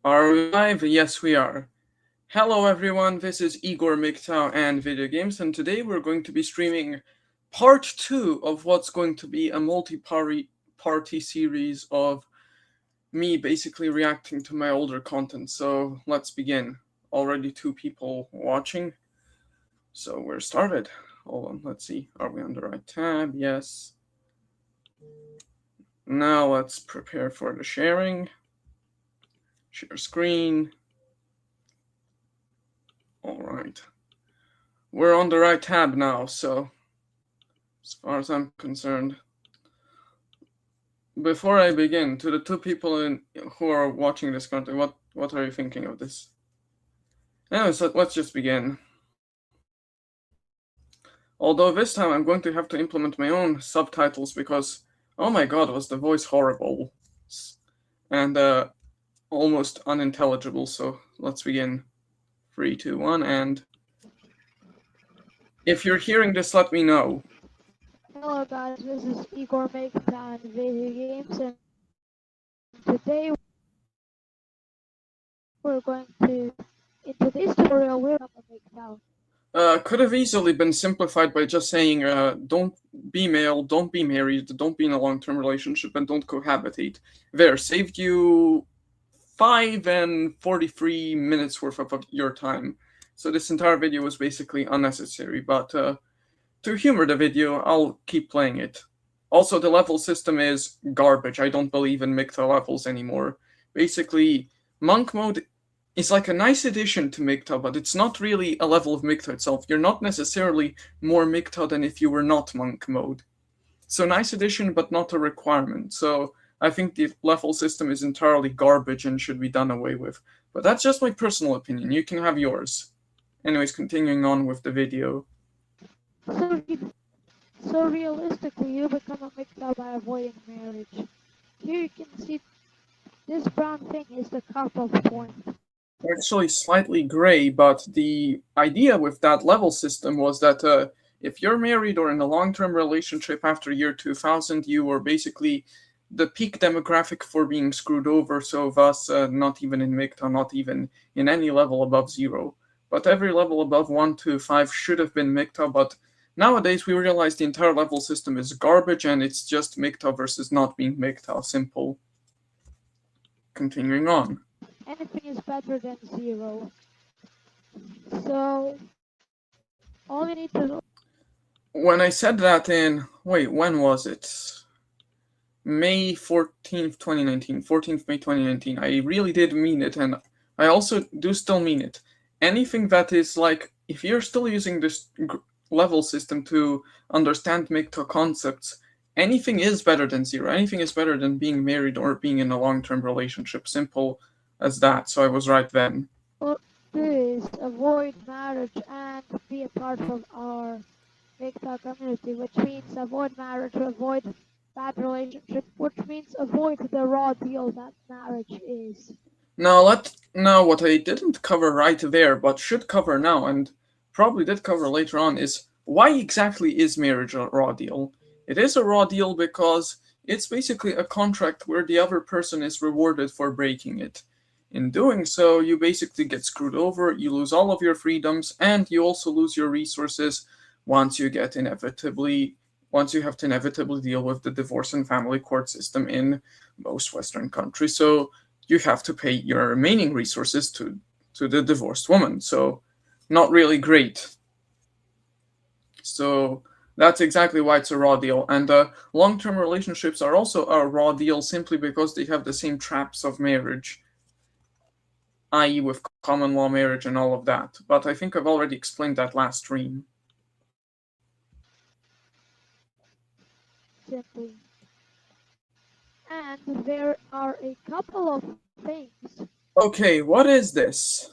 Are we live? Yes, we are. Hello, everyone. This is Igor MGTOW and Video Games, and today we're going to be streaming part 2 of what's going to be a multi-party series of me basically reacting to my older content. So let's begin. Already 2 people watching, so we're started. Hold on, let's see. Are we on the right tab? Yes. Now let's prepare for the sharing. Share screen. All right. We're on the right tab now, so as far as I'm concerned. Before I begin, to the 2 people who are watching this content, what are you thinking of this? Anyway, so let's just begin. Although this time I'm going to have to implement my own subtitles because, oh my god, was the voice horrible and almost unintelligible. So let's begin. 3, 2, 1, and if you're hearing this, let me know. Hello guys, this is Igor MGTOW Video Games, and today we're going to, in today's tutorial, we're going to MGTOW. Could have easily been simplified by just saying, don't be male, don't be married, don't be in a long-term relationship, and don't cohabitate. There, saved you 5 and 43 minutes worth of your time. So this entire video was basically unnecessary, but to humor the video, I'll keep playing it. Also, the level system is garbage. I don't believe in MGTOW levels anymore. Basically, monk mode is like a nice addition to MGTOW, but it's not really a level of MGTOW itself. You're not necessarily more MGTOW than if you were not monk mode. So nice addition, but not a requirement. So I think the level system is entirely garbage and should be done away with. But that's just my personal opinion. You can have yours. Anyways, continuing on with the video. So realistically, you become a MGTOW by avoiding marriage. Here you can see this brown thing is the cutoff point. Actually slightly gray, but the idea with that level system was that if you're married or in a long-term relationship after year 2000, you were basically the peak demographic for being screwed over, so thus not even in MGTOW, not even in any level above 0. But every level above 1 to 5 should have been MGTOW, but nowadays we realize the entire level system is garbage and it's just MGTOW versus not being MGTOW, simple. Continuing on. Anything is better than 0. So all you need to... When I said that in, wait, when was it? May 14th, 2019, 14th May 2019, I really did mean it, and I also do still mean it. Anything that is like, if you're still using this level system to understand MGTOW concepts, anything is better than 0. Anything is better than being married or being in a long-term relationship. Simple as that. So I was right then. What do is avoid marriage and be a part of our MGTOW community, which means avoid marriage, avoid bad relationship, which means avoid the raw deal that marriage is. Now what I didn't cover right there, but should cover now, and probably did cover later on, is why exactly is marriage a raw deal? It is a raw deal because it's basically a contract where the other person is rewarded for breaking it. In doing so, you basically get screwed over, you lose all of your freedoms, and you also lose your resources once you have to inevitably deal with the divorce and family court system in most Western countries. So you have to pay your remaining resources to the divorced woman. So not really great. So that's exactly why it's a raw deal. And long-term relationships are also a raw deal simply because they have the same traps of marriage, i.e. with common law marriage and all of that. But I think I've already explained that last stream. Simply. And there are a couple of things. Okay, what is this?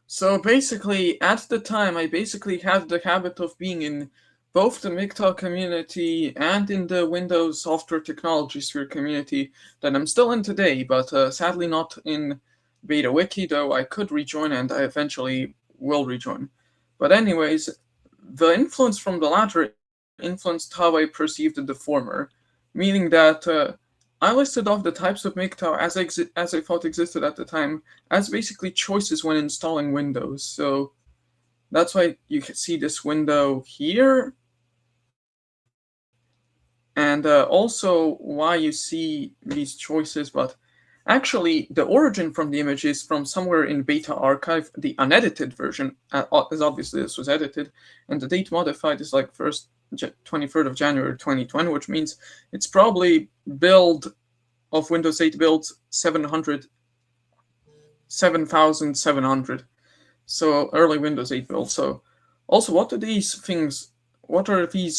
So basically, at the time, I basically had the habit of being in both the MGTOW community and in the Windows Software Technology Sphere community that I'm still in today, but sadly not in Beta Wiki, though I could rejoin and I eventually will rejoin. But anyways, the influence from the latter influenced how I perceived the former, meaning that I listed off the types of MGTOW as I thought existed at the time as basically choices when installing Windows. So that's why you can see this window here. And also why you see these choices, but actually the origin from the image is from somewhere in Beta Archive, the unedited version, as obviously this was edited, and the date modified is like 23rd of January 2020, which means it's probably build of Windows 8 build 7,700. So early Windows 8 build. So also, what are these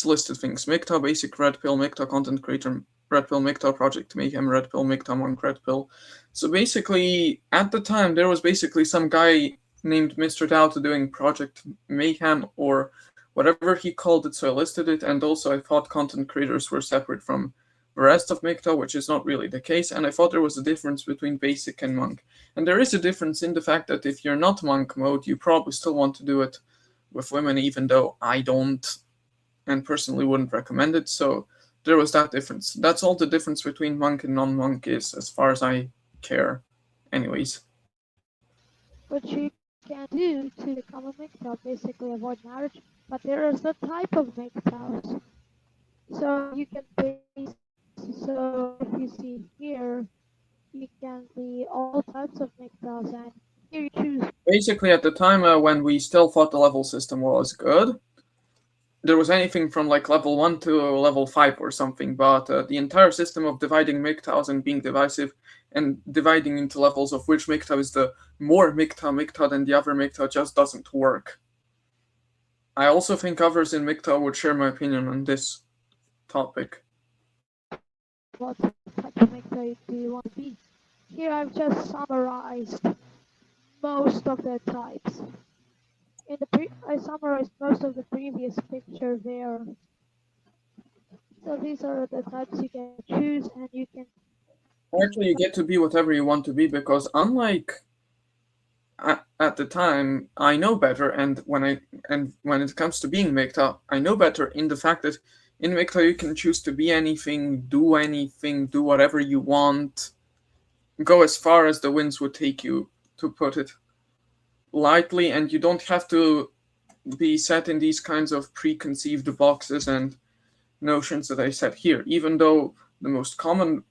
listed things? MGTOW Basic Red Pill, MGTOW Content Creator Red Pill, MGTOW Project Mayhem Red Pill, MGTOW Monk Red Pill. So basically, at the time, there was basically some guy named Mr. Doubt doing Project Mayhem or whatever he called it, so I listed it, and also I thought content creators were separate from the rest of MGTOW, which is not really the case, and I thought there was a difference between Basic and Monk. And there is a difference in the fact that if you're not Monk mode, you probably still want to do it with women, even though I don't, and personally wouldn't recommend it, so there was that difference. That's all the difference between Monk and non-Monk is, as far as I care. Anyways. What you can do to become a MGTOW, basically avoid marriage, but there is a type of MGTOWs. So you can so if you see here, you can see all types of MGTOWs, and here you choose. Basically, at the time when we still thought the level system was good, there was anything from like level 1 to level 5 or something, but the entire system of dividing MGTOWs and being divisive and dividing into levels of which MGTOW is the more MGTOW than the other MGTOW just doesn't work. I also think others in MGTOW would share my opinion on this topic. What type of MGTOW do you want to be? Here I've just summarized most of the types. I summarized most of the previous picture there. So these are the types you can choose, and you can. Actually, you get to be whatever you want to be, because unlike at the time, I know better, and when it comes to being MGTOW, I know better in the fact that in MGTOW you can choose to be anything, do whatever you want, go as far as the winds would take you, to put it lightly, and you don't have to be set in these kinds of preconceived boxes and notions that I set here, even though the most common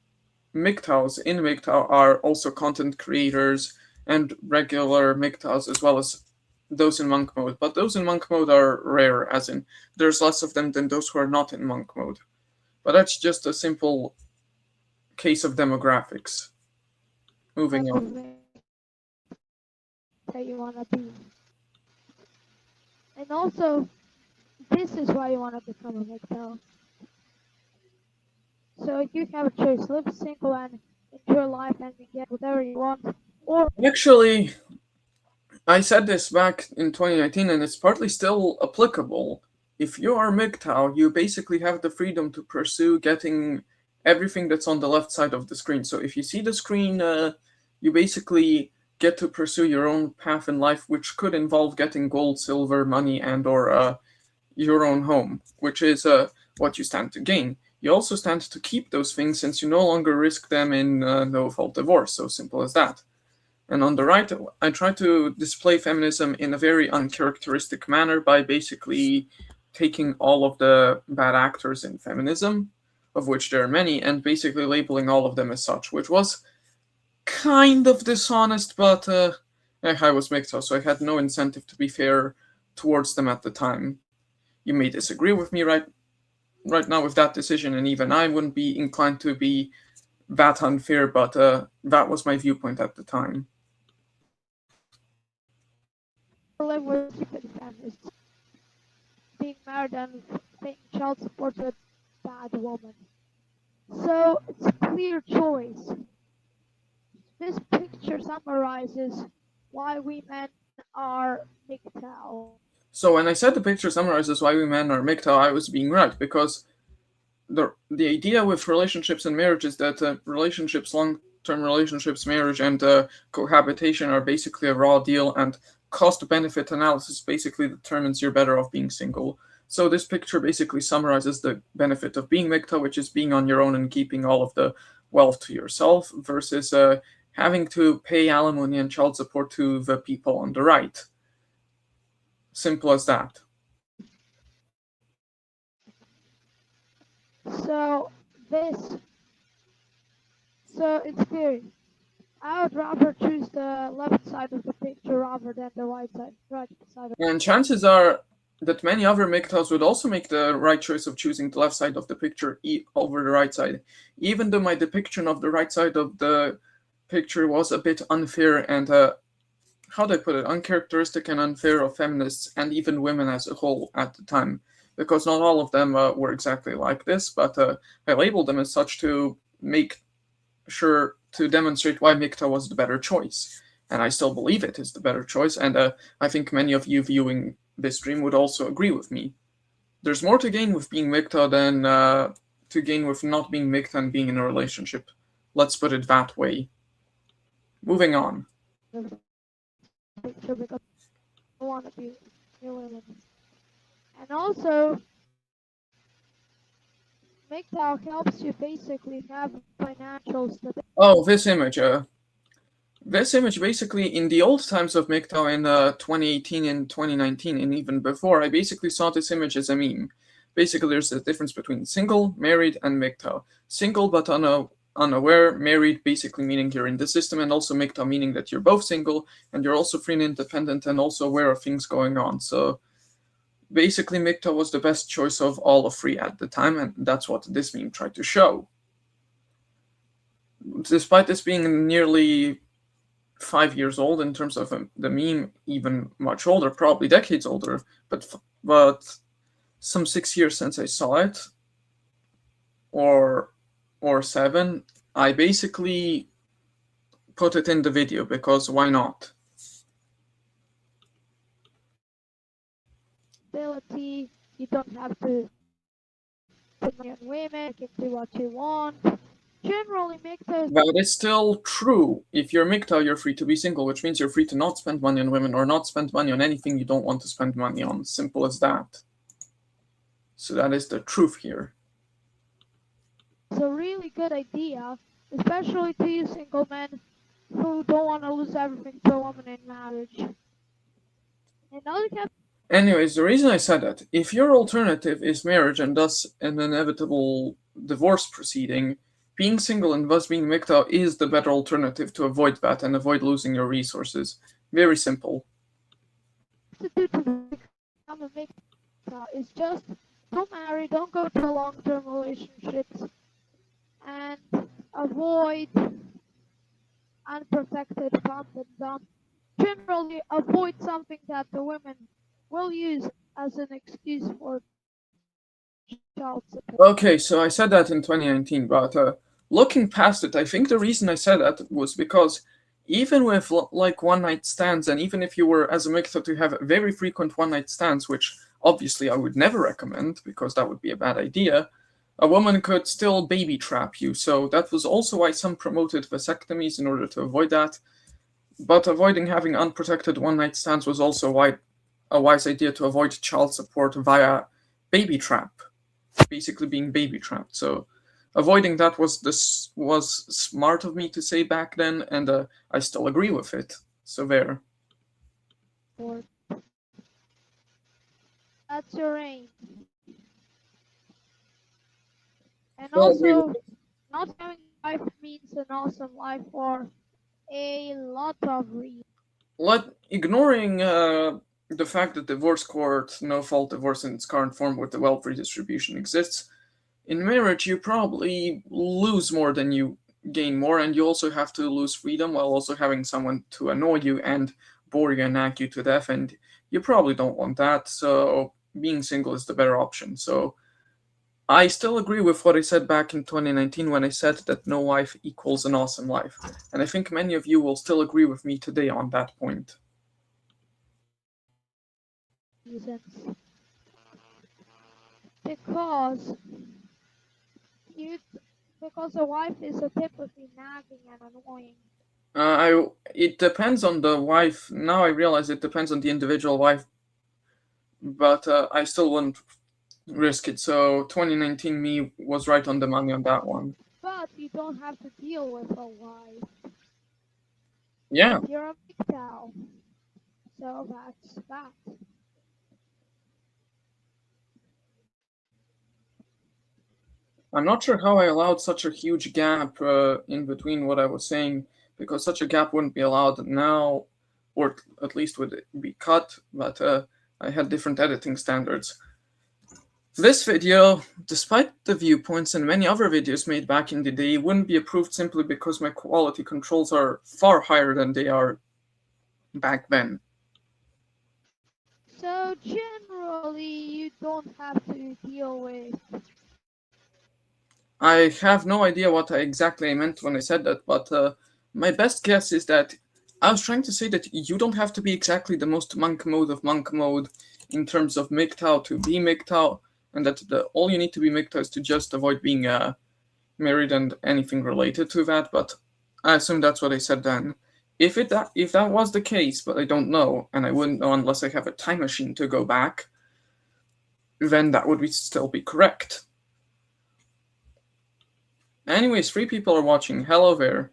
MGTOWs in MGTOW are also content creators and regular MGTOWs, as well as those in monk mode. But those in monk mode are rare, as in there's less of them than those who are not in monk mode. But that's just a simple case of demographics. Moving on. That you want to be. And also, this is why you want to become a MGTOW. So you have a choice: live single and enjoy life and get whatever you want, or actually, I said this back in 2019, and it's partly still applicable. If you are MGTOW, you basically have the freedom to pursue getting everything that's on the left side of the screen. So if you see the screen, you basically get to pursue your own path in life, which could involve getting gold, silver, money, and or your own home, which is what you stand to gain. You also stand to keep those things since you no longer risk them in no-fault divorce. So simple as that. And on the right, I try to display feminism in a very uncharacteristic manner by basically taking all of the bad actors in feminism, of which there are many, and basically labeling all of them as such, which was kind of dishonest, but I was MGTOW, so I had no incentive to be fair towards them at the time. You may disagree with me right now with that decision, and even I wouldn't be inclined to be that unfair, but that was my viewpoint at the time. live with stupid feminists. Being married and paying child support to a bad woman. So it's a clear choice. This picture summarizes why we men are MGTOW. So when I said the picture summarizes why we men are MGTOW, I was being right, because the idea with relationships and marriage is that relationships, long-term relationships, marriage, and cohabitation are basically a raw deal, and cost-benefit analysis basically determines you're better off being single. So this picture basically summarizes the benefit of being MGTOW, which is being on your own and keeping all of the wealth to yourself versus having to pay alimony and child support to the people on the right. Simple as that. So it's clear. I would rather choose the left side of the picture rather than the right side. And chances are that many other MGTOWs would also make the right choice of choosing the left side of the picture over the right side, even though my depiction of the right side of the picture was a bit unfair and, how do I put it, uncharacteristic and unfair of feminists and even women as a whole at the time, because not all of them were exactly like this, but I labeled them as such to make sure to demonstrate why MGTOW was the better choice. And I still believe it is the better choice, and I think many of you viewing this stream would also agree with me. There's more to gain with being MGTOW than to gain with not being MGTOW and being in a relationship. Let's put it that way. Moving on. Picture because I want to be women. And also, MGTOW helps you basically have financial stability. Oh, this image. This image basically in the old times of MGTOW in 2018 and 2019 and even before, I basically saw this image as a meme. Basically, there's a difference between single, married, and MGTOW. Single but unaware, married basically meaning you're in the system, and also MGTOW meaning that you're both single and you're also free and independent and also aware of things going on. So basically, MGTOW was the best choice of all of three at the time, and that's what this meme tried to show. Despite this being nearly 5 years old in terms of the meme, even much older, probably decades older, but some 6 years since I saw it, or 7, I basically put it in the video because why not? You don't have to put money on women. You can do what you want. Generally, MGTOW. That is still true. If you're MGTOW, you're free to be single, which means you're free to not spend money on women or not spend money on anything you don't want to spend money on. Simple as that. So that is the truth here. It's a really good idea, especially to you single men who don't want to lose everything to a woman in marriage. Anyways, the reason I said that, if your alternative is marriage and thus an inevitable divorce proceeding, being single and thus being MGTOW is the better alternative to avoid that and avoid losing your resources. Very simple. To do to become a MGTOW is just don't marry, don't go to long-term relationships, and avoid unprotected pump and dump. Generally, avoid something that the women will use as an excuse for child support. Okay, so I said that in 2019, but looking past it, I think the reason I said that was because even with like one-night stands, and even if you were as a MGTOW to have very frequent one-night stands, which obviously I would never recommend because that would be a bad idea, a woman could still baby trap you. So that was also why some promoted vasectomies in order to avoid that. But avoiding having unprotected one-night stands was also a wise idea to avoid child support via baby trap, basically being baby trapped. So avoiding that was smart of me to say back then, and I still agree with it. So there. That's your aim. And also, not having life means an awesome life for a lot of reasons. Ignoring the fact that divorce court, no-fault divorce in its current form with the wealth redistribution exists, in marriage you probably lose more than you gain more, and you also have to lose freedom while also having someone to annoy you and bore you and nag you to death, and you probably don't want that, so being single is the better option. So I still agree with what I said back in 2019 when I said that no wife equals an awesome life. And I think many of you will still agree with me today on that point. Because a wife is so typically nagging and annoying. It depends on the wife. Now I realize it depends on the individual wife, but I still wouldn't risk it. So 2019 me was right on the money on that one. But you you don't have to deal with a wife. Yeah, If you're a MGTOW. So that's that. I'm not sure how I allowed such a huge gap in between what I was saying, because such a gap wouldn't be allowed now, or at least would be cut, but I had different editing standards. This video, despite the viewpoints and many other videos made back in the day, wouldn't be approved simply because my quality controls are far higher than they are back then. So generally, you don't have to deal with. I have no idea what I exactly meant when I said that, but my best guess is that I was trying to say that you don't have to be exactly the most monk mode of monk mode in terms of MGTOW to be MGTOW, and that all you need to be MGTOW is to just avoid being married and anything related to that. But I assume that's what I said then. If that was the case, but I don't know, and I wouldn't know unless I have a time machine to go back, then that would still be correct. Anyways, 3 people are watching. Hello there.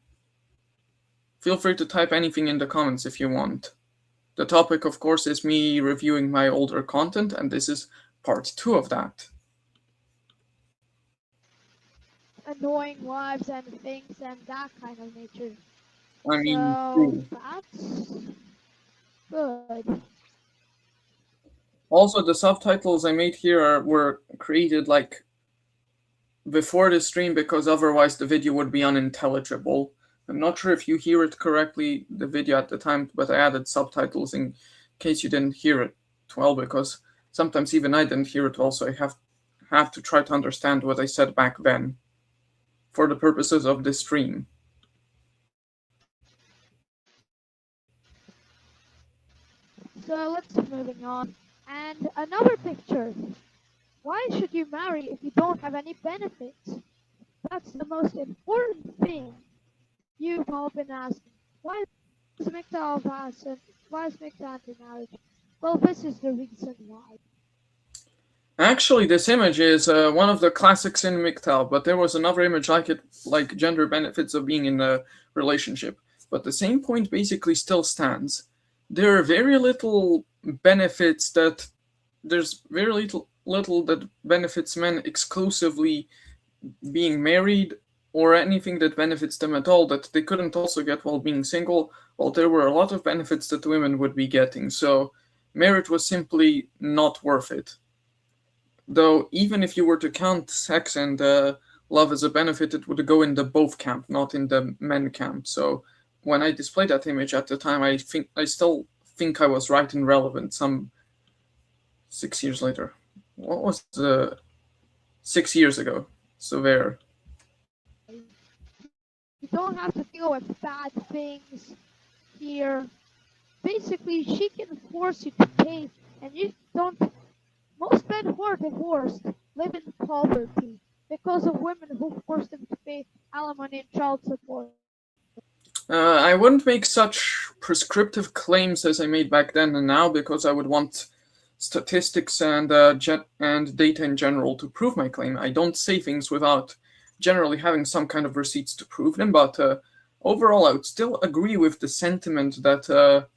Feel free to type anything in the comments if you want. The topic, of course, is me reviewing my older content, and this is part 2 of that. Annoying wives and things and that kind of nature. I mean, So that's good. also the subtitles I made here were created like before the stream because otherwise the video would be unintelligible. I'm not sure if you hear it correctly, the video at the time, but I added subtitles in case you didn't hear it well, because sometimes even I didn't hear it well, so I have to try to understand what I said back then for the purposes of this stream. So let's moving on. And another picture. Why should you marry if you don't have any benefits? That's the most important thing you've all been asking. Why is MGTOW pass and why is MGTOW anti-marriage? Well, this is the reason why. Actually, this image is one of the classics in MGTOW, but there was another image like it, like gender benefits of being in a relationship. But the same point basically still stands. There are very little benefits that there's very little that benefits men exclusively being married, or anything that benefits them at all that they couldn't also get while being single. Well, there were a lot of benefits that women would be getting, so marriage was simply not worth it. Though, even if you were to count sex and love as a benefit, it would go in the both camp, not in the men camp. So, when I displayed that image at the time, I still think I was right and relevant. Some 6 years later, what was the 6 years ago? So there. You don't have to deal with bad things here. Basically, she can force you to pay, and you don't. Most men who are divorced live in poverty because of women who force them to pay alimony and child support. I wouldn't make such prescriptive claims as I made back then and now, because I would want statistics and data in general to prove my claim. I don't say things without generally having some kind of receipts to prove them, but overall, I would still agree with the sentiment that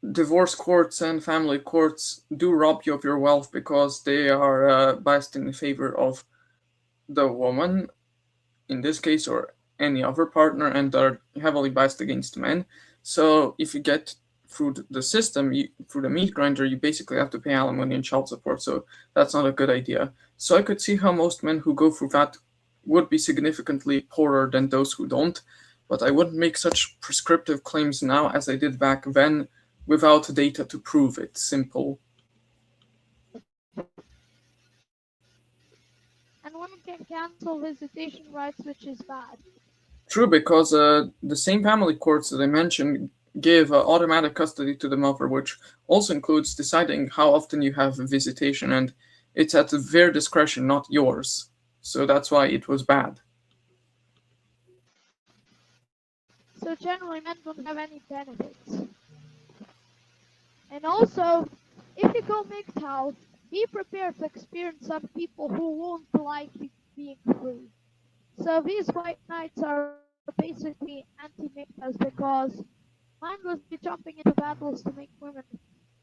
divorce courts and family courts do rob you of your wealth because they are biased in favor of the woman in this case, or any other partner, and are heavily biased against men. So if you get through the system, through the meat grinder, you basically have to pay alimony and child support. So that's not a good idea. So I could see how most men who go through that would be significantly poorer than those who don't. But I wouldn't make such prescriptive claims now as I did back then without data to prove it. Simple. And women can cancel visitation rights, which is bad. True, because the same family courts that I mentioned give automatic custody to the mother, which also includes deciding how often you have a visitation, and it's at their discretion, not yours. So that's why it was bad. So generally, men don't have any benefits. And also, if you go MGTOW, be prepared to experience some people who won't like being free. So these white knights are basically anti-MGTOWs because mindlessly jumping into battles to make women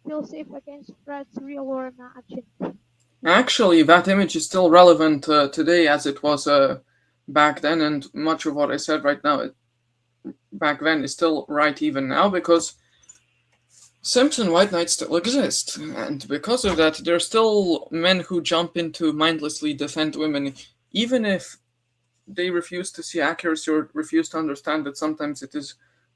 feel safe against threats, real or imagined. Actually, that image is still relevant today as it was back then, and much of what I said right now back then is still right even now because simps and white knights still exist, and because of that, there are still men who jump into mindlessly defend women, even if they refuse to see accuracy or refuse to understand that sometimes it is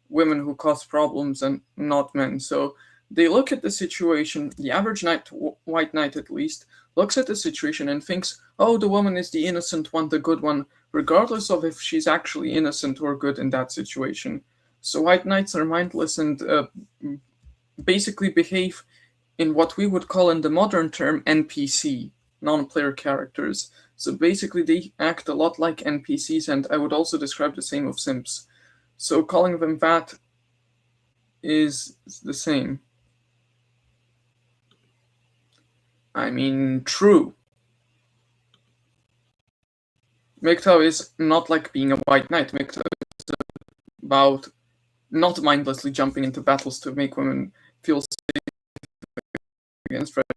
women who cause problems and not men. So they look at the situation, the average knight, white knight at least, looks at the situation and thinks, oh, the woman is the innocent one, the good one, regardless of if she's actually innocent or good in that situation. So white knights are mindless and basically behave in what we would call in the modern term NPC, non-player characters. So basically they act a lot like NPCs, and I would also describe the same of simps. So calling them that is the same. I mean, true. MGTOW is not like being a white knight. MGTOW is about not mindlessly jumping into battles to make women feel safe against threats.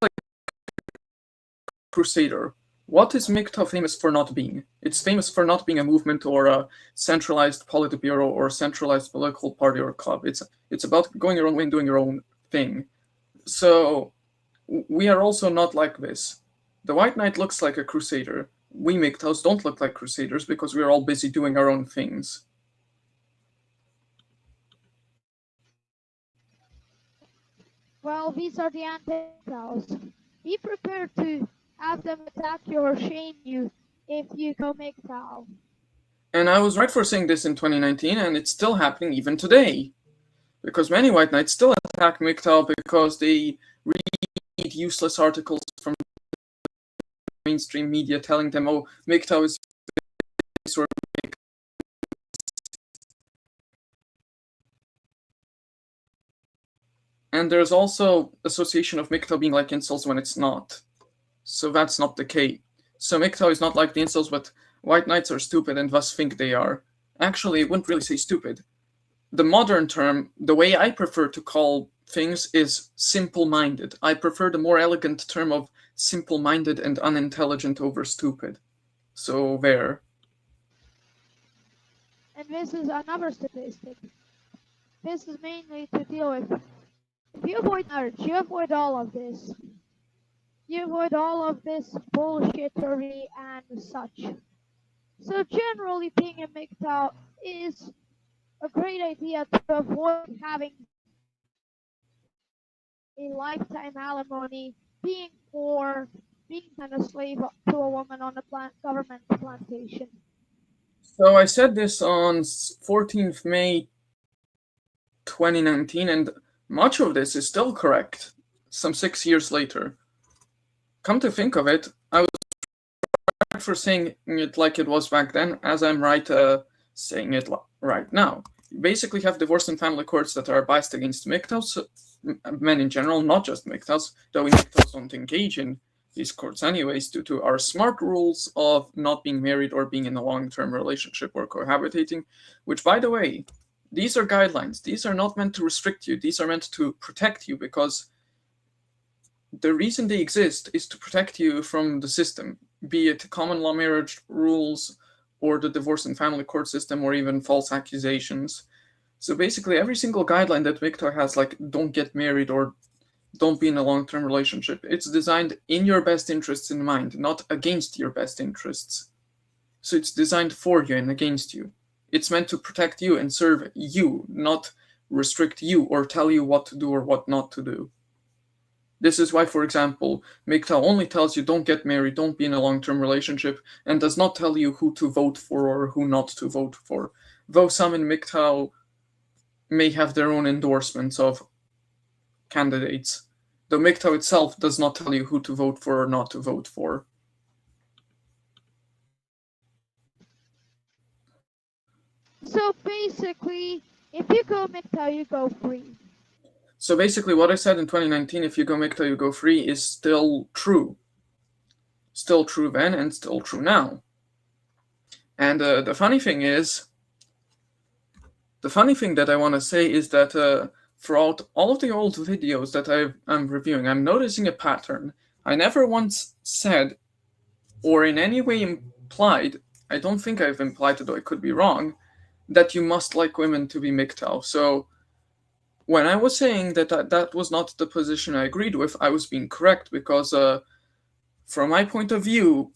Like Crusader. What is MGTOW famous for not being? It's famous for not being a movement or a centralized Politburo or centralized political party or club. It's about going your own way and doing your own thing. So we are also not like this. The White Knight looks like a crusader. We MGTOWs don't look like crusaders because we are all busy doing our own things. Well, these are the anti-MGTOWs. Be prepared to have them attack you or shame you if you go MGTOW. And I was right for saying this in 2019, and it's still happening even today. Because many White Knights still attack MGTOW because they read useless articles from mainstream media telling them, oh, MGTOW is this or and there's also association of MGTOW being like incels when it's not. So that's not the case. So MGTOW is not like the incels, but white knights are stupid and thus think they are. Actually, I wouldn't really say stupid. The modern term, the way I prefer to call things is simple-minded. I prefer the more elegant term of simple-minded and unintelligent over stupid. So there. And this is another statistic. This is mainly to deal with. If you avoid marriage, you avoid all of this. You avoid all of this bullshittery and such. So generally being a MGTOW is a great idea to avoid having a lifetime alimony, being poor, being kind of slave to a woman on a government plantation. So I said this on 14th May 2019, and much of this is still correct, some 6 years later. Come to think of it, I was right for saying it like it was back then, as I'm right saying it right now. You basically have divorce and family courts that are biased against MGTOWs, men in general, not just MGTOWs, though we MGTOWs don't engage in these courts anyways due to our smart rules of not being married or being in a long-term relationship or cohabitating, which, by the way, these are guidelines. These are not meant to restrict you. These are meant to protect you because the reason they exist is to protect you from the system, be it common law marriage rules or the divorce and family court system or even false accusations. So basically every single guideline that MGTOW has, like don't get married or don't be in a long-term relationship, it's designed in your best interests in mind, not against your best interests. So it's designed for you and against you. It's meant to protect you and serve you, not restrict you or tell you what to do or what not to do. This is why, for example, MGTOW only tells you don't get married, don't be in a long-term relationship, and does not tell you who to vote for or who not to vote for. Though some in MGTOW may have their own endorsements of candidates. The MGTOW itself does not tell you who to vote for or not to vote for. So basically, if you go MGTOW, you go free. So basically what I said in 2019, if you go MGTOW, you go free, is still true. still true then and still true now. And the funny thing that I want to say is that throughout all of the old videos that I'm reviewing, I'm noticing a pattern. I never once said, or in any way implied, I don't think I've implied, though I could be wrong, that you must like women to be MGTOW. So when I was saying that was not the position I agreed with, I was being correct, because from my point of view,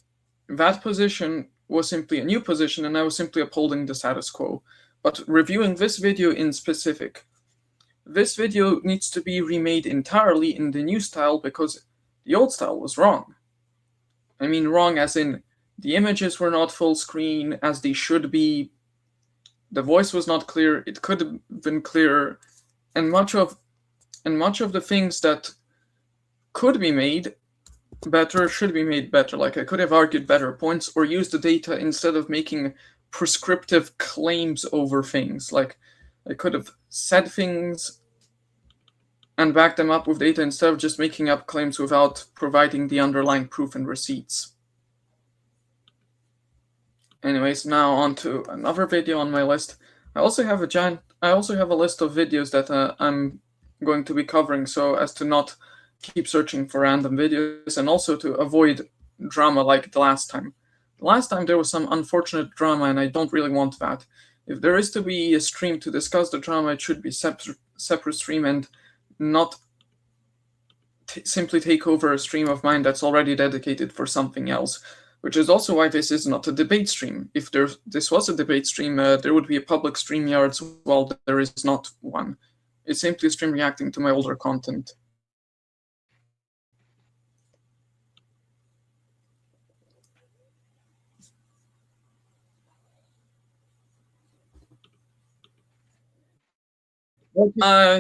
that position was simply a new position and I was simply upholding the status quo. But reviewing this video in specific, this video needs to be remade entirely in the new style because the old style was wrong. I mean wrong as in the images were not full screen as they should be, the voice was not clear, it could have been clearer, and much of the things that could be made better should be made better. Like I could have argued better points or used the data instead of making prescriptive claims over things. Like I could have said things and backed them up with data instead of just making up claims without providing the underlying proof and receipts. Anyways, now on to another video on my list. I also have a list of videos that I'm going to be covering so as to not keep searching for random videos and also to avoid drama like the last time. Last time there was some unfortunate drama and I don't really want that. If there is to be a stream to discuss the drama, it should be separate stream and not simply take over a stream of mine that's already dedicated for something else, which is also why this is not a debate stream. If this was a debate stream, there would be a public StreamYard, while there is not one. It's simply a stream reacting to my older content.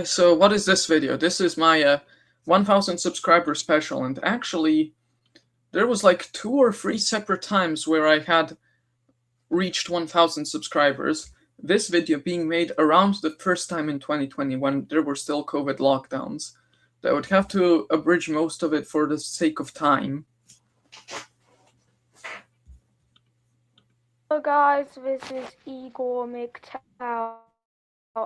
So what is this video? This is my 1000 subscriber special, and actually there was like 2 or 3 separate times where I had reached 1000 subscribers. This video being made around the first time in 2020 when there were still COVID lockdowns. I would have to abridge most of it for the sake of time. Hello guys, this is Igor MGTOW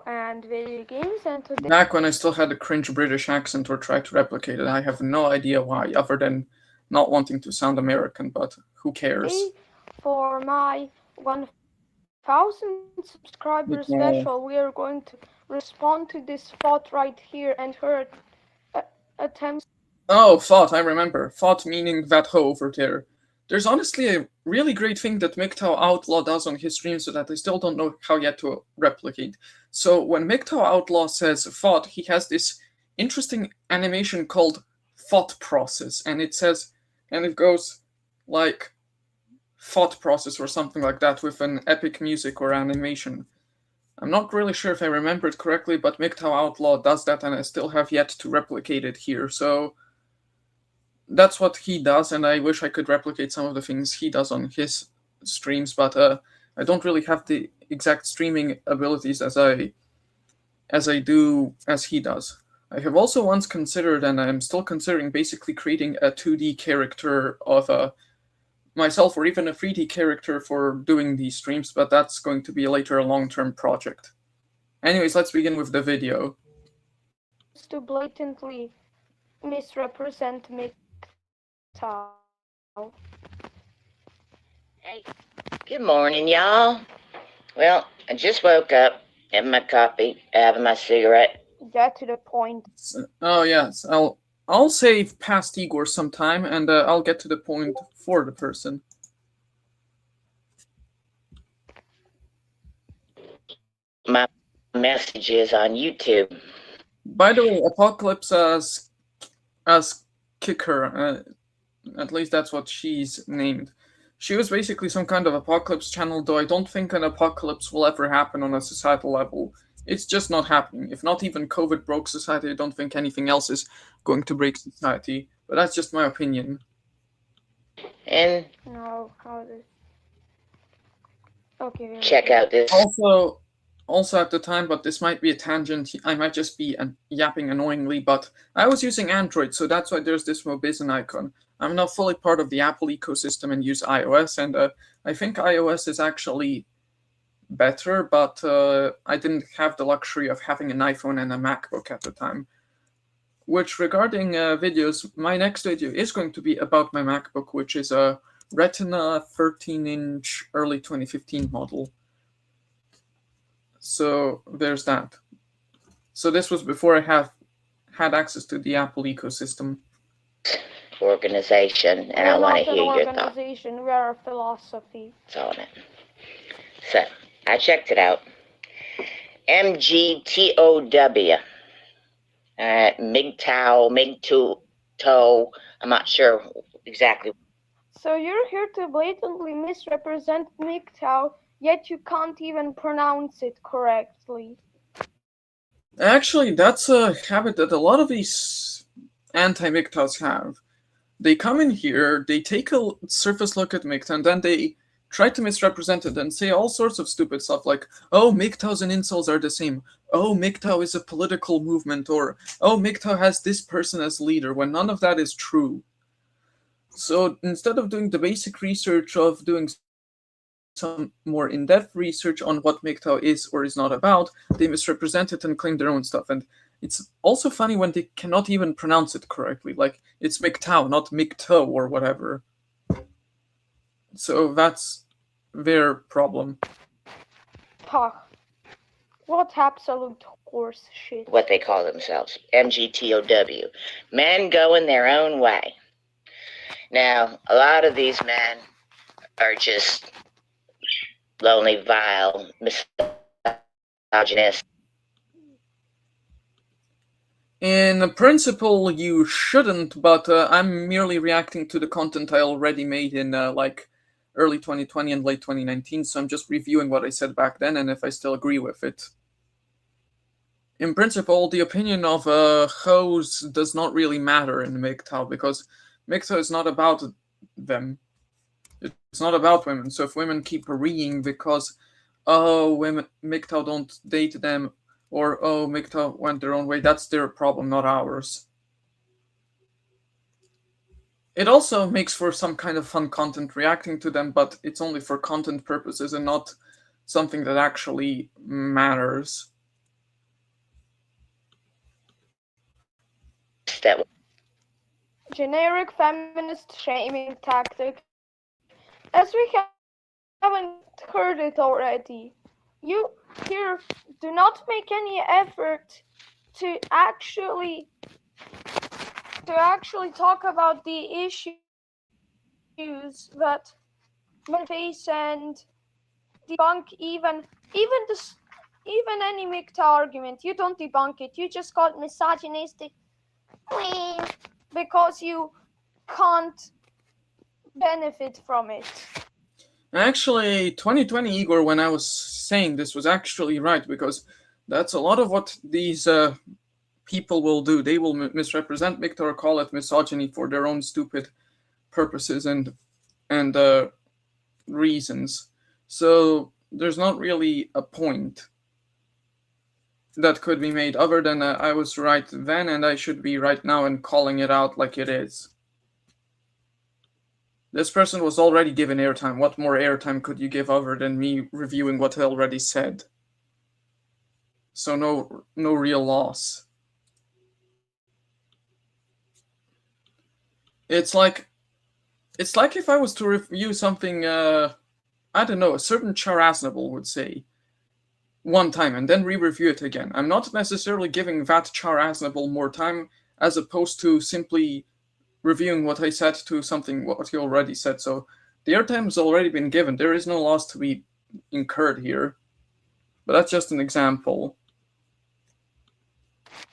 and video games, and today back when I still had a cringe British accent or tried to replicate it. I have no idea why, other than not wanting to sound American, but who cares? For my 1000 subscriber special, we are going to respond to this thought right here and her attempts. Oh, thought, I remember. Thought meaning that hoe over there. There's honestly a really great thing that MGTOW Outlaw does on his stream so that I still don't know how yet to replicate. So when MGTOW Outlaw says thought, he has this interesting animation called thought process, and it says, and it goes like thought process or something like that with an epic music or animation. I'm not really sure if I remember it correctly, but MGTOW Outlaw does that and I still have yet to replicate it here. So that's what he does, and I wish I could replicate some of the things he does on his streams, but I don't really have the exact streaming abilities as he does. I have also once considered, and I'm still considering, basically creating a 2D character of myself, or even a 3D character for doing these streams, but that's going to be later a long-term project. Anyways, let's begin with the video. To blatantly misrepresent MGTOW. Hey, good morning, y'all. Well, I just woke up, having my coffee, having my cigarette. Get to the point. Oh yes, I'll save past Igor sometime, and I'll get to the point for the person. My message is on YouTube. By the way, Apocalypse as Kicker, at least that's what she's named. She was basically some kind of apocalypse channel, though I don't think an apocalypse will ever happen on a societal level. It's just not happening. If not even COVID broke society, I don't think anything else is going to break society. But that's just my opinion. And No, how is it? Okay. check out this. Also at the time, but this might be a tangent, I might just be yapping annoyingly, but I was using Android, so that's why there's this Mobizen icon. I'm now fully part of the Apple ecosystem and use iOS, and I think iOS is actually better, but I didn't have the luxury of having an iPhone and a MacBook at the time. Which, regarding videos, my next video is going to be about my MacBook, which is a Retina 13-inch early 2015 model. So there's that. So this was before I had access to the Apple ecosystem. Organization, and I want to hear your thoughts. Organization, we are a philosophy. It's on it. So, I checked it out. MGTOW. MGTOW, I'm not sure exactly. So you're here to blatantly misrepresent MGTOW, yet you can't even pronounce it correctly. Actually, that's a habit that a lot of these anti-MGTOWs have. They come in here, they take a surface look at MGTOW, and then they try to misrepresent it and say all sorts of stupid stuff like, oh, MGTOWs and incels are the same. Oh, MGTOW is a political movement, or oh, MGTOW has this person as leader, when none of that is true. So instead of doing the basic research of doing some more in-depth research on what MGTOW is or is not about, they misrepresent it and claim their own stuff. And it's also funny when they cannot even pronounce it correctly. Like, it's MGTOW, not MGTOW or whatever. So that's their problem. What absolute horse shit. What they call themselves, MGTOW. Men going their own way. Now, a lot of these men are just lonely, vile, misogynist. In principle, you shouldn't, but I'm merely reacting to the content I already made in like early 2020 and late 2019, so I'm just reviewing what I said back then and if I still agree with it. In principle, the opinion of hoes does not really matter in MGTOW, because MGTOW is not about them. It's not about women. So if women keep agreeing because, oh, women, MGTOW don't date them, or oh, MGTOW went their own way, that's their problem, not ours. It also makes for some kind of fun content reacting to them, but it's only for content purposes and not something that actually matters. Generic feminist shaming tactic. As we haven't heard it already, you here do not make any effort to actually talk about the issues that men face and debunk even any MGTOW argument. You don't debunk it. You just call it misogynistic because you can't benefit from it. Actually, 2020 Igor, when I was saying this, was actually right, because that's a lot of what these people will do. They will misrepresent MGTOW or call it misogyny for their own stupid purposes and reasons. So there's not really a point that could be made other than I was right then and I should be right now and calling it out like it is. This person was already given airtime. What more airtime could you give other than me reviewing what I already said? So no real loss. It's like if I was to review something, I don't know, a certain Char Aznable would say one time and then re-review it again. I'm not necessarily giving that Char Aznable more time as opposed to simply reviewing what I said to something what he already said. So the airtime has already been given. There is no loss to be incurred here. But that's just an example.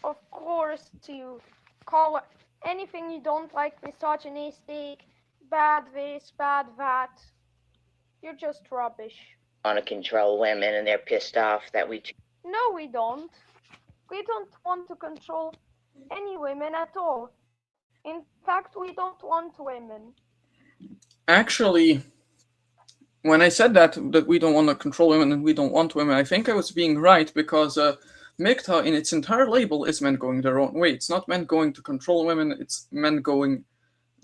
Of course, to call anything you don't like misogynistic, bad this, bad that, you're just rubbish. Want to control women and they're pissed off that we... No, we don't. We don't want to control any women at all. In fact, we don't want women. Actually, when I said that we don't want to control women and we don't want women, I think I was being right, because MGTOW in its entire label is men going their own way. It's not men going to control women, it's men going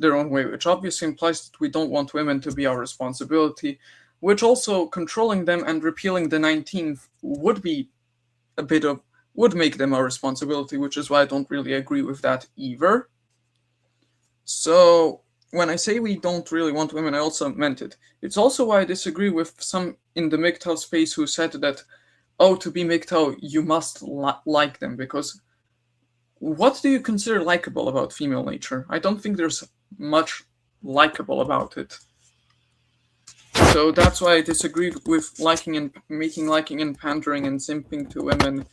their own way, which obviously implies that we don't want women to be our responsibility, which also controlling them and repealing the 19th would make them our responsibility, which is why I don't really agree with that either. So when I say we don't really want women, I also meant it. It's also why I disagree with some in the MGTOW space who said that, oh, to be MGTOW, you must like them, because what do you consider likable about female nature? I don't think there's much likable about it. So that's why I disagree with liking and pandering and simping to women.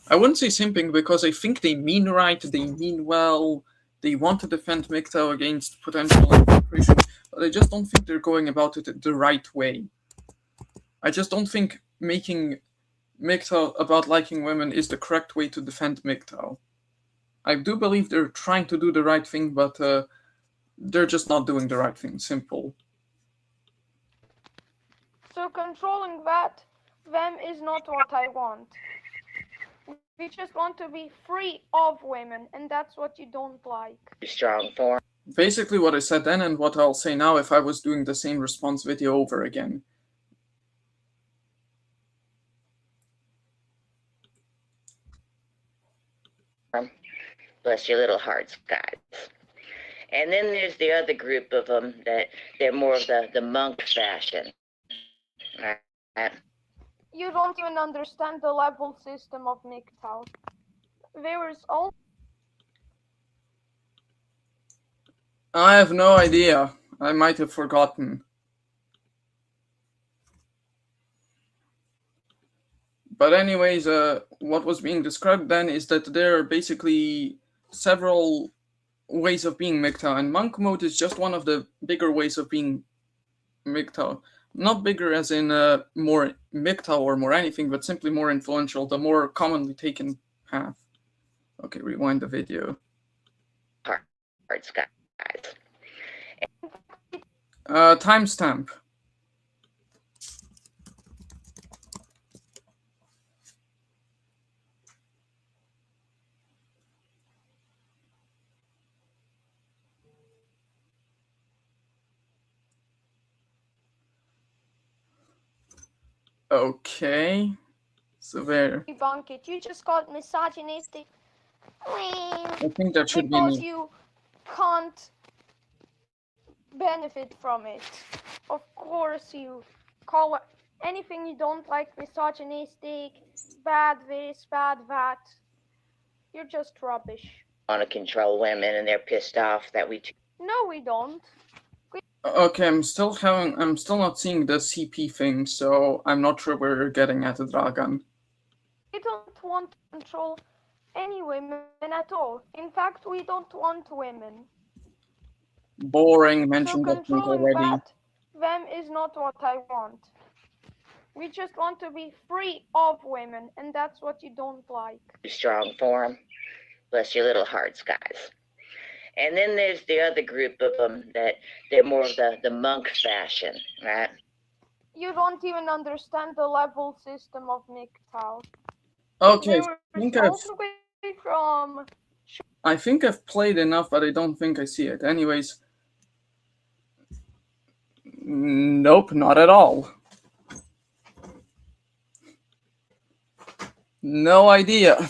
I wouldn't say simping because I think they mean right, they mean well, they want to defend MGTOW against potential infiltration, but I just don't think they're going about it the right way. I just don't think making MGTOW about liking women is the correct way to defend MGTOW. I do believe they're trying to do the right thing, but they're just not doing the right thing. Simple. So controlling them is not what I want. We just want to be free of women, and that's what you don't like. Strong form. Basically what I said then and what I'll say now if I was doing the same response video over again. Bless your little hearts, guys. And then there's the other group of them that they're more of the monk fashion. Right? You don't even understand the level system of MGTOW. There is only... I have no idea. I might have forgotten. But anyways, what was being described then is that there are basically several ways of being MGTOW, and monk mode is just one of the bigger ways of being MGTOW. Not bigger as in more MGTOW or more anything, but simply more influential, the more commonly taken path. Okay, rewind the video. Hearts, guys. Timestamp. Okay, so there. debunk it. You just got misogynistic. I think that should be because me. you can't benefit from it. Of course, you call anything you don't like misogynistic, bad this, bad that. You're just rubbish. Want to control women, and they're pissed off that we. No, we don't. Okay, I'm still not seeing the CP thing, so I'm not sure where you're getting at, Dragan. We don't want to control any women at all. In fact, we don't want women. Boring, mentioned so that thing controlling already. them is not what I want. We just want to be free of women, and that's what you don't like. Strong form. Bless your little hearts, guys. And then there's the other group of them that they're more of the monk fashion, right? You don't even understand the level system of MGTOW. Okay, I think I've played enough, but I don't think I see it. Anyways, nope, not at all. No idea.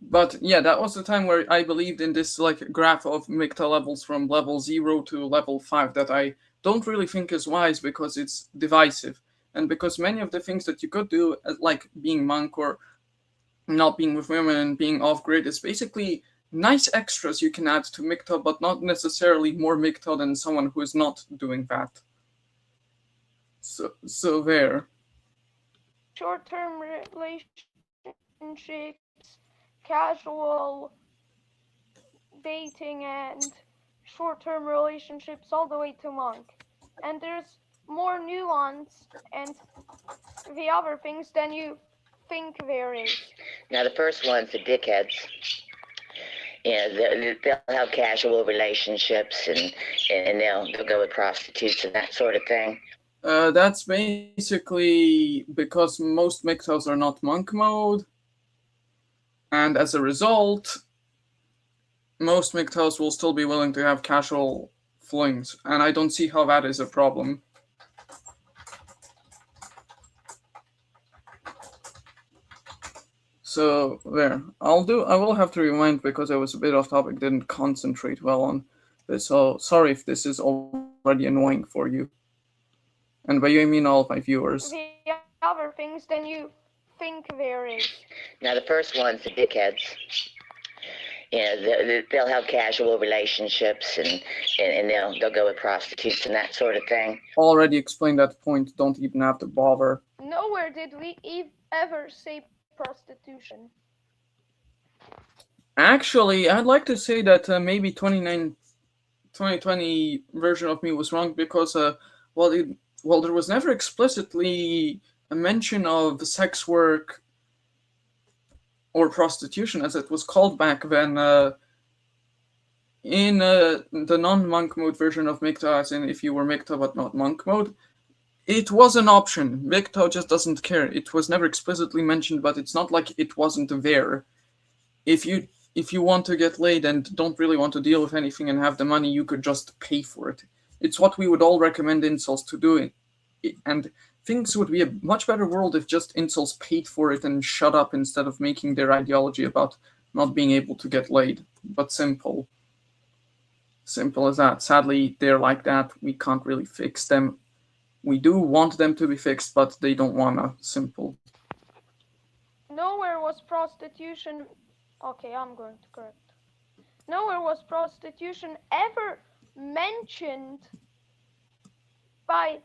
But yeah, that was the time where I believed in this like graph of MGTOW levels from level 0 to level 5 that I don't really think is wise because it's divisive. And because many of the things that you could do, like being monk or not being with women and being off-grid, is basically nice extras you can add to MGTOW, but not necessarily more MGTOW than someone who is not doing that. So there. Short-term relationships, casual dating, and short-term relationships all the way to monk. And there's more nuance and the other things than you think there is. Now the first one's the dickheads. Yeah, they'll have casual relationships and they'll go with prostitutes and that sort of thing. That's basically because most MGTOWs are not monk mode. And as a result, most MGTOWs will still be willing to have casual flings, and I don't see how that is a problem. So there, I will have to rewind because I was a bit off topic, didn't concentrate well on this. So sorry if this is already annoying for you. And by you I mean all of my viewers. The other things than you think there is. Now, the first one's the dickheads. You know, they'll have casual relationships and they'll go with prostitutes and that sort of thing. Already explained that point, don't even have to bother. Nowhere did we ever say prostitution. Actually, I'd like to say that maybe 2020 version of me was wrong because, well, there was never explicitly a mention of sex work or prostitution, as it was called back then, in the non-monk mode version of MGTOW, as in if you were MGTOW but not monk mode, it was an option. MGTOW just doesn't care. It was never explicitly mentioned, but it's not like it wasn't there. If you want to get laid and don't really want to deal with anything and have the money, you could just pay for it. It's what we would all recommend incels to do. And things would be a much better world if just incels paid for it and shut up instead of making their ideology about not being able to get laid. But simple. Simple as that. Sadly, they're like that. We can't really fix them. We do want them to be fixed, but they don't wanna. Simple. Nowhere was prostitution. Okay, I'm going to correct. Nowhere was prostitution ever mentioned by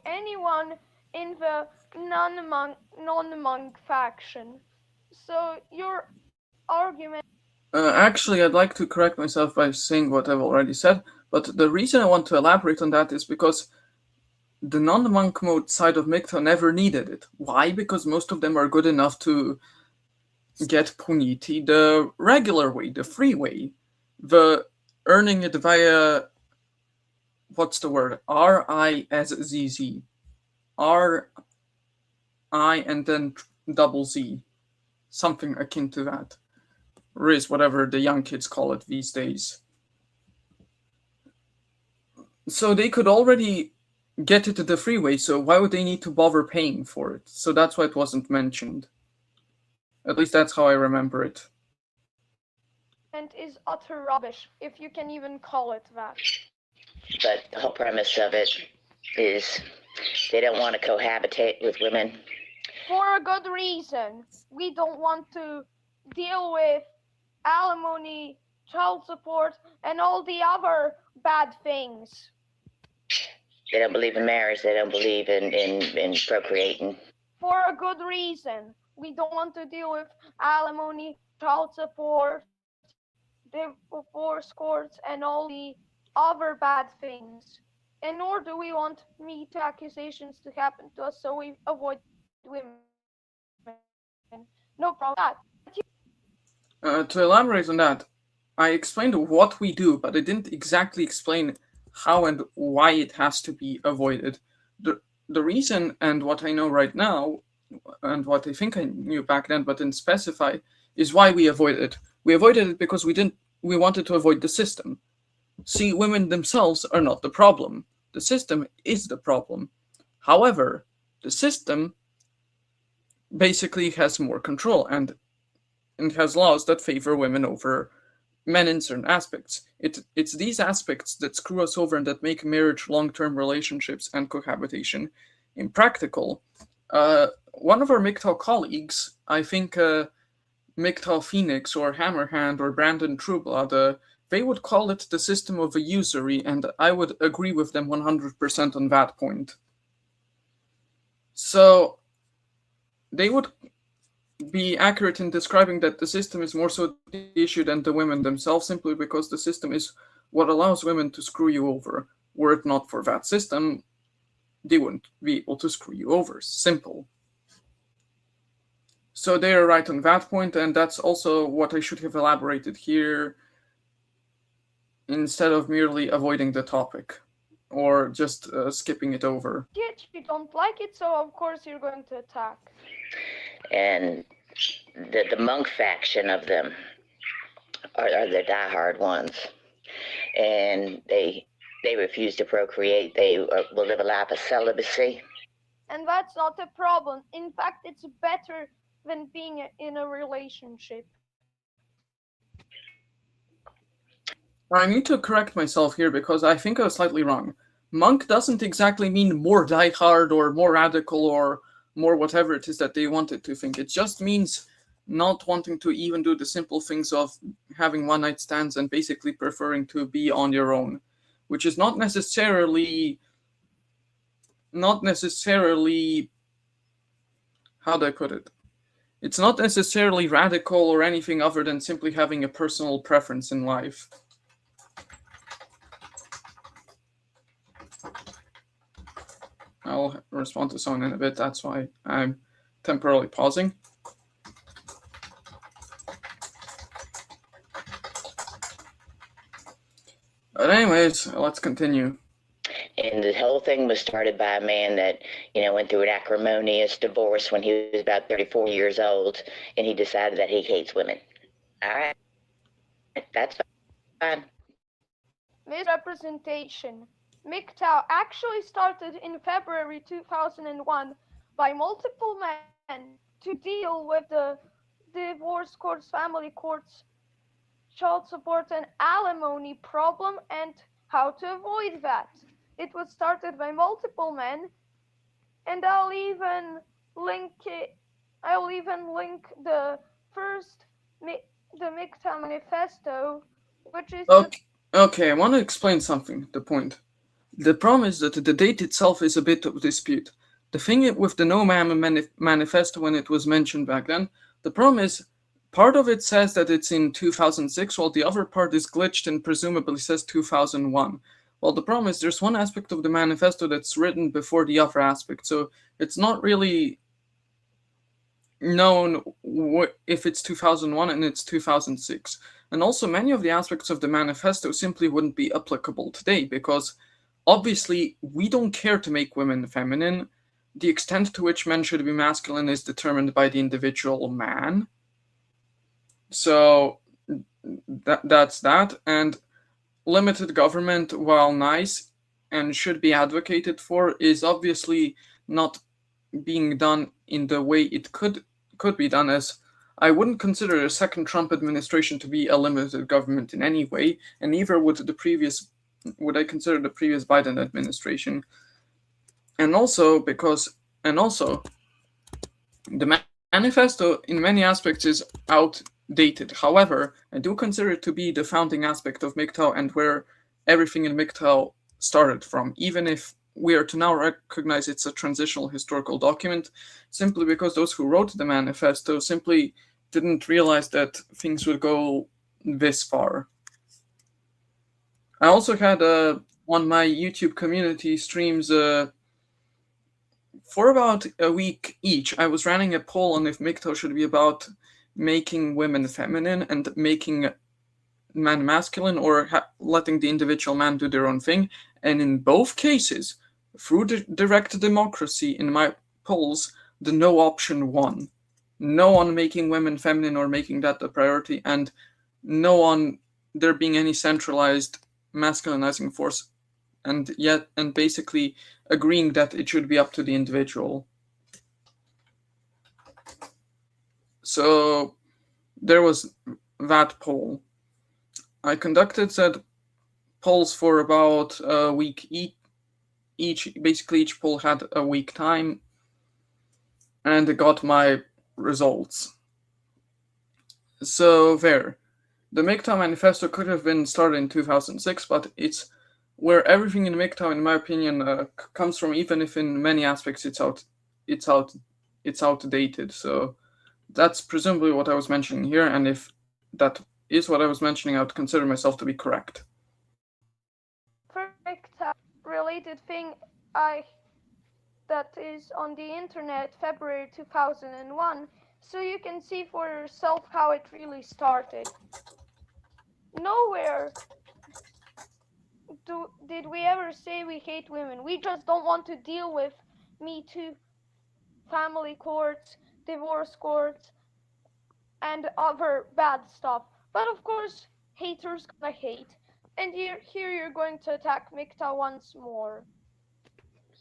anyone in the non-monk faction. So your argument. Actually, I'd like to correct myself by saying what I've already said, but the reason I want to elaborate on that is because the non-monk mode side of MGTOW never needed it. Why? Because most of them are good enough to get puniti the regular way, the free way, the earning it via, what's the word, RISZZ, R-I and then double Z, something akin to that. Riz, whatever the young kids call it these days. So they could already get it the free way, so why would they need to bother paying for it? So that's why it wasn't mentioned. At least that's how I remember it. And is utter rubbish, if you can even call it that. But the whole premise of it is they don't want to cohabitate with women. For a good reason. We don't want to deal with alimony, child support, and all the other bad things. They don't believe in marriage. They don't believe in procreating. For a good reason. We don't want to deal with alimony, child support, divorce courts, and all the other bad things. And nor do we want MeToo accusations to happen to us, so we avoid women. No problem with that. To elaborate on that, I explained what we do, but I didn't exactly explain how and why it has to be avoided. The reason, and what I know right now, and what I think I knew back then but didn't specify, is why we avoided it. We avoided it because we wanted to avoid the system. See, women themselves are not the problem. The system is the problem. However, the system basically has more control and has laws that favor women over men in certain aspects. It's these aspects that screw us over and that make marriage, long-term relationships, and cohabitation impractical. One of our MGTOW colleagues, I think MGTOW Phoenix or Hammerhand or Brandon Trueblood, they would call it the system of a usury, and I would agree with them 100% on that point. So they would be accurate in describing that the system is more so the issue than the women themselves, simply because the system is what allows women to screw you over. Were it not for that system, they wouldn't be able to screw you over. Simple. So they are right on that point, and that's also what I should have elaborated here instead of merely avoiding the topic or just skipping it over. Yet you don't like it, so of course you're going to attack. And the monk faction of them, are the diehard ones, and they refuse to procreate. They will live a life of celibacy. And that's not a problem. In fact, it's better than being in a relationship. I need to correct myself here because I think I was slightly wrong. Monk doesn't exactly mean more diehard or more radical or more whatever it is that they wanted to think. It just means not wanting to even do the simple things of having one night stands and basically preferring to be on your own, which is not necessarily how do I put it? It's not necessarily radical or anything other than simply having a personal preference in life. I'll respond to someone in a bit, that's why I'm temporarily pausing. But anyways, let's continue. And the whole thing was started by a man that, went through an acrimonious divorce when he was about 34 years old, and he decided that he hates women. All right, that's fine. Misrepresentation. MGTOW actually started in February 2001 by multiple men to deal with the divorce courts, family courts, child support, and alimony problem and how to avoid that. It was started by multiple men, and I'll even link the first the MGTOW manifesto, which is Okay, I want to explain something, the point. The problem is that the date itself is a bit of dispute. The thing with the No Man Manifesto when it was mentioned back then, the problem is part of it says that it's in 2006, while the other part is glitched and presumably says 2001. Well, the problem is there's one aspect of the manifesto that's written before the other aspect, so it's not really known if it's 2001 and it's 2006. And also, many of the aspects of the manifesto simply wouldn't be applicable today because obviously we don't care to make women feminine. The extent to which men should be masculine is determined by the individual man. So that's that. And limited government, while nice and should be advocated for, is obviously not being done in the way it could be done, as I wouldn't consider a second Trump administration to be a limited government in any way, and neither would I consider the previous Biden administration. And also the manifesto in many aspects is outdated. However, I do consider it to be the founding aspect of MGTOW and where everything in MGTOW started from, even if we are to now recognize it's a transitional historical document, simply because those who wrote the manifesto simply didn't realize that things would go this far. I also had on my YouTube community streams for about a week each, I was running a poll on if MGTOW should be about making women feminine and making men masculine, or letting the individual man do their own thing. And in both cases, through direct democracy, in my polls, the no option won. No on making women feminine or making that a priority, and no on there being any centralized masculinizing force, and basically agreeing that it should be up to the individual. So there was that poll. I conducted said polls for about a week each. Basically, each poll had a week time, and I got my results. So there. The MGTOW manifesto could have been started in 2006, but it's where everything in MGTOW, in my opinion, comes from, even if in many aspects it's outdated. So that's presumably what I was mentioning here, and if that is what I was mentioning, I would consider myself to be correct. MGTOW related thing that is on the internet, February 2001, so you can see for yourself how it really started. Nowhere did we ever say we hate women. We just don't want to deal with Me Too, family courts, divorce courts, and other bad stuff. But of course, haters gonna hate. And here you're going to attack MGTOW once more.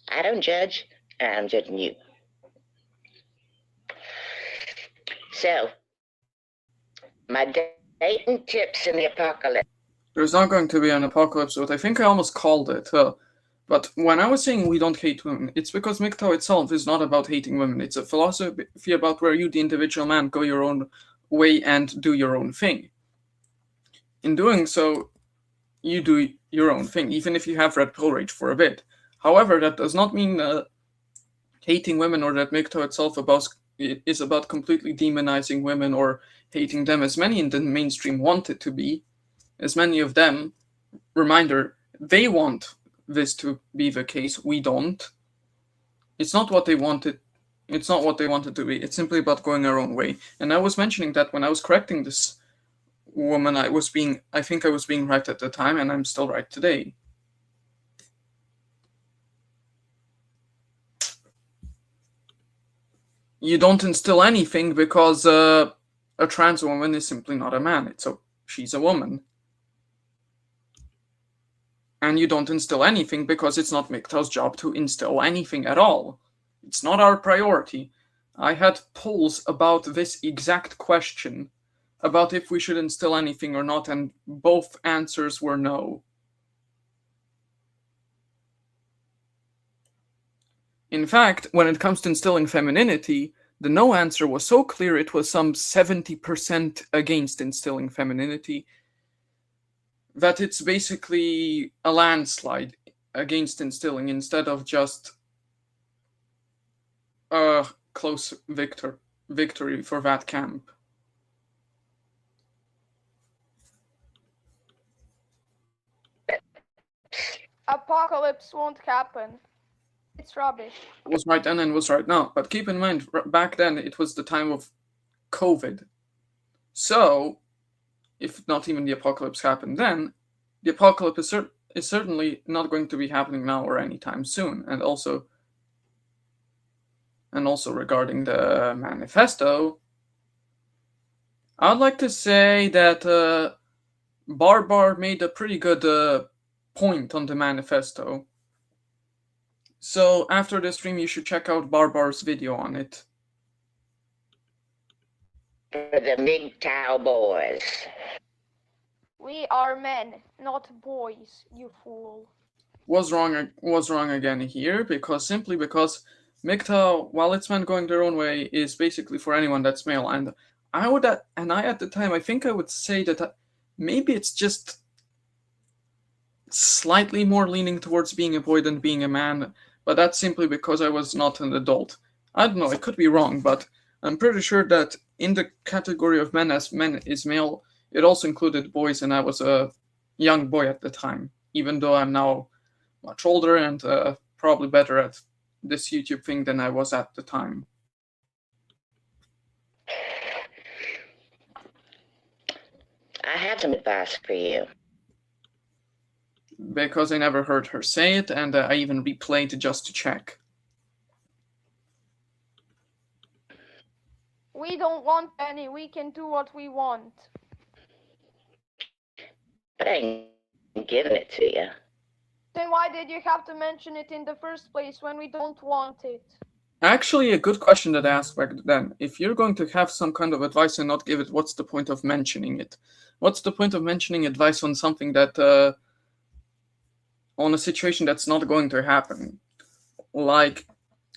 I don't judge. I'm judging you. So, my dating tips in the apocalypse. There's not going to be an apocalypse, but I think I almost called it. But when I was saying we don't hate women, it's because MGTOW itself is not about hating women. It's a philosophy about where you, the individual man, go your own way and do your own thing. In doing so, you do your own thing, even if you have red pill rage for a bit. However, that does not mean hating women or that MGTOW itself is about completely demonizing women or hating them, as many in the mainstream want it to be. As many of them, reminder, they want this to be the case. We don't. It's not what they wanted. It's not what they wanted to be. It's simply about going our own way. And I was mentioning that when I was correcting this woman, I think I was being right at the time, and I'm still right today. You don't instill anything because a trans woman is simply not a man. She's a woman. And you don't instill anything because it's not MGTOW's job to instill anything at all. It's not our priority. I had polls about this exact question, about if we should instill anything or not, and both answers were no. In fact, when it comes to instilling femininity, the no answer was so clear it was some 70% against instilling femininity, that it's basically a landslide against instilling instead of just a close victory for that camp. Apocalypse won't happen. It's rubbish. It was right then and was right now. But keep in mind, back then it was the time of COVID. So, if not even the apocalypse happened then, the apocalypse is certainly not going to be happening now or anytime soon. And also regarding the manifesto, I'd like to say that Barbar made a pretty good point on the manifesto. So after the stream, you should check out Barbar's video on it. For the MGTOW boys. We are men, not boys, you fool. Was wrong again here, because MGTOW, while it's men going their own way, is basically for anyone that's male. And I at the time, I think I would say that maybe it's just slightly more leaning towards being a boy than being a man, but that's simply because I was not an adult. I don't know, I could be wrong, but I'm pretty sure that in the category of men as men is male, it also included boys, and I was a young boy at the time, even though I'm now much older and probably better at this YouTube thing than I was at the time. I have some advice for you. Because I never heard her say it, and I even replayed just to check. We don't want any, we can do what we want. But I ain't giving it to you. Then why did you have to mention it in the first place when we don't want it? Actually, a good question that I asked back then. If you're going to have some kind of advice and not give it, what's the point of mentioning it? What's the point of mentioning advice on something that, on a situation that's not going to happen? Like,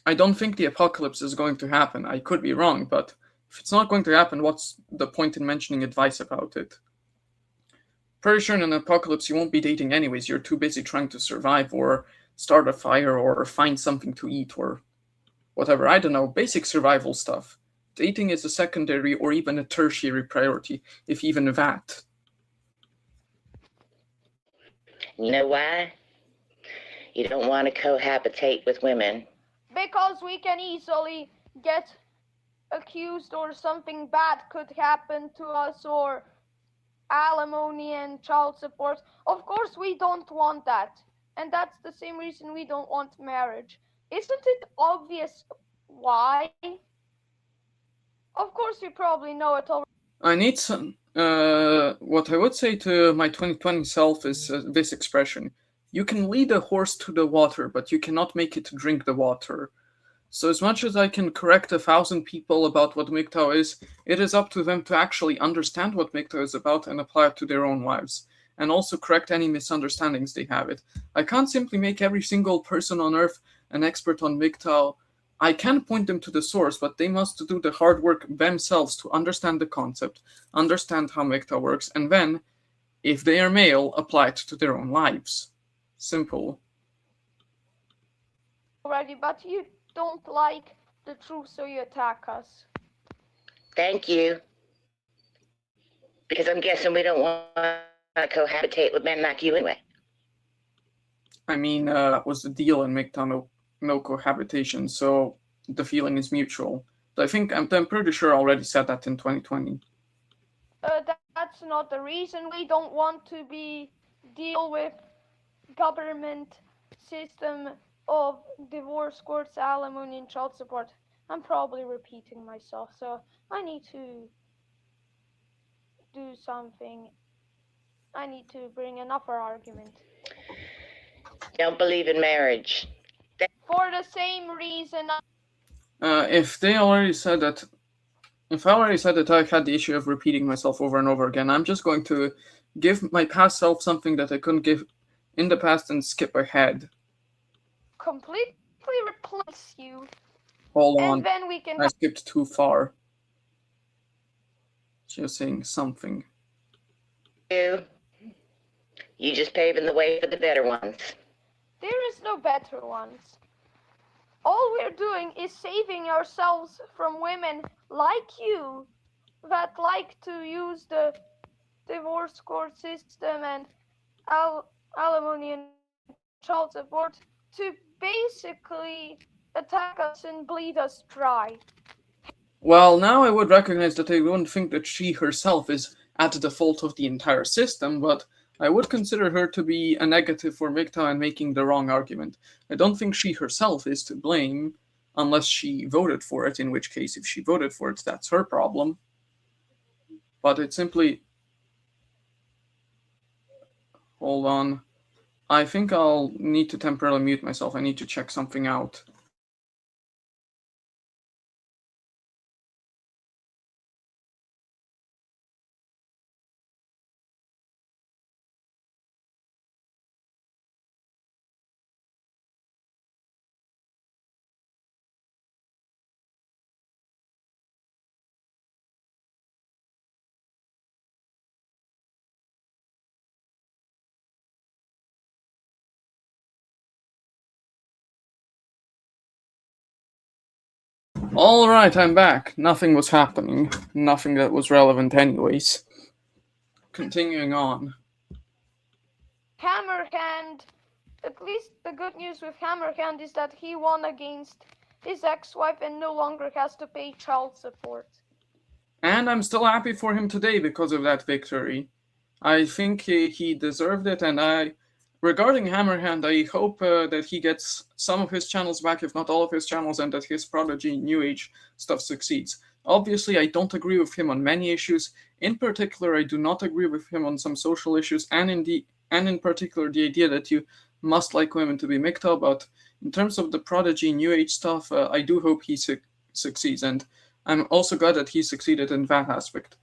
I don't think the apocalypse is going to happen. I could be wrong, but if it's not going to happen, what's the point in mentioning advice about it? Pretty sure in an apocalypse you won't be dating anyways. You're too busy trying to survive or start a fire or find something to eat or whatever. I don't know, basic survival stuff. Dating is a secondary or even a tertiary priority, if even that. You know why? You don't want to cohabitate with women. Because we can easily get accused or something bad could happen to us, or alimony and child support. Of course we don't want that. And that's the same reason we don't want marriage. Isn't it obvious why? Of course you probably know it already. What I would say to my 2020 self is this expression: you can lead a horse to the water, but you cannot make it drink the water. So as much as I can correct 1,000 people about what MGTOW is, it is up to them to actually understand what MGTOW is about and apply it to their own lives, and also correct any misunderstandings they have it. I can't simply make every single person on earth an expert on MGTOW. I can point them to the source, but they must do the hard work themselves to understand the concept, understand how MGTOW works, and then, if they are male, apply it to their own lives. Simple. Already, but you don't like the truth, so you attack us. Thank you. Because I'm guessing we don't want to cohabitate with men like you anyway. I mean, that was the deal in MGTOW, no cohabitation, so the feeling is mutual. I think I'm pretty sure I already said that in 2020. That's not the reason. We don't want to deal with government system of divorce courts, alimony, and child support. I'm probably repeating myself, so I need to do something. I need to bring another argument. Don't believe in marriage. For the same reason. If I already said that I had the issue of repeating myself over and over again, I'm just going to give my past self something that I couldn't give in the past and skip ahead. Completely replace you. Hold on. And then we can. I skipped too far. Just saying something. You just paving the way for the better ones. There is no better ones. All we're doing is saving ourselves from women like you that like to use the divorce court system and alimony and child support to basically attack us and bleed us dry. Well, now I would recognize that I wouldn't think that she herself is at the fault of the entire system, but I would consider her to be a negative for MGTOW and making the wrong argument. I don't think she herself is to blame, unless she voted for it, in which case, if she voted for it, that's her problem. But it's simply... Hold on. I think I'll need to temporarily mute myself. I need to check something out. Alright, I'm back. Nothing was happening. Nothing that was relevant anyways. Continuing on. Hammerhand, at least the good news with Hammerhand is that he won against his ex-wife and no longer has to pay child support. And I'm still happy for him today because of that victory. I think he deserved it, and regarding Hammerhand, I hope that he gets some of his channels back, if not all of his channels, and that his Prodigy New Age stuff succeeds. Obviously, I don't agree with him on many issues. In particular, I do not agree with him on some social issues, and in particular, the idea that you must like women to be MGTOW. But in terms of the Prodigy New Age stuff, I do hope he succeeds, and I'm also glad that he succeeded in that aspect.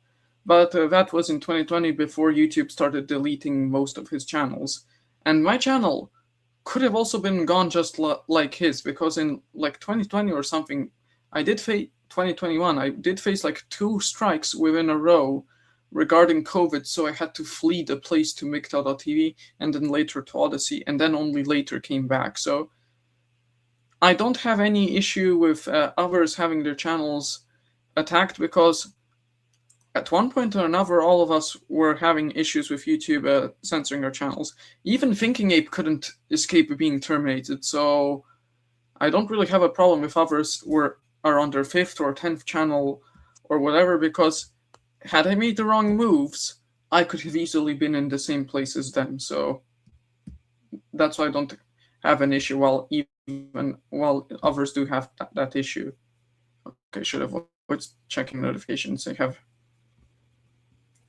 But that was in 2020, before YouTube started deleting most of his channels. And my channel could have also been gone just like his, because in like 2020 or something, 2021, I did face like 2 strikes within a row regarding COVID, so I had to flee the place to MGTOW.tv and then later to Odyssey, and then only later came back. So I don't have any issue with others having their channels attacked, because at one point or another, all of us were having issues with YouTube censoring our channels. Even Thinking Ape couldn't escape being terminated, so I don't really have a problem if others are on their 5th or 10th channel or whatever, because had I made the wrong moves, I could have easily been in the same place as them. So that's why I don't have an issue, while others do have that issue. Okay, should avoid checking notifications.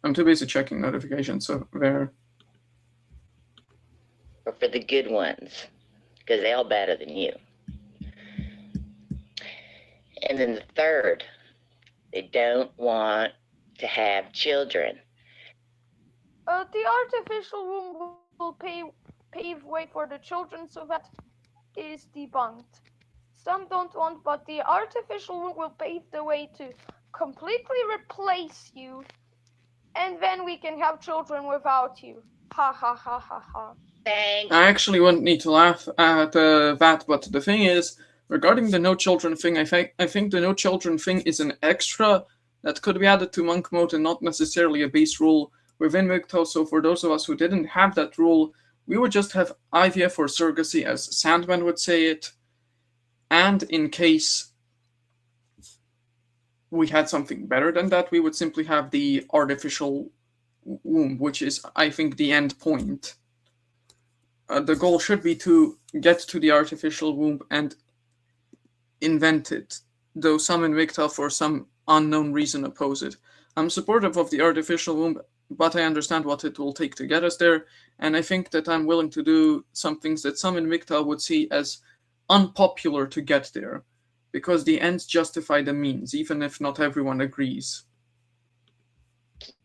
I'm too busy checking notifications, so there. Or for the good ones, because they're all better than you. And then the third, they don't want to have children. The artificial womb will pave way for the children, so that is debunked. Some don't want, but the artificial womb will pave the way to completely replace you, and then we can have children without you. Ha ha ha ha ha. Thanks. I actually wouldn't need to laugh at that, but the thing is, regarding the no children thing, I think the no children thing is an extra that could be added to monk mode and not necessarily a base rule within MGTOW. So for those of us who didn't have that rule, we would just have IVF or surrogacy, as Sandman would say it, and in case we had something better than that, we would simply have the artificial womb, which is, I think, the end point. The goal should be to get to the artificial womb and invent it, though some in MGTOW for some unknown reason oppose it. I'm supportive of the artificial womb, but I understand what it will take to get us there, and I think that I'm willing to do some things that some in MGTOW would see as unpopular to get there, because the ends justify the means, even if not everyone agrees.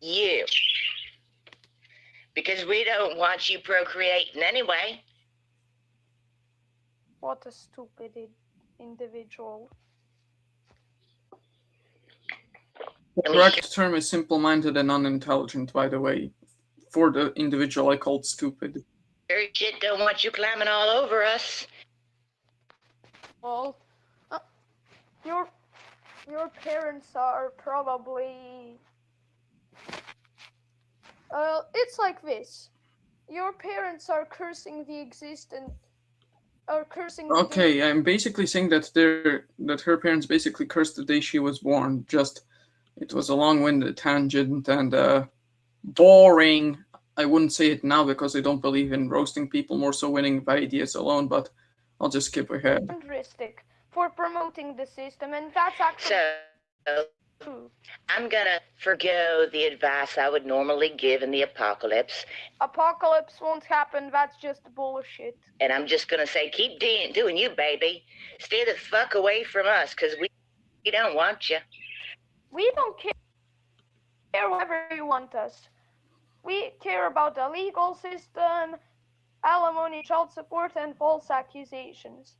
You. Because we don't want you procreating anyway. What a stupid individual. The correct term is simple-minded and unintelligent, by the way, for the individual I called stupid. Your shit don't want you climbing all over us. Well, your parents are probably... it's like this. Your parents are cursing the existence... Okay, I'm basically saying that her parents basically cursed the day she was born. Just, it was a long-winded tangent and boring. I wouldn't say it now because I don't believe in roasting people, more so winning by ideas alone, but I'll just skip ahead. For promoting the system, and that's actually true. I'm gonna forgo the advice I would normally give in the apocalypse. Apocalypse won't happen, that's just bullshit. And I'm just gonna say, keep doing you, baby. Stay the fuck away from us, because we don't want you. We don't care whatever you want us. We care about the legal system, alimony, child support, and false accusations.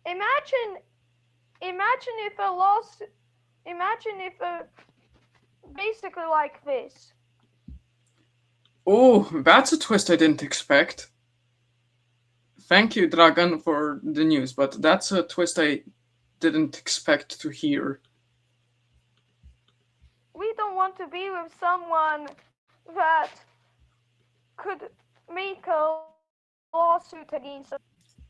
Imagine if a lawsuit, basically like this. Oh, that's a twist I didn't expect. Thank you, Dragan, for the news, but that's a twist I didn't expect to hear. We don't want to be with someone that could make a lawsuit against us.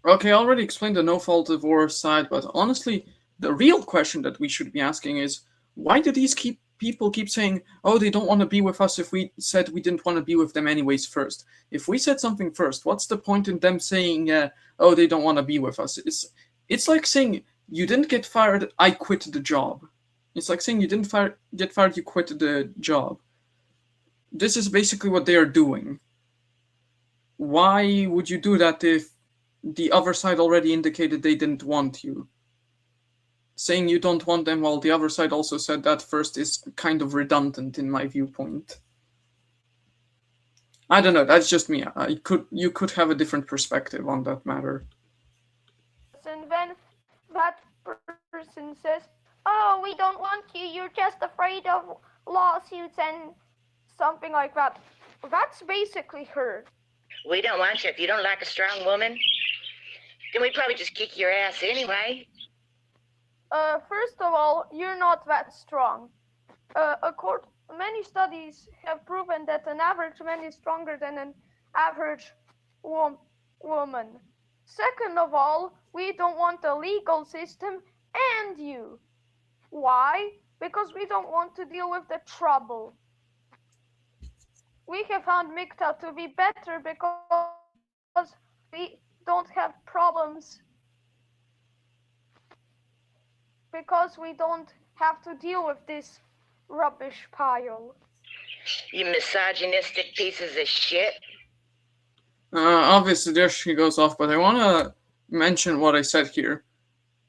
Okay, I already explained the no-fault divorce side, but honestly, the real question that we should be asking is, why do these people keep saying, oh, they don't want to be with us if we said we didn't want to be with them anyways first? If we said something first, what's the point in them saying, oh, they don't want to be with us? It's like saying, you didn't get fired, I quit the job. It's like saying you didn't get fired, you quit the job. This is basically what they are doing. Why would you do that if the other side already indicated they didn't want you? Saying you don't want them while the other side also said that first is kind of redundant in my viewpoint. I don't know, that's just me. You could have a different perspective on that matter. And then that person says, oh, we don't want you, you're just afraid of lawsuits and something like that. That's basically her. We don't want you. If you don't like a strong woman, then we'd probably just kick your ass anyway. First of all, you're not that strong. Many studies have proven that an average man is stronger than an average woman. Second of all, we don't want a legal system and you. Why? Because we don't want to deal with the trouble. We have found MGTOW to be better because we don't have problems. Because we don't have to deal with this rubbish pile. You misogynistic pieces of shit. Obviously, there she goes off, but I want to mention what I said here.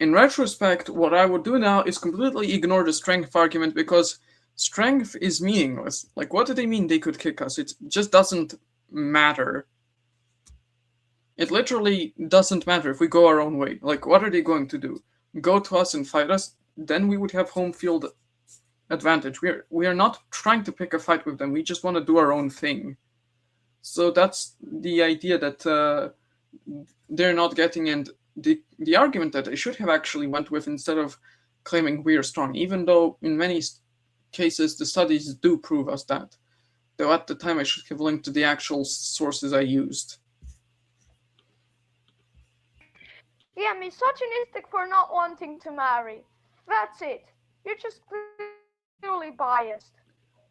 In retrospect, what I would do now is completely ignore the strength argument because strength is meaningless. Like, what do they mean they could kick us? It just doesn't matter. It literally doesn't matter if we go our own way. Like, what are they going to do? Go to us and fight us? Then we would have home field advantage. We are not trying to pick a fight with them. We just want to do our own thing. So that's the idea that they're not getting, and the argument that I should have actually went with instead of claiming we are strong, even though in many cases the studies do prove us that. Though at the time I should have linked to the actual sources I used. Yeah, misogynistic for not wanting to marry. That's it. You're just clearly biased.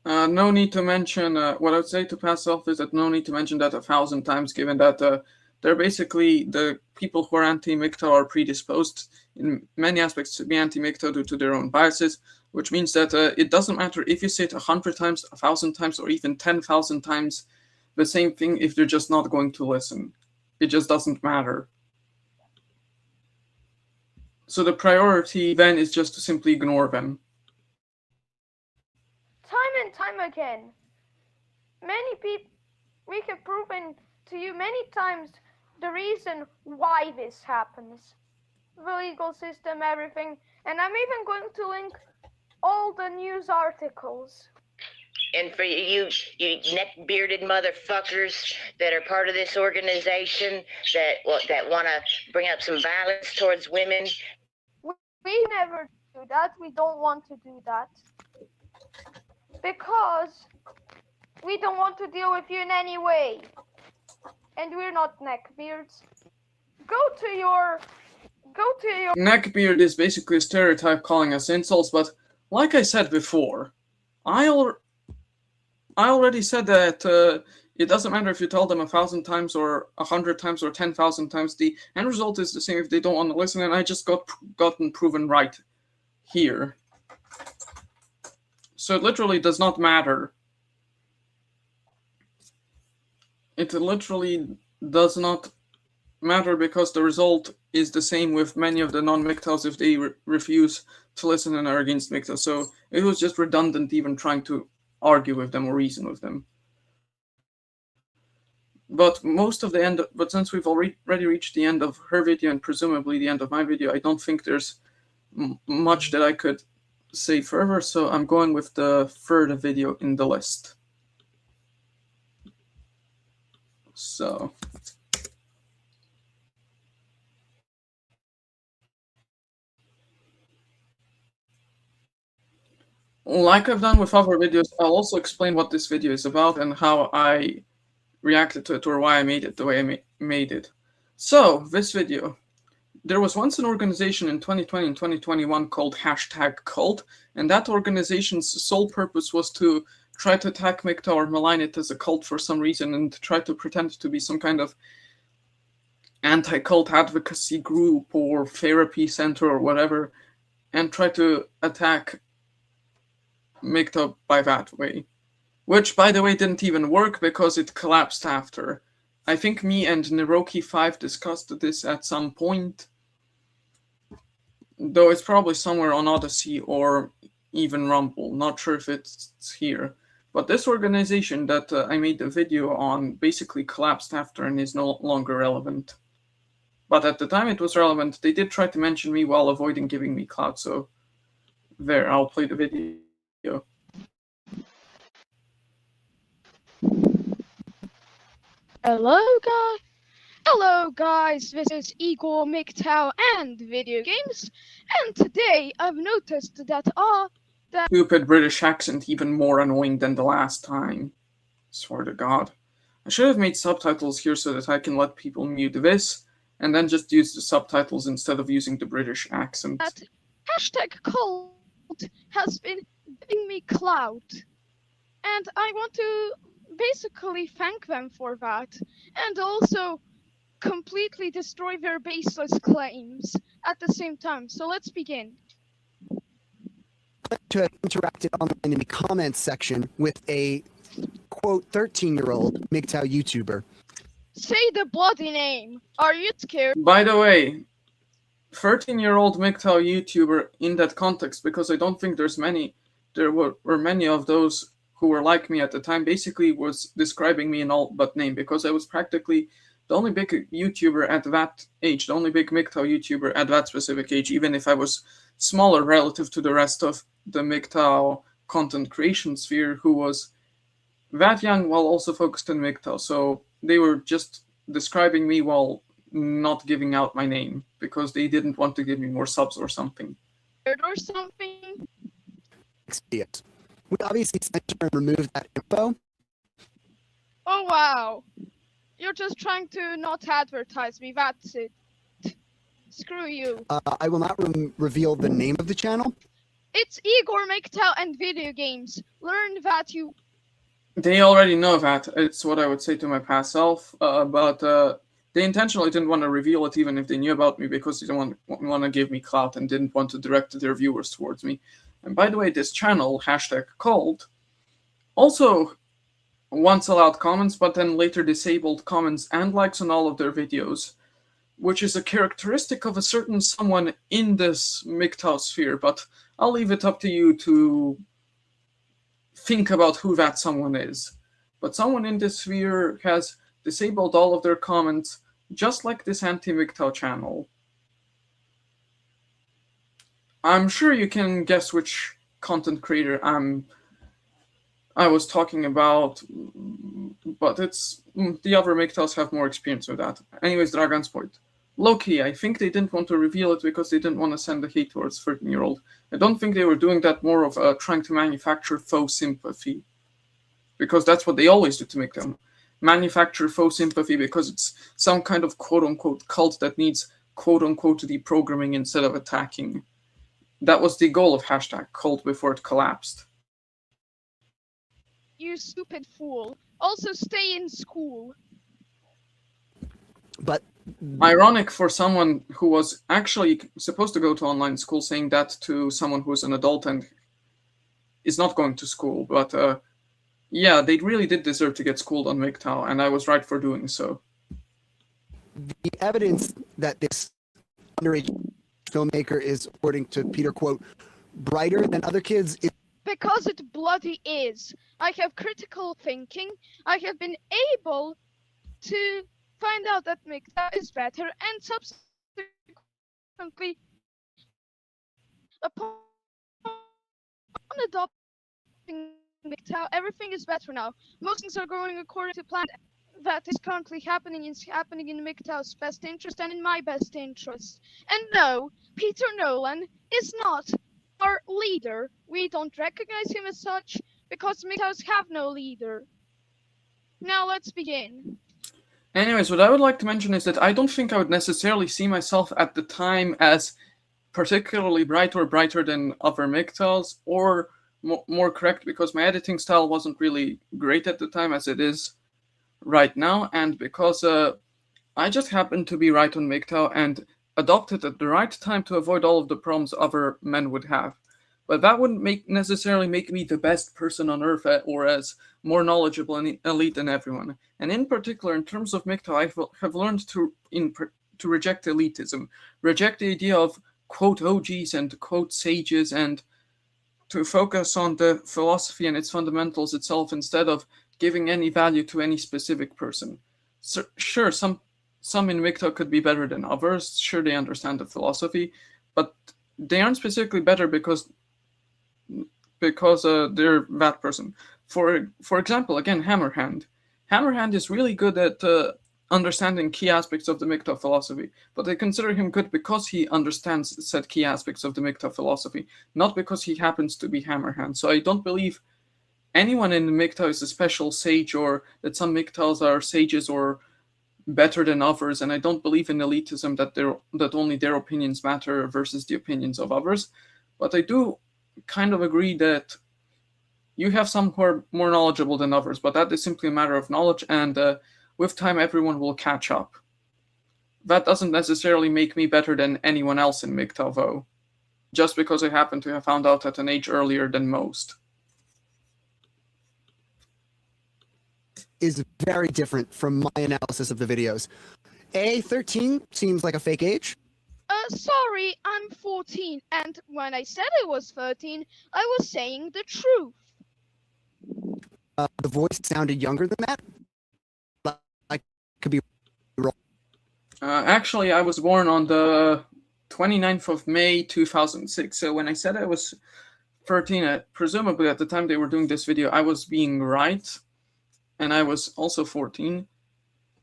No need to mention, what I would say to pass off is that no need to mention that 1,000 times, given that they're basically the people who are anti-MGTOW are predisposed in many aspects to be anti-MGTOW due to their own biases, which means that it doesn't matter if you say it 100 times, 1,000 times, or even 10,000 times the same thing if they're just not going to listen. It just doesn't matter. So the priority then is just to simply ignore them. Time and time again. Many people, we have proven to you many times the reason why this happens. The legal system, everything. And I'm even going to link all the news articles. And for you neck-bearded motherfuckers that are part of this organization that want to bring up some violence towards women. We never do that. We don't want to do that. Because we don't want to deal with you in any way. And we're not neckbeards. Go to your... Neckbeard is basically a stereotype calling us insults, but like I said before, I already said that it doesn't matter if you tell them 1,000 times or 100 times or 10,000 times. The end result is the same if they don't want to listen, and I just gotten proven right here. So it literally does not matter. It literally does not matter because the result is the same with many of the non-MGTOWs if they refuse to listen and are against MGTOW. So it was just redundant even trying to argue with them or reason with them. But since we've already reached the end of her video and presumably the end of my video, I don't think there's much that I could say further, so I'm going with the third video in the list. So like I've done with other videos, I'll also explain what this video is about and how I reacted to it or why I made it the way I made it. So, this video. There was once an organization in 2020 and 2021 called #cult, and that organization's sole purpose was to try to attack MGTOW or malign it as a cult for some reason and try to pretend to be some kind of anti-cult advocacy group or therapy center or whatever, and try to attack MGTOW by that way. Which, by the way, didn't even work because it collapsed after. I think me and Neroki5 discussed this at some point, though it's probably somewhere on Odyssey or even Rumble. Not sure if it's here. But this organization that I made the video on basically collapsed after and is no longer relevant. But at the time it was relevant. They did try to mention me while avoiding giving me clout, so there, I'll play the video. Hello guys, this is Igor MGTOW and Video Games, and today I've noticed that Stupid British accent even more annoying than the last time. Swear to God. I should have made subtitles here so that I can let people mute this, and then just use the subtitles instead of using the British accent. that #cult has been giving me clout, and I want to basically thank them for that, and also completely destroy their baseless claims at the same time. So let's begin. To have interacted online in the comments section with a quote 13-year-old MGTOW YouTuber. Say the bloody name. Are you scared? By the way, 13-year-old MGTOW YouTuber in that context, because I don't think there were many of those who were like me at the time, basically was describing me in all but name, because I was practically the only big YouTuber at that age, the only big MGTOW YouTuber at that specific age, even if I was smaller relative to the rest of the MGTOW content creation sphere, who was that young while also focused on MGTOW. So they were just describing me while not giving out my name because they didn't want to give me more subs or something. Or something? Experience. We obviously censored and removed that info. Oh wow. You're just trying to not advertise me, that's it. Screw you. I will not reveal the name of the channel. It's Igor MGTOW and video games. Learn that you... They already know that. It's what I would say to my past self, but they intentionally didn't want to reveal it even if they knew about me, because they didn't want to give me clout and didn't want to direct their viewers towards me. And by the way, this channel, #called, also once allowed comments, but then later disabled comments and likes on all of their videos, which is a characteristic of a certain someone in this MGTOW sphere, but I'll leave it up to you to think about who that someone is. But someone in this sphere has disabled all of their comments, just like this anti-MGTOW channel. I'm sure you can guess which content creator I was talking about, but it's the other MGTOWs have more experience with that. Anyways, Dragon's point. Low-key, I think they didn't want to reveal it because they didn't want to send the hate towards 13-year-old. I don't think they were doing that more of trying to manufacture faux sympathy, because that's what they always do to make them. Manufacture faux sympathy because it's some kind of quote-unquote cult that needs quote-unquote deprogramming instead of attacking. That was the goal of #cult before it collapsed. You stupid fool. Also stay in school. But ironic for someone who was actually supposed to go to online school saying that to someone who's an adult and is not going to school. But yeah, they really did deserve to get schooled on MGTOW, and I was right for doing so. the evidence that this underage filmmaker is, according to Peter, quote, brighter than other kids is Because it bloody is. I have critical thinking. I have been able to find out that MGTOW is better, and subsequently, upon adopting MGTOW, everything is better now. Most things are going according to plan. That is currently happening is happening in MGTOW's best interest and in my best interest. And no, Peter Nolan is not our leader. We don't recognize him as such because MGTOWs have no leader. Now let's begin. Anyways, what I would like to mention is that I don't think I would necessarily see myself at the time as particularly bright or brighter than other MGTOWs, or more correct, because my editing style wasn't really great at the time as it is right now, and because I just happened to be right on MGTOW and adopted at the right time to avoid all of the problems other men would have. But that wouldn't necessarily make me the best person on earth or as more knowledgeable and elite than everyone. And in particular, in terms of MGTOW, I have learned to reject elitism, reject the idea of quote OGs and quote sages, and to focus on the philosophy and its fundamentals itself instead of giving any value to any specific person. So, sure, some in MGTOW could be better than others. Sure, they understand the philosophy, but they aren't specifically better because they're that person. For example, again, Hammerhand. Hammerhand is really good at understanding key aspects of the MGTOW philosophy, but I consider him good because he understands said key aspects of the MGTOW philosophy, not because he happens to be Hammerhand. So I don't believe anyone in MGTOW is a special sage, or that some MGTOWs are sages or better than others, and I don't believe in elitism that only their opinions matter versus the opinions of others. But I do kind of agree that you have some who are more knowledgeable than others, but that is simply a matter of knowledge, and with time everyone will catch up. That doesn't necessarily make me better than anyone else in MGTOW, though, just because I happen to have found out at an age earlier than most. is very different from my analysis of the videos. 13 seems like a fake age. Sorry, I'm 14, and when I said I was 13, I was saying the truth. The voice sounded younger than that. I could be wrong. Actually, I was born on the 29th of May 2006. So when I said I was 13, presumably at the time they were doing this video, I was being right. And I was also 14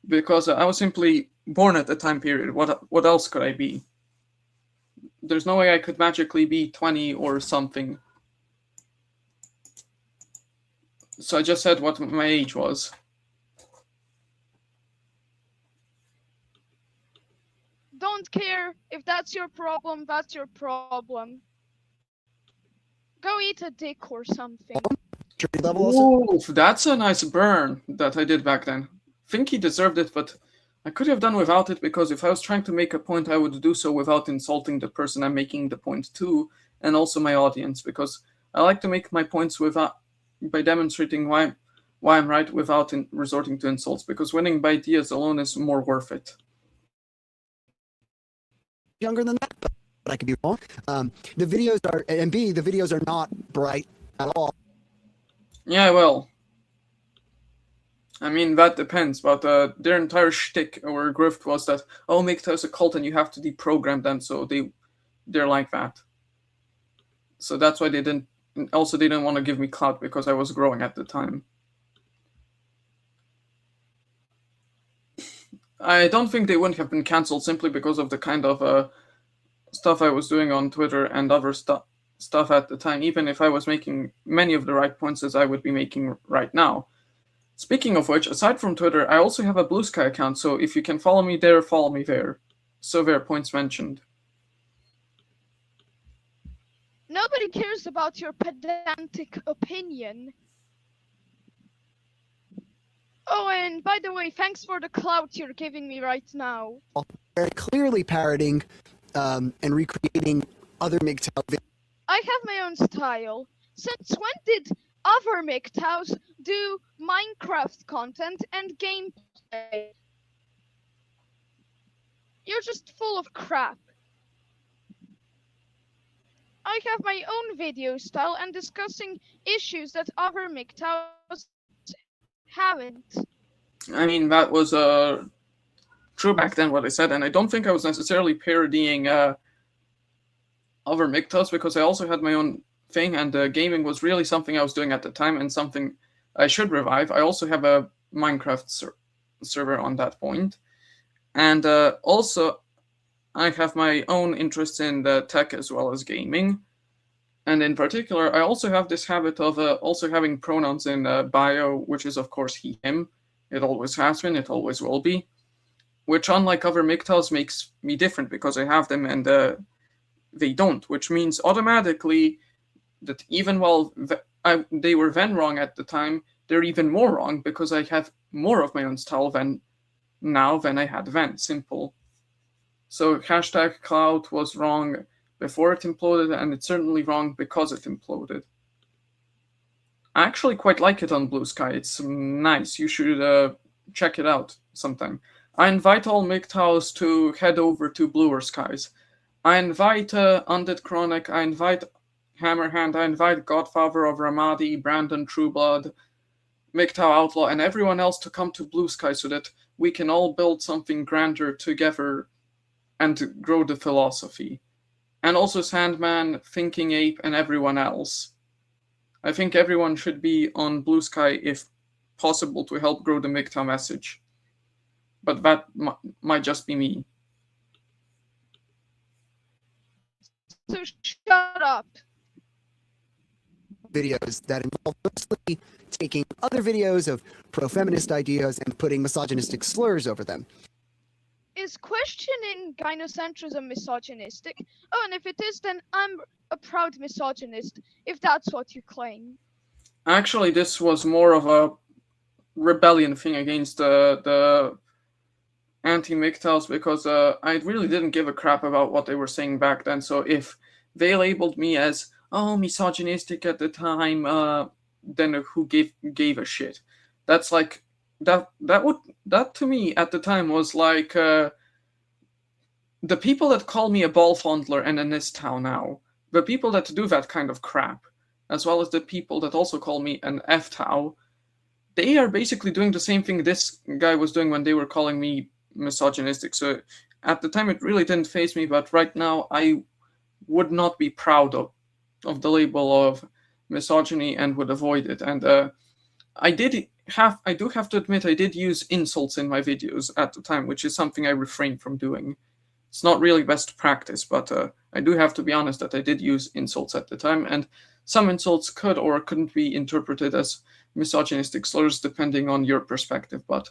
because I was simply born at the time period. What else could I be? There's no way I could magically be 20 or something. So I just said what my age was. Don't care. If that's your problem, that's your problem. Go eat a dick or something. Level also. Ooh, that's a nice burn that I did back then. Think he deserved it, but I could have done without it, because if I was trying to make a point, I would do so without insulting the person I'm making the point to, and also my audience, because I like to make my points by demonstrating why I'm right without resorting to insults, because winning by ideas alone is more worth it. Younger than that, but I could be wrong. The videos are, and B, the videos are not bright at all. Yeah, well, I mean, that depends, but their entire shtick or grift was that, oh, MGTOW's a cult and you have to deprogram them, so they're like that. So that's why they didn't want to give me clout, because I was growing at the time. I don't think they wouldn't have been cancelled simply because of the kind of stuff I was doing on Twitter and other stuff at the time, even if I was making many of the right points as I would be making right now. Speaking of which, aside from Twitter, I also have a Blue Sky account, so if you can follow me there, follow me there. So there, points mentioned. Nobody cares about your pedantic opinion. Oh, and by the way, thanks for the clout you're giving me right now. Very clearly parroting and recreating other MGTOW videos. I have my own style. Since when did other MGTOWs do Minecraft content and gameplay? You're just full of crap. I have my own video style and discussing issues that other MGTOWs haven't. I mean, that was true back then, what I said, and I don't think I was necessarily parodying other MGTOWs, because I also had my own thing, and gaming was really something I was doing at the time and something I should revive. I also have a Minecraft server on that point, and also I have my own interests in the tech as well as gaming, and in particular I also have this habit of also having pronouns in bio, which is of course he, him. It always has been, it always will be, which unlike other MGTOWs makes me different, because I have them and they don't, which means automatically that even while they were then wrong at the time, they're even more wrong, because I have more of my own style now than I had then. Simple. So hashtag clout was wrong before it imploded, and it's certainly wrong because it imploded. I actually quite like it on Blue Sky. It's nice. You should check it out sometime. I invite all MGTOWs to head over to Bluer Skies. I invite Undead Chronic, I invite Hammerhand, I invite Godfather of Ramadi, Brandon Trueblood, MGTOW Outlaw, and everyone else to come to Blue Sky so that we can all build something grander together and grow the philosophy. And also Sandman, Thinking Ape, and everyone else. I think everyone should be on Blue Sky if possible to help grow the MGTOW message. But that might just be me. So shut up. Videos that involve mostly taking other videos of pro-feminist ideas and putting misogynistic slurs over them. Is questioning gynocentrism misogynistic? Oh, and if it is, then I'm a proud misogynist, if that's what you claim. Actually, this was more of a rebellion thing against the anti-MGTOWs, because I really didn't give a crap about what they were saying back then. So if they labeled me as, oh, misogynistic at the time, then who gave a shit? That's like that to me at the time was like the people that call me a ball fondler and a NISTOW now, the people that do that kind of crap, as well as the people that also call me an FTOW, they are basically doing the same thing this guy was doing when they were calling me misogynistic. So at the time it really didn't faze me, but right now I would not be proud of the label of misogyny and would avoid it. And I do have to admit I did use insults in my videos at the time, which is something I refrained from doing. It's not really best practice, but I do have to be honest that I did use insults at the time, and some insults could or couldn't be interpreted as misogynistic slurs depending on your perspective. But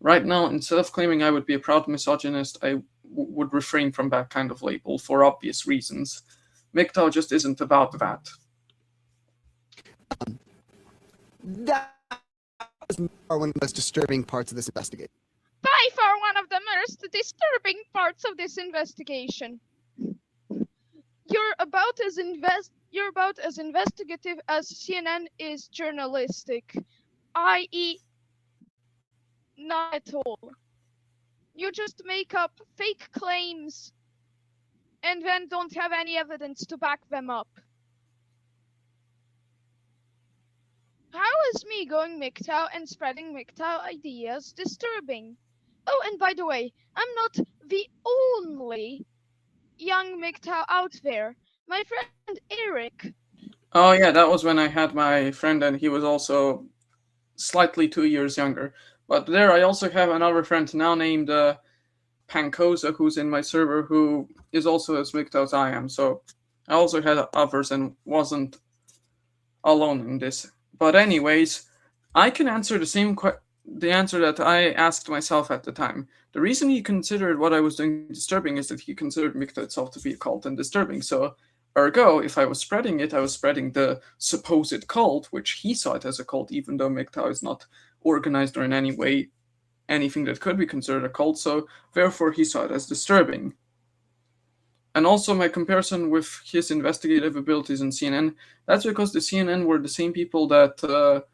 right now, instead of claiming I would be a proud misogynist, I would refrain from that kind of label for obvious reasons. MGTOW just isn't about that. That was one of the most disturbing parts of this investigation. By far one of the most disturbing parts of this investigation. You're about as investigative as CNN is journalistic, i.e., not at all. You just make up fake claims and then don't have any evidence to back them up. How is me going MGTOW and spreading MGTOW ideas disturbing? Oh, and by the way, I'm not the only young MGTOW out there. My friend Eric. Oh yeah, that was when I had my friend, and he was also slightly 2 years younger. But there I also have another friend now named Pankosa, who's in my server, who is also as MGTOW as I am. So I also had others and wasn't alone in this. But anyways, I can answer the answer that I asked myself at the time. The reason he considered what I was doing disturbing is that he considered MGTOW itself to be a cult and disturbing. So ergo, if I was spreading it, I was spreading the supposed cult, which he saw it as a cult, even though MGTOW is not organized or in any way anything that could be considered a cult. So therefore, he saw it as disturbing. And also my comparison with his investigative abilities in CNN, that's because the CNN were the same people that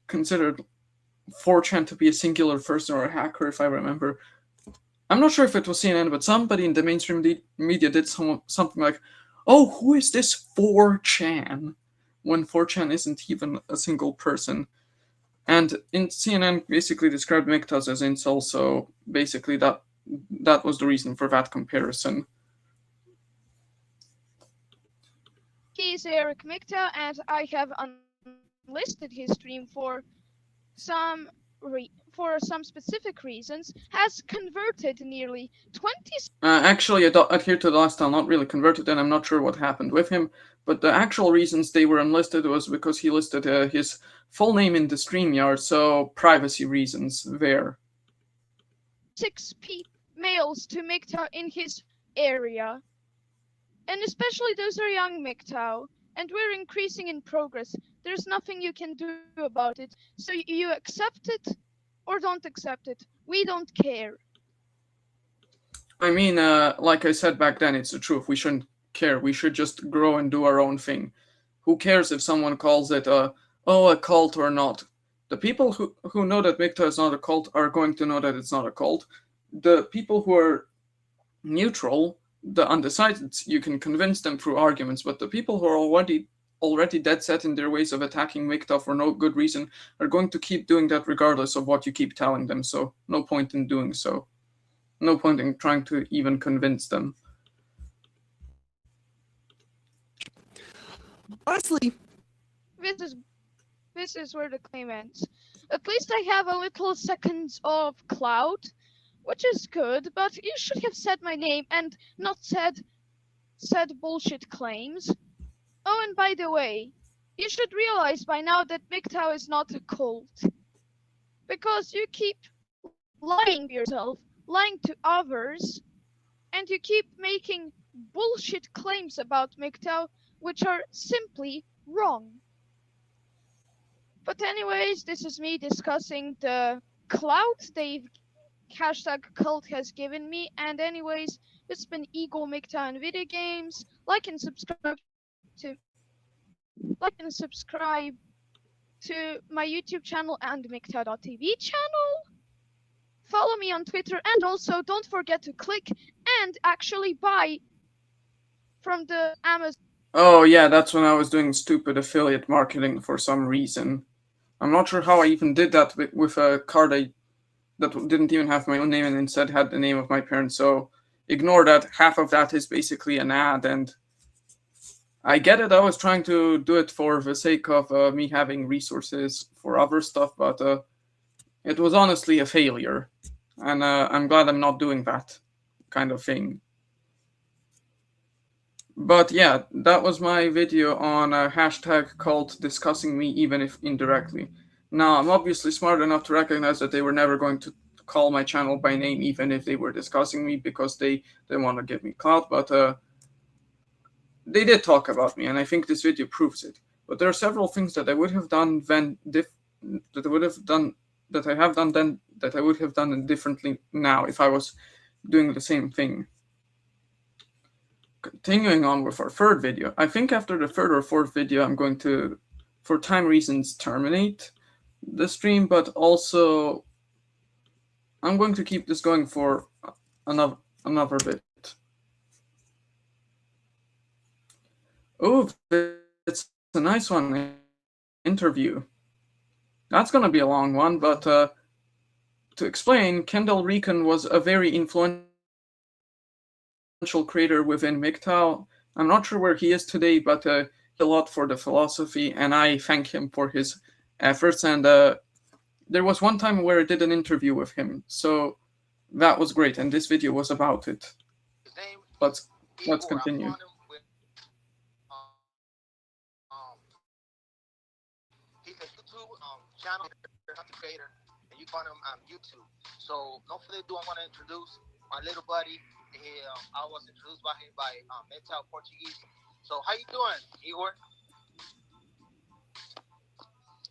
considered 4chan to be a singular person or a hacker, if I remember. I'm not sure if it was CNN, but somebody in the mainstream media did something like, oh, who is this 4chan? When 4chan isn't even a single person. And in CNN basically described MGTOWs as incels, so basically that was the reason for that comparison. He's Eric MGTOW, and I have unlisted his stream for some specific reasons, has converted nearly 20. Actually, adhere to the last time, not really converted, and I'm not sure what happened with him. But the actual reasons they were unlisted was because he listed his full name in the StreamYard, so privacy reasons there. 6 males to MGTOW in his area. And especially those are young MGTOW, and we're increasing in progress. There's nothing you can do about it. So you accept it or don't accept it. We don't care. I mean, like I said back then, it's the truth. We shouldn't care. We should just grow and do our own thing. Who cares if someone calls it a cult or not? The people who know that MGTOW is not a cult are going to know that it's not a cult. The people who are neutral, the undecided, you can convince them through arguments, but the people who are already dead set in their ways of attacking MGTOW for no good reason are going to keep doing that regardless of what you keep telling them, so no point in doing so. No point in trying to even convince them. Honestly, this is where the claim ends. At least I have a little seconds of clout, which is good, but you should have said my name and not said bullshit claims. Oh, and by the way, you should realize by now that MGTOW is not a cult. Because you keep lying to yourself, lying to others, and you keep making bullshit claims about MGTOW which are simply wrong. But anyways, this is me discussing the clout they've #cult has given me, and anyways, this has been Ego MGTOW and Video Games. Like and subscribe to my YouTube channel and MGTOW channel. Follow me on Twitter, and also don't forget to click and actually buy from the Amazon. Oh yeah, that's when I was doing stupid affiliate marketing for some reason. I'm not sure how I even did that with a card that didn't even have my own name and instead had the name of my parents. So ignore that. Half of that is basically an ad, and I get it. I was trying to do it for the sake of me having resources for other stuff, but it was honestly a failure, and I'm glad I'm not doing that kind of thing. But yeah, that was my video on a hashtag called discussing me, even if indirectly. Now, I'm obviously smart enough to recognize that they were never going to call my channel by name, even if they were discussing me, because they didn't want to give me clout, but they did talk about me, and I think this video proves it. But there are several things that I would have done then, that I have done then, that I would have done differently now if I was doing the same thing. Continuing on with our third video, I think after the third or fourth video, I'm going to, for time reasons, terminate the stream, but also I'm going to keep this going for another bit. Oh, it's a nice one. Interview. That's going to be a long one, but to explain, Kendall Recon was a very influential creator within MGTOW. I'm not sure where he is today, but a lot for the philosophy, and I thank him for his efforts. And there was one time where I did an interview with him, so that was great, and this video was about it. Let's continue. He's a YouTube channel content creator, and you find him on YouTube. So, no further ado, I want to introduce my little buddy. I was introduced by him by MGTOW Portuguese. So, how you doing, Igor?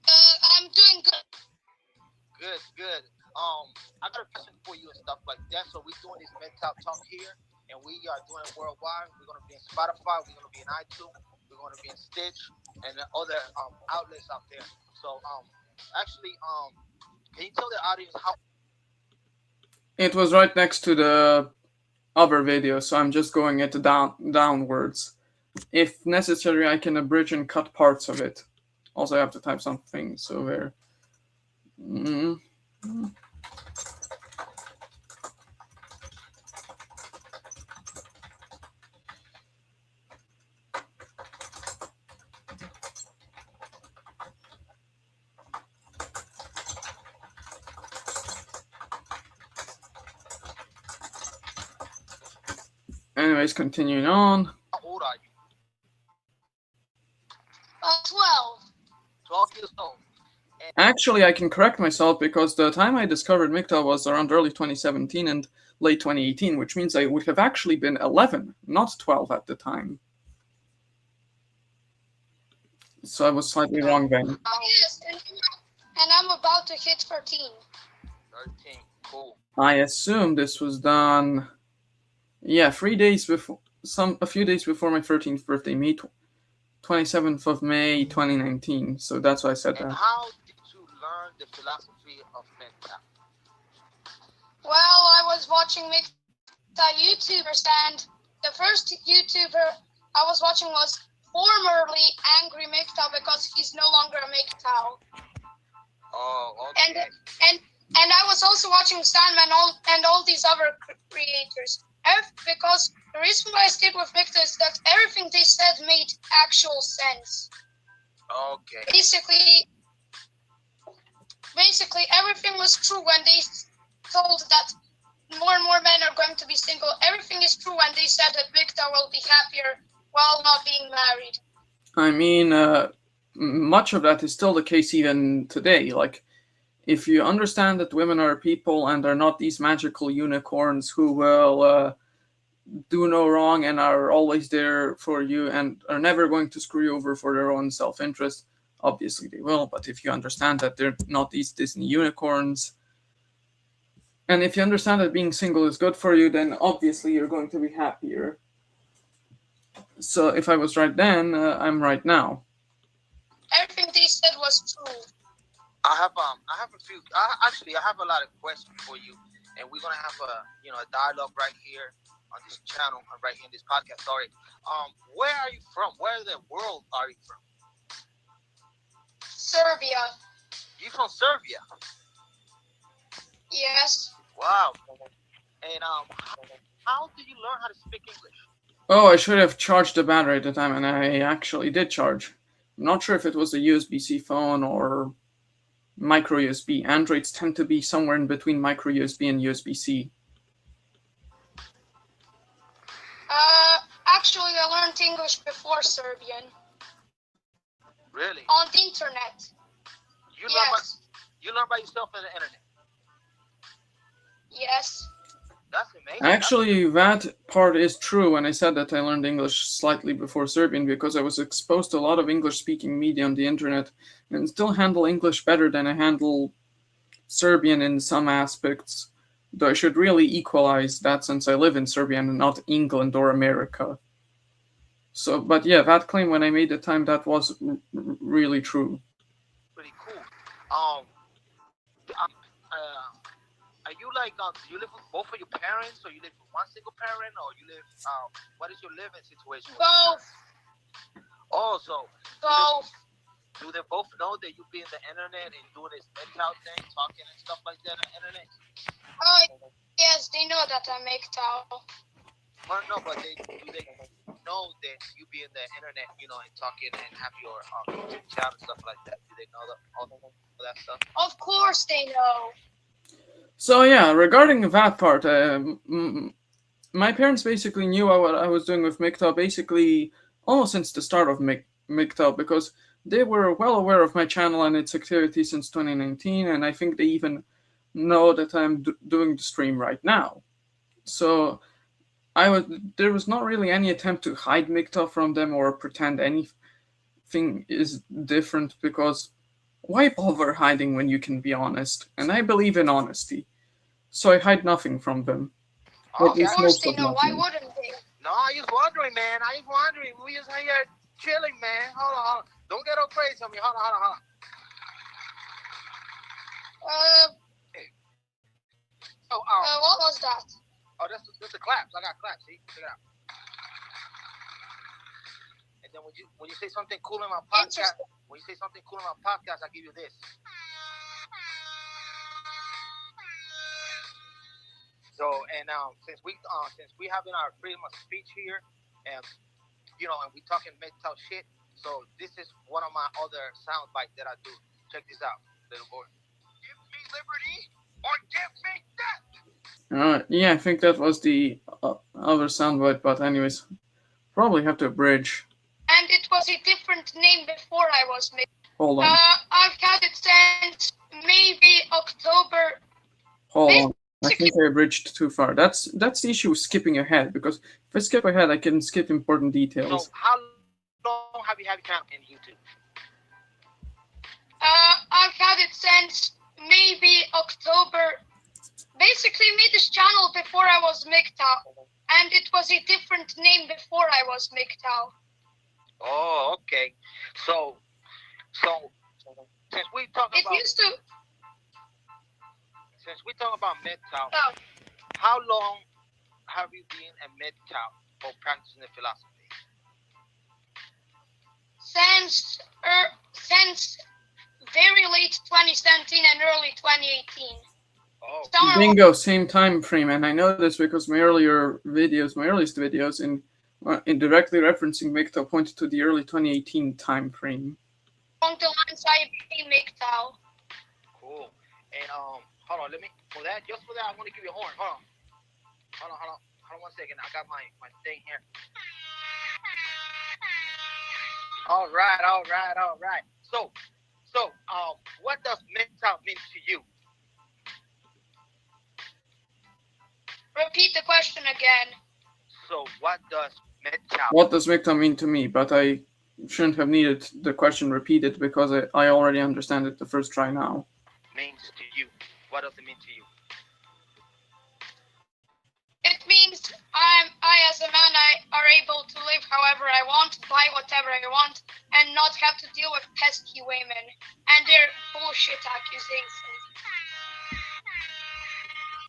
I'm doing good. Good. I got a question for you and stuff like that. So, we're doing this MGTOW talk here, and we are doing it worldwide. We're going to be in Spotify. We're going to be in iTunes. We're going to be in Stitch and other outlets out there. So, actually, can you tell the audience how? It was right next to the other video, so I'm just going it downwards. If necessary, I can abridge and cut parts of it. Also, I have to type something, so there. Anyways, continuing on. How old are you? 12. 12 years old. Actually, I can correct myself because the time I discovered MGTOW was around early 2017 and late 2018, which means I would have actually been 11, not 12 at the time. So I was slightly wrong then. Yes, and I'm about to hit 13. 13, cool. I assume this was done, yeah, 3 days before, a few days before my 13th birthday, May 27th of May 2019. So that's why I said And that. how did you learn the philosophy of MGTOW? Well, I was watching MGTOW YouTubers, and the first YouTuber I was watching was formerly Angry MGTOW because he's no longer a MGTOW. Oh, okay. And I was also watching Sandman and all these other creators. Because the reason why I stayed with MGTOW is that everything they said made actual sense. Okay. Basically, everything was true when they told that more and more men are going to be single. Everything is true when they said that MGTOW will be happier while not being married. I mean, much of that is still the case even today. Like, if you understand that women are people and are not these magical unicorns who will do no wrong and are always there for you and are never going to screw you over for their own self-interest, obviously they will. But if you understand that they're not these Disney unicorns, and if you understand that being single is good for you, then obviously you're going to be happier. So if I was right then, I'm right now. Everything they said was true. I have a few. Actually, I have a lot of questions for you, and we're gonna have a dialogue right here on this channel, right here in this podcast. Sorry. Where are you from? Where in the world are you from? Serbia. You from Serbia? Yes. Wow. And how did you learn how to speak English? Oh, I should have charged the battery at the time, and I actually did charge. I'm not sure if it was a USB-C phone or micro USB. Androids tend to be somewhere in between micro USB and USB-C. Actually, I learned English before Serbian. Really? On the internet. You learn by yourself on the internet? Yes. That's amazing. Actually, that part is true when I said that I learned English slightly before Serbian, because I was exposed to a lot of English-speaking media on the internet and still handle English better than I handle Serbian in some aspects. Though I should really equalize that since I live in Serbia and not England or America. So, but yeah, that claim when I made the time, that was really true. Pretty cool. Are you like, do you live with both of your parents, or you live with one single parent, or you live, what is your living situation? Both. Oh, so. Both. Do they both know that you be in the internet and doing this MGTOW thing, talking and stuff like that on the internet? Yes, they know that I make MGTOW. Well, no, but do they know that you be in the internet, and talking and have your YouTube channel and stuff like that? Do they know all that stuff? Of course they know. So yeah, regarding that part, my parents basically knew what I was doing with MGTOW basically almost since the start of MGTOW, because they were well aware of my channel and its activity since 2019, and I think they even know that I'm doing the stream right now. So there was not really any attempt to hide MGTOW from them or pretend anything is different, because why bother hiding when you can be honest? And I believe in honesty. So I hide nothing from them. Okay. Of course they know. Why wouldn't they? No, I was wondering, man. We just here chilling, man. Hold on. Don't get all crazy on me. Hold on. What was that? Oh, that's the claps. I got claps. See, check it out. And then when you say something cool in my podcast, I give you this. So, and since we having our freedom of speech here, and and we talking mental shit, so this is one of my other sound bites that I do. Check this out, little boy. Give me liberty or give me death. Yeah, I think that was the other soundbite, but anyways, probably have to abridge. And it was a different name before I was made. Hold on. I've had it since maybe October. Hold on. I think I abridged too far. That's the issue with skipping ahead, because if I skip ahead, I can skip important details. So how long have you had your channel in YouTube? I've had it since maybe October. Basically made this channel before I was MGTOW, and it was a different name before I was MGTOW. Oh, okay. So since we talk about since we talk about MGTOW, how long have you been a MGTOW or practicing the philosophy? Since very late 2017 and early 2018. Oh. Bingo, same time frame, and I know this because my earliest videos in directly referencing MGTOW pointed to the early 2018 time frame. On the lines I be MGTOW. Cool. And hold on, for that, I want to give you a horn. Hold on 1 second. I got my thing here. All right. So, what does MGTOW mean to you? Repeat the question again. So, what does MGTOW mean to me? But I shouldn't have needed the question repeated, because I already understand it the first try now. Means to you. What does it mean to you? It means I as a man, I are able to live however I want, buy whatever I want, and not have to deal with pesky women and their bullshit accusations.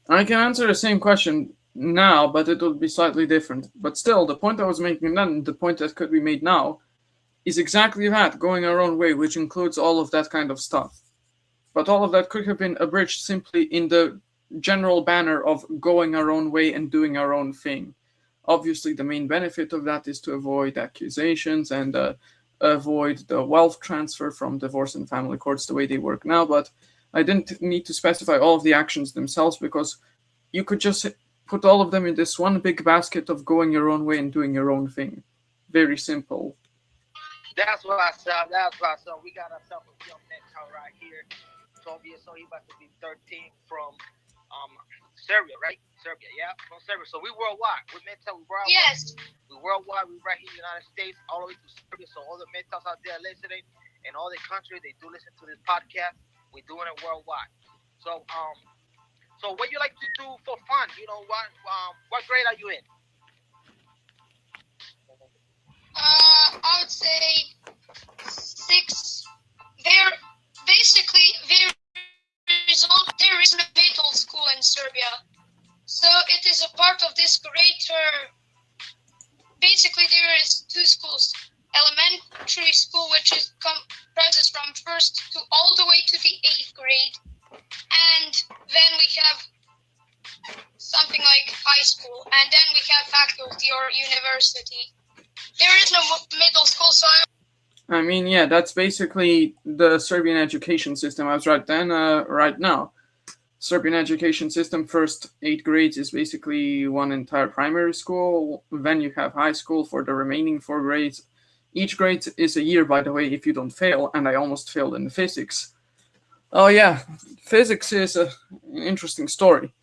I can answer the same question now, but it would be slightly different. But still, the point I was making then, the point that could be made now, is exactly that, going our own way, which includes all of that kind of stuff. But all of that could have been abridged simply in the general banner of going our own way and doing our own thing. Obviously, the main benefit of that is to avoid accusations and avoid the wealth transfer from divorce and family courts the way they work now. But I didn't need to specify all of the actions themselves because you could just put all of them in this one big basket of going your own way and doing your own thing. Very simple. That's what I saw. That's what I saw. We got ourselves a young mentor right here. 12 years old. He about to be 13 from Serbia, right? Serbia, yeah, from Serbia. So we worldwide. We're mental. We worldwide. Yes. We worldwide. We right here in the United States, all the way to Serbia. So all the mentors out there listening, in all the country, they do listen to this podcast. We're doing it worldwide. So so what you like to do for fun? You know what grade are you in? I would say 6. There is no middle school in Serbia, so it is a part of this greater. Basically, there is 2 schools: elementary school, which comprises from 1st to all the way to the 8th grade, and then we have something like high school, and then we have faculty or university. There is no middle school, so I mean, yeah, that's basically the Serbian education system. I was right then, right now. Serbian education system, first 8 grades is basically one entire primary school. Then you have high school for the remaining 4 grades. Each grade is a year, by the way, if you don't fail, and I almost failed in physics. Oh yeah, physics is an interesting story.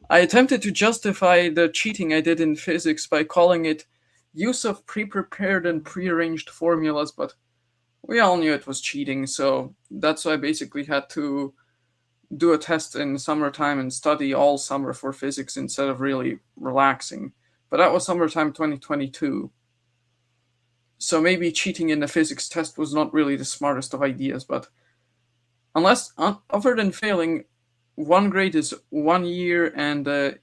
I attempted to justify the cheating I did in physics by calling it use of pre-prepared and pre-arranged formulas, but we all knew it was cheating, so that's why I basically had to do a test in summertime and study all summer for physics instead of really relaxing. But that was summertime 2022. So maybe cheating in the physics test was not really the smartest of ideas, but other than failing, 1 grade is 1 year, and the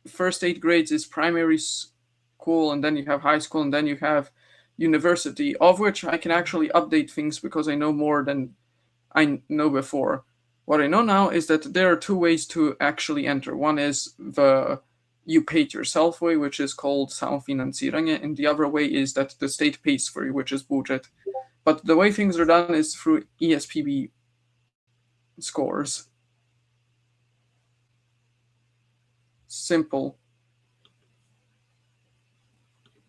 first 8 grades is primary school, and then you have high school, and then you have university, of which I can actually update things because I know more than I know before. What I know now is that there are 2 ways to actually enter. One is the you pay it yourself way, which is called samofinansiranje, and the other way is that the state pays for you, which is budget. But the way things are done is through ESPB scores. Simple.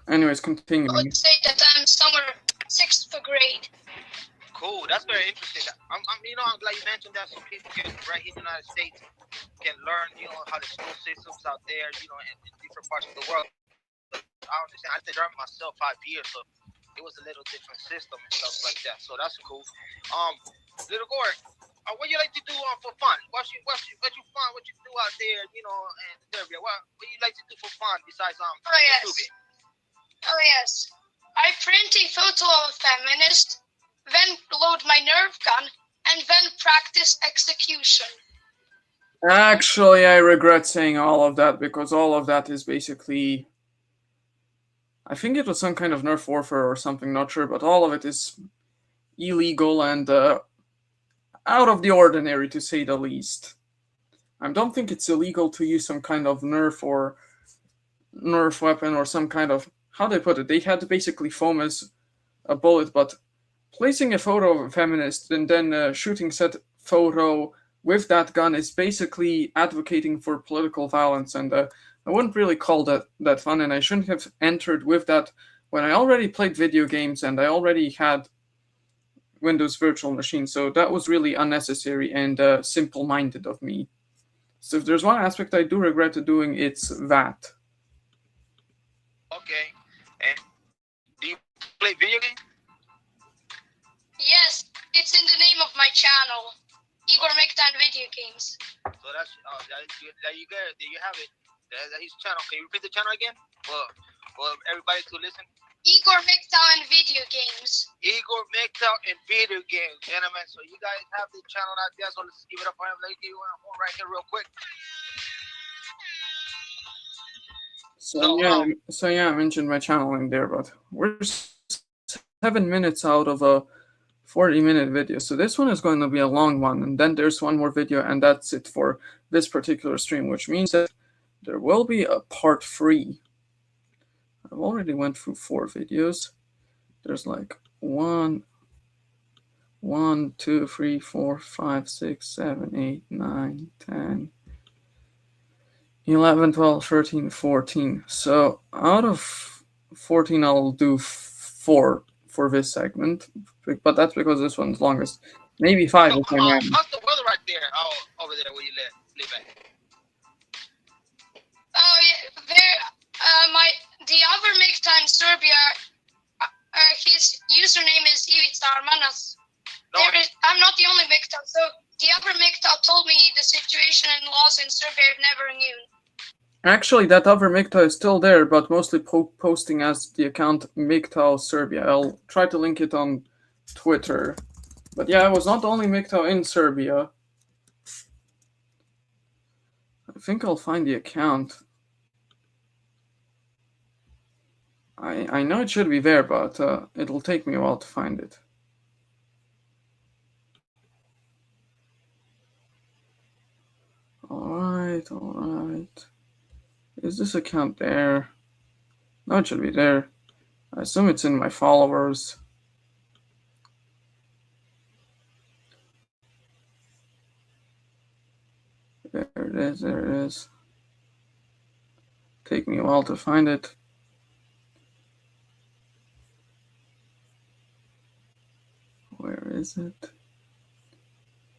Anyways, continuing. I would say that I'm somewhere 6th grade. Cool. That's very interesting. I'm glad you mentioned that, so people can right here in the United States can learn, how the school systems out there, in different parts of the world. I understand. I did German myself 5 years, so it was a little different system and stuff like that. So that's cool. Little Gore, what you like to do for fun? What you fun? What you do out there, in Serbia? What you like to do for fun besides YouTube? Oh yes. I print a photo of a feminist, then load my nerve gun, and then practice execution. Actually, I regret saying all of that because all of that is basically, I think it was some kind of nerf warfare or something, not sure, but all of it is illegal and out of the ordinary, to say the least. I don't think it's illegal to use some kind of nerf weapon or some kind of, how they put it, they had basically foam as a bullet, but placing a photo of a feminist and then shooting said photo with that gun is basically advocating for political violence, and I wouldn't really call that fun, and I shouldn't have entered with that when I already played video games and I already had Windows Virtual Machine, so that was really unnecessary and simple-minded of me. So if there's one aspect I do regret doing, it's that. Okay. And do you play video games? Yes, it's in the name of my channel, Igor MGTOW Video Games. So that's there you go. There you have it. That's his channel. Can you repeat the channel again for everybody to listen? Igor MGTOW and video games. Igor MGTOW and video games, gentlemen. So you guys have the channel out there. So let's give it up for him. Let's give it one right here real quick. So yeah, I mentioned my channel in there, but we're 7 minutes out of a 40-minute video. So this one is going to be a long one, and then there's one more video, and that's it for this particular stream, which means that there will be a part 3. I've already went through 4 videos. There's like 1, 2, 3, 4, 5, 6, 7, 8, 9, 10, 11, 12, 13, 14. So out of 14, I'll do 4 for this segment, but that's because this one's longest. Maybe 5 if I manage. How's the weather right there? Over there where you live at? Oh yeah, the other MGTOW in Serbia, his username is Ivica Armanas. No. I'm not the only MGTOW, so the other MGTOW told me the situation and laws in Serbia I've never knew. Actually, that other MGTOW is still there, but mostly posting as the account MGTOW Serbia. I'll try to link it on Twitter. But yeah, I was not the only MGTOW in Serbia. I think I'll find the account. I know it should be there, but it'll take me a while to find it. All right. Is this account there? No, it should be there. I assume it's in my followers. There it is. Take me a while to find it. Where is it?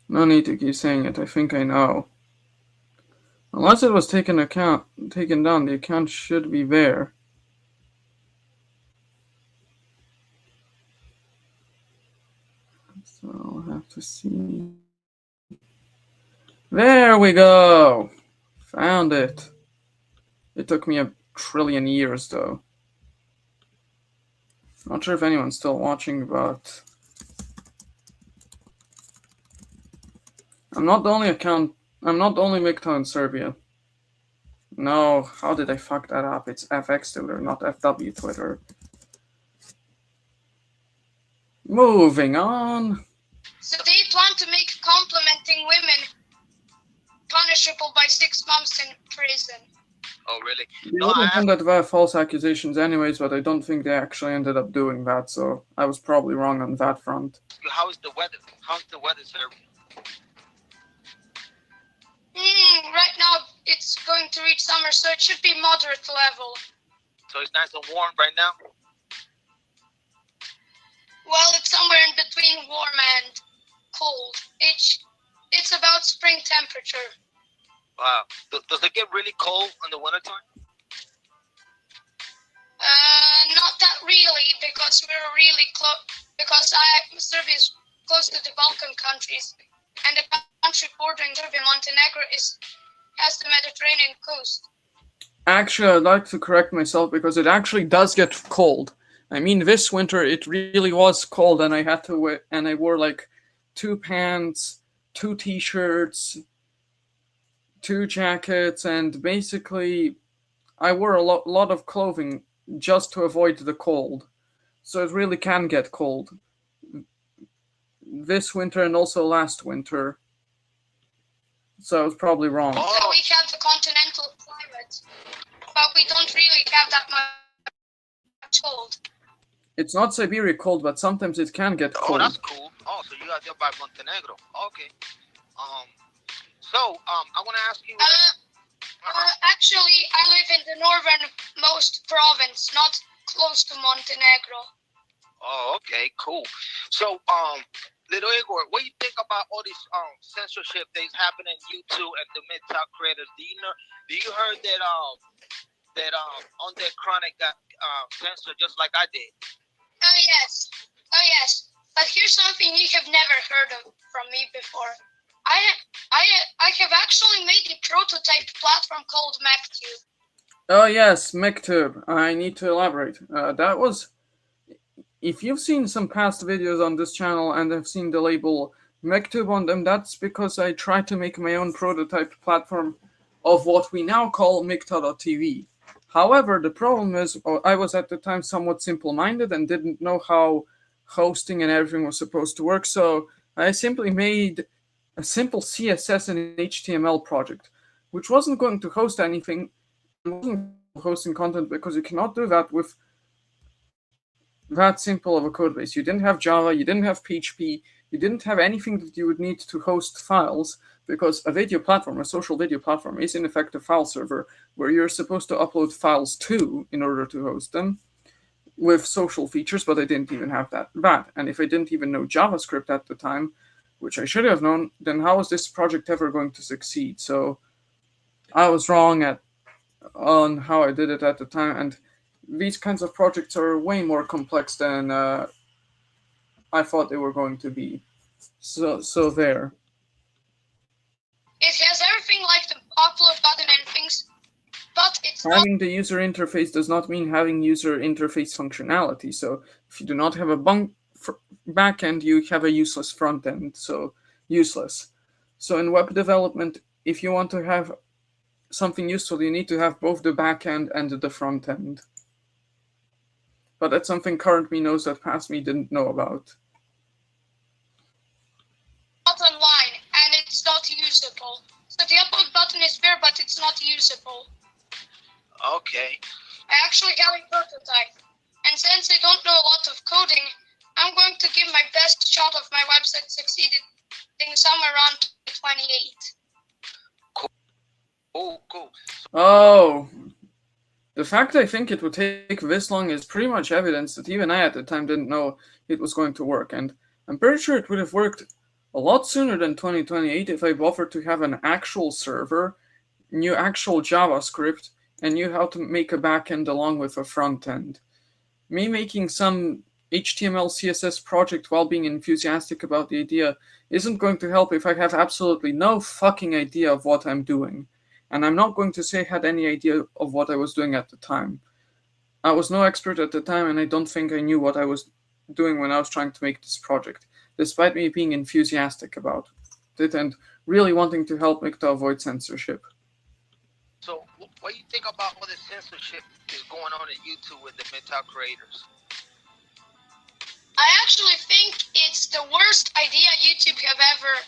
No need to keep saying it. I think I know. Unless it was taken down, the account should be there. So I'll have to see. There we go. Found it. It took me 1 trillion years, though. Not sure if anyone's still watching, but I'm not the only MGTOW in Serbia. No, how did I fuck that up? It's FX Twitter, not FW Twitter. Moving on. So they plan to make complimenting women punishable by 6 months in prison. Oh, really? They would have done that via false accusations anyways, but I don't think they actually ended up doing that, so I was probably wrong on that front. How is the weather? How's the weather, sir? Right now it's going to reach summer, so it should be moderate level. So it's nice and warm right now? Well, it's somewhere in between warm and cold. It's about spring temperature. Wow. Does it get really cold in the wintertime? Not that really, because we're really close. Because Serbia is close to the Balkan countries, and the country bordering Serbia, Montenegro, has the Mediterranean coast. Actually, I'd like to correct myself because it actually does get cold. I mean, this winter it really was cold, and I wore like 2 pants, 2 t-shirts, 2 jackets, and basically I wore a lot of clothing just to avoid the cold. So it really can get cold. This winter and also last winter. So I was probably wrong. So we have the continental climate, but we don't really have that much cold. It's not Siberia cold, but sometimes it can get cold. Oh, that's cool. Oh, so you are there by Montenegro. Okay. I want to ask you. Actually, I live in the northernmost province, not close to Montenegro. Oh, okay, cool. So, little Igor, what do you think about all this censorship that's happening in YouTube and the MGTOW creators? Do you heard that on their chronic got censored just like I did? Oh yes. But here's something you have never heard of from me before. I have actually made a prototype platform called MGTOW. Oh yes, MGTOW. I need to elaborate. That was, if you've seen some past videos on this channel and have seen the label MGTOW on them, that's because I tried to make my own prototype platform of what we now call MGTOW.tv. However, the problem is I was at the time somewhat simple-minded and didn't know how hosting and everything was supposed to work, so I simply made a simple CSS and HTML project, which wasn't going to host anything, wasn't hosting content, because you cannot do that with that simple of a code base. You didn't have Java, you didn't have PHP, you didn't have anything that you would need to host files, because a video platform, a social video platform, is in effect a file server where you're supposed to upload files to in order to host them with social features, but I didn't even have that. And if I didn't even know JavaScript at the time, which I should have known, then how was this project ever going to succeed? So I was wrong on how I did it at the time, and these kinds of projects are way more complex than I thought they were going to be. So there. It has everything like the upload button and things, but it's not. Having the user interface does not mean having user interface functionality. So if you do not have a backend, you have a useless front end. So useless. So in web development, if you want to have something useful, you need to have both the backend and the front end. But that's something current me knows that past me didn't know about. Not online, and it's not usable. So the upload button is there, but it's not usable. Okay. I actually have a prototype, and since I don't know a lot of coding, I'm going to give my best shot of my website succeeding somewhere around 28. Cool. Oh, the fact I think it would take this long is pretty much evidence that even I at the time didn't know it was going to work. And I'm pretty sure it would have worked a lot sooner than 2028 if I offered to have an actual server, knew actual JavaScript, and knew how to make a backend along with a front end. Me making some HTML, CSS project while being enthusiastic about the idea isn't going to help if I have absolutely no fucking idea of what I'm doing. And I'm not going to say I had any idea of what I was doing at the time. I was no expert at the time, and I don't think I knew what I was doing when I was trying to make this project, despite me being enthusiastic about it and really wanting to help MGTOW avoid censorship. So, what do you think about all the censorship is going on in YouTube with the MGTOW creators? I actually think it's the worst idea YouTube have ever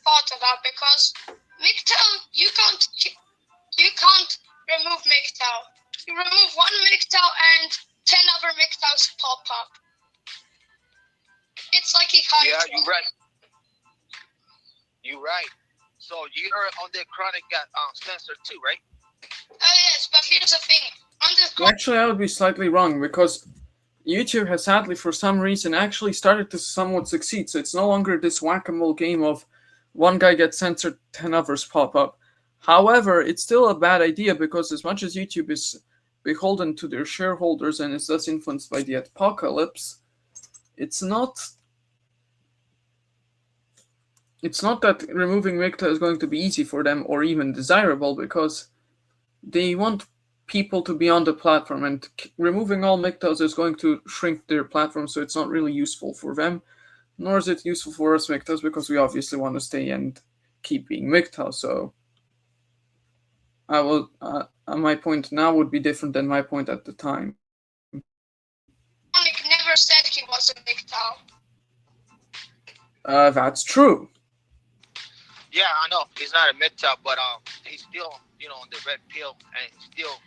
thought about, because MGTOW, you can't remove MGTOW. You remove one MGTOW and 10 other MGTOWs pop up. It's like a high. Yeah, you're right. You're right. So you're on the Chronic got censored too, right? Oh yes, but here's the thing. On the Actually, I would be slightly wrong, because YouTube has sadly, for some reason, actually started to somewhat succeed. So it's no longer this whack-a-mole game of one guy gets censored, 10 others pop up. However, it's still a bad idea, because as much as YouTube is beholden to their shareholders and is thus influenced by the apocalypse, it's not that removing MGTOW is going to be easy for them or even desirable, because they want people to be on the platform, and removing all MGTOWs is going to shrink their platform, so it's not really useful for them, nor is it useful for us MGTOWs, because we obviously want to stay and keep being MGTOW. So my point now would be different than my point at the time. Chronic never said he was a MGTOW. That's true. Yeah, I know he's not a MGTOW, but he's still, on the red pill, and still,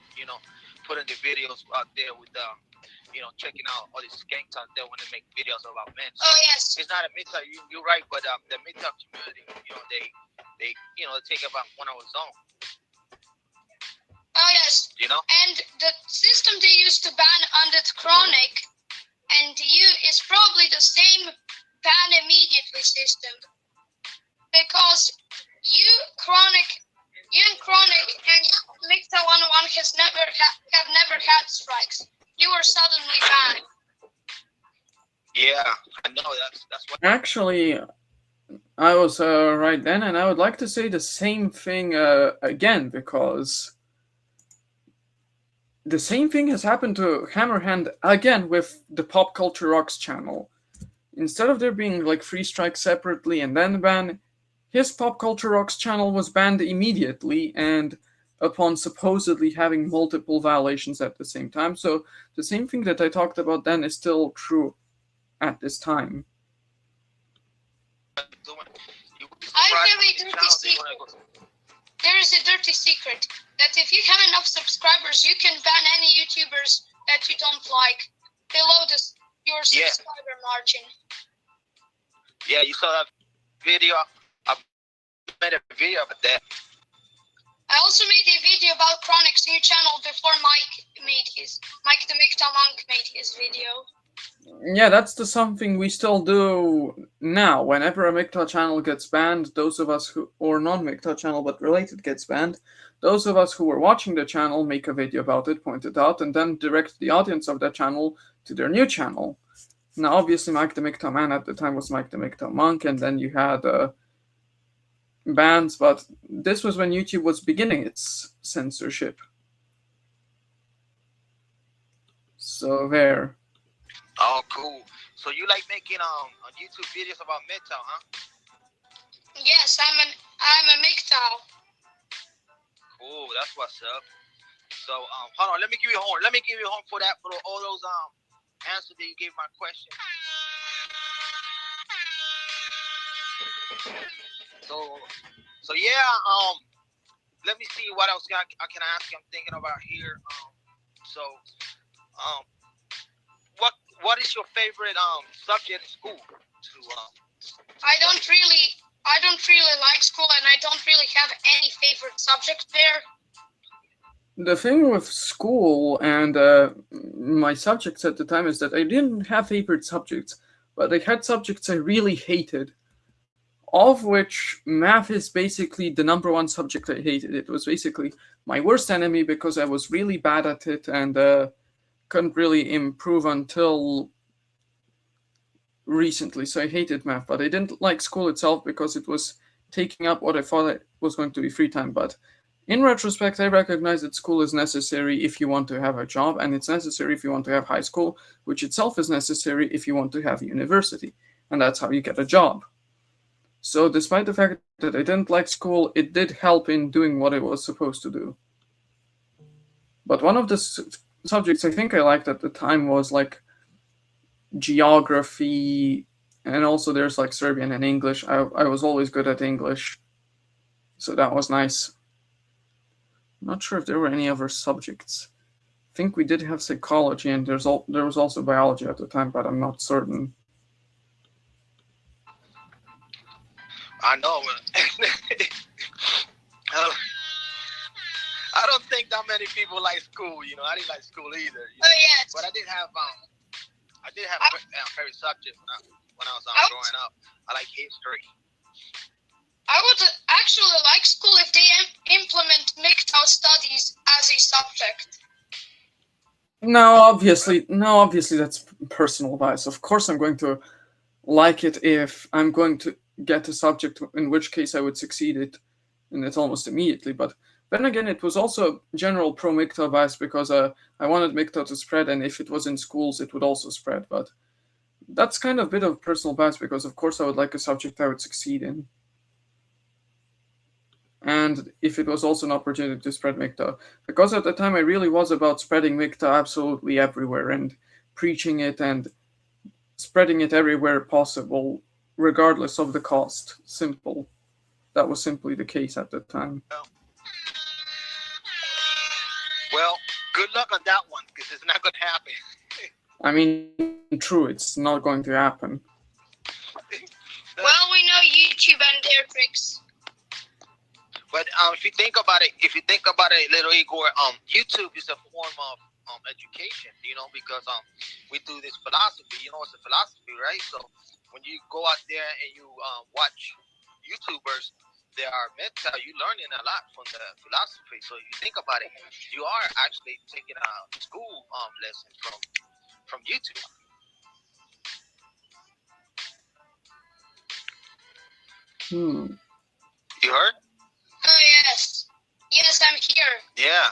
putting the videos out there with checking out all these skanks out there when they make videos about men. So Oh yes. he's not a MGTOW. You're right, but the MGTOW community, they take about one of his own. Oh yes. And the system they used to ban under Chronic and you is probably the same ban immediately system, because you and Chronic and MGTOW 101 have never had strikes. You were suddenly banned. Yeah, I know that's what. Actually, I was right then, and I would like to say the same thing again, because the same thing has happened to Hammerhand again with the Pop Culture Rocks channel. Instead of there being like 3 strikes separately and then ban, his Pop Culture Rocks channel was banned immediately and upon supposedly having multiple violations at the same time. So the same thing that I talked about then is still true at this time. I have a dirty secret. There is a dirty secret that if you have enough subscribers, you can ban any YouTubers that you don't like below your subscriber margin. Yeah, you saw that video. I made a video about that. I also made a video about Chronic's new channel before Mike the MGTOW Monk made his video. Yeah, that's something we still do now. Whenever a MGTOW channel gets banned, those of us who, or non-MGTOW channel but related gets banned, those of us who were watching the channel make a video about it, point it out, and then direct the audience of that channel to their new channel. Now, obviously, Mike the MGTOW Man at the time was Mike the MGTOW Monk, and then you had bans, but this was when YouTube was beginning its censorship. So there. Oh, cool. So you like making YouTube videos about MGTOW, huh? Yes, I'm a MGTOW. Cool, that's what's up. So hold on, let me give you a horn. Let me give you a horn for that, for all those answers that you gave my question. So yeah, let me see what else I can ask you. I'm thinking about here. What is your favorite subject in school? I don't really like school, and I don't really have any favorite subject there. The thing with school and my subjects at the time is that I didn't have favorite subjects, but I had subjects I really hated, of which math is basically the number one subject I hated. It was basically my worst enemy because I was really bad at it and couldn't really improve until recently. So I hated math, but I didn't like school itself because it was taking up what I thought it was going to be free time. But in retrospect, I recognize that school is necessary if you want to have a job, and it's necessary if you want to have high school, which itself is necessary if you want to have university, and that's how you get a job. So despite the fact that I didn't like school, it did help in doing what I was supposed to do. But one of the subjects I think I liked at the time was like geography, and also there's like Serbian and English. I was always good at English, so that was nice. I'm not sure if there were any other subjects. I think we did have psychology, and there was also biology at the time, but I'm not certain. I know. I don't think that many people like school. You know, I didn't like school either. You know? Oh yes. But I did have favorite subject when I was growing up. I like history. I would actually like school if they implement MGTOW studies as a subject. No, obviously that's personal bias. Of course I'm going to like it if I'm going to get a subject, in which case I would succeed in it almost immediately. But then again, it was also general pro-MGTOW bias because I wanted MGTOW to spread, and if it was in schools, it would also spread. But that's kind of a bit of personal bias because, of course, I would like a subject I would succeed in. And if it was also an opportunity to spread MGTOW. Because at the time, I really was about spreading MGTOW absolutely everywhere and preaching it and spreading it everywhere possible, regardless of the cost. Simple. That was simply the case at the time. Well, good luck on that one, because it's not going to happen. I mean, true, it's not going to happen. Well, we know YouTube and their tricks. But if you think about it, little Igor, YouTube is a form of education, you know, because we do this philosophy. You know, it's a philosophy, right? So when you go out there and you watch YouTubers, they are MGTOW, you're learning a lot from the philosophy. So if you think about it, you are actually taking a school lesson from YouTube. You heard? Oh yes, yes, I'm here. Yeah.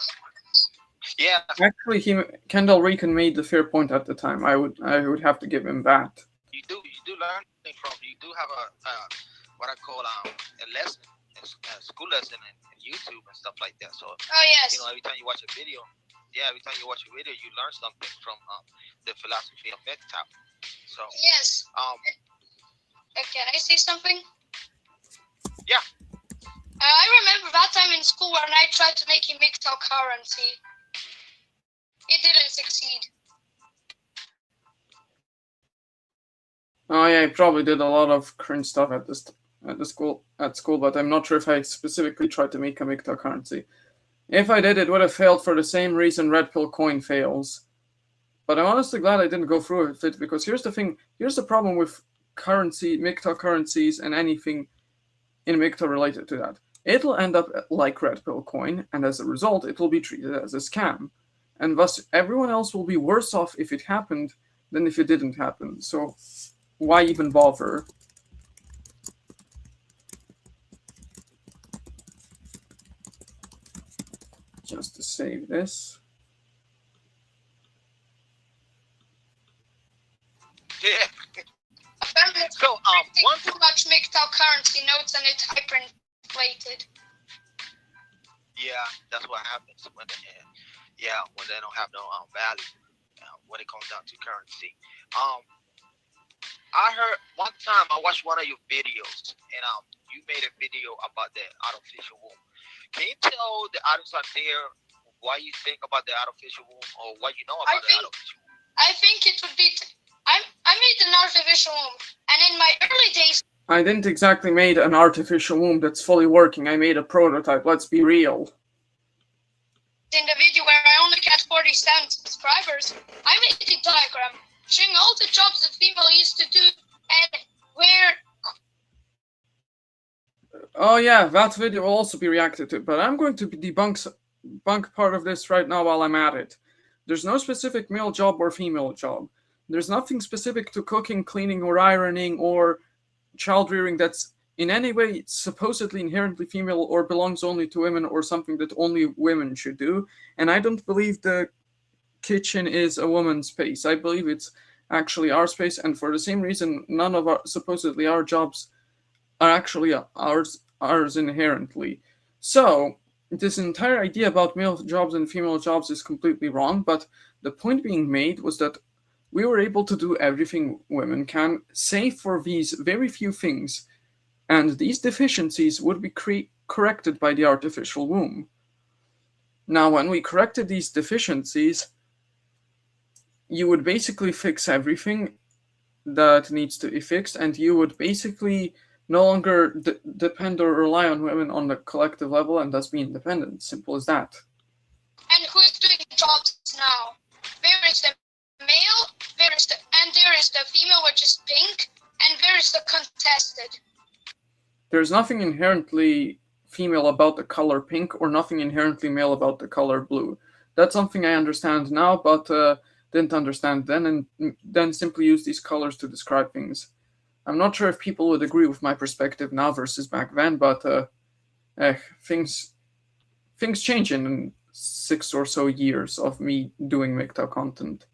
Yeah, Actually, Kendall Rican made the fair point at the time. I would have to give him that. you do learn from. You do have a what I call a lesson, a school lesson in YouTube and stuff like that. So Oh yes. every time you watch a video, every time you watch a video, you learn something from the philosophy of MGTOW. So Yes. Can I say something? Yeah. I remember that time in school when I tried to make a MGTOW currency. It didn't succeed. Oh yeah, I probably did a lot of cringe stuff at school, but I'm not sure if I specifically tried to make a MGTOW currency. If I did, it would have failed for the same reason Red Pill Coin fails. But I'm honestly glad I didn't go through with it, because here's the thing, here's the problem with MGTOW currencies and anything in MGTOW related to that. It'll end up like Red Pill Coin, and as a result, it will be treated as a scam. And thus, everyone else will be worse off if it happened than if it didn't happen. So, why even bother? Just to save this. Yeah. So one too much MGTOW currency notes and it's hyperinflated. Yeah, that's what happens when when they don't have no value when it comes down to currency. I heard one time I watched one of your videos and you made a video about the artificial womb. Can you tell the audience out there why you think about the artificial womb or what you know about the artificial womb? I think it would be. I made an artificial womb, and in my early days. I didn't exactly make an artificial womb that's fully working. I made a prototype. Let's be real. In the video where I only got 47 subscribers, I made a diagram showing all the jobs a female used to do and where. Oh yeah, that video will also be reacted to, but I'm going to debunk part of this right now while I'm at it. There's no specific male job or female job. There's nothing specific to cooking, cleaning, or ironing, or child rearing that's in any way supposedly inherently female or belongs only to women or something that only women should do. And I don't believe the kitchen is a woman's space. I believe it's actually our space, and for the same reason, none of our supposedly our jobs are actually ours inherently. So this entire idea about male jobs and female jobs is completely wrong, but the point being made was that we were able to do everything women can, save for these very few things, and these deficiencies would be corrected by the artificial womb. Now, when we corrected these deficiencies, you would basically fix everything that needs to be fixed, and you would basically no longer depend or rely on women on the collective level and thus be independent. Simple as that. And who is doing jobs now? There is the male, there is the female, which is pink, and there is the contested. There's nothing inherently female about the color pink or nothing inherently male about the color blue. That's something I understand now, but didn't understand then, and then simply use these colors to describe things. I'm not sure if people would agree with my perspective now versus back then, but things change in 6 or so years of me doing MGTOW content.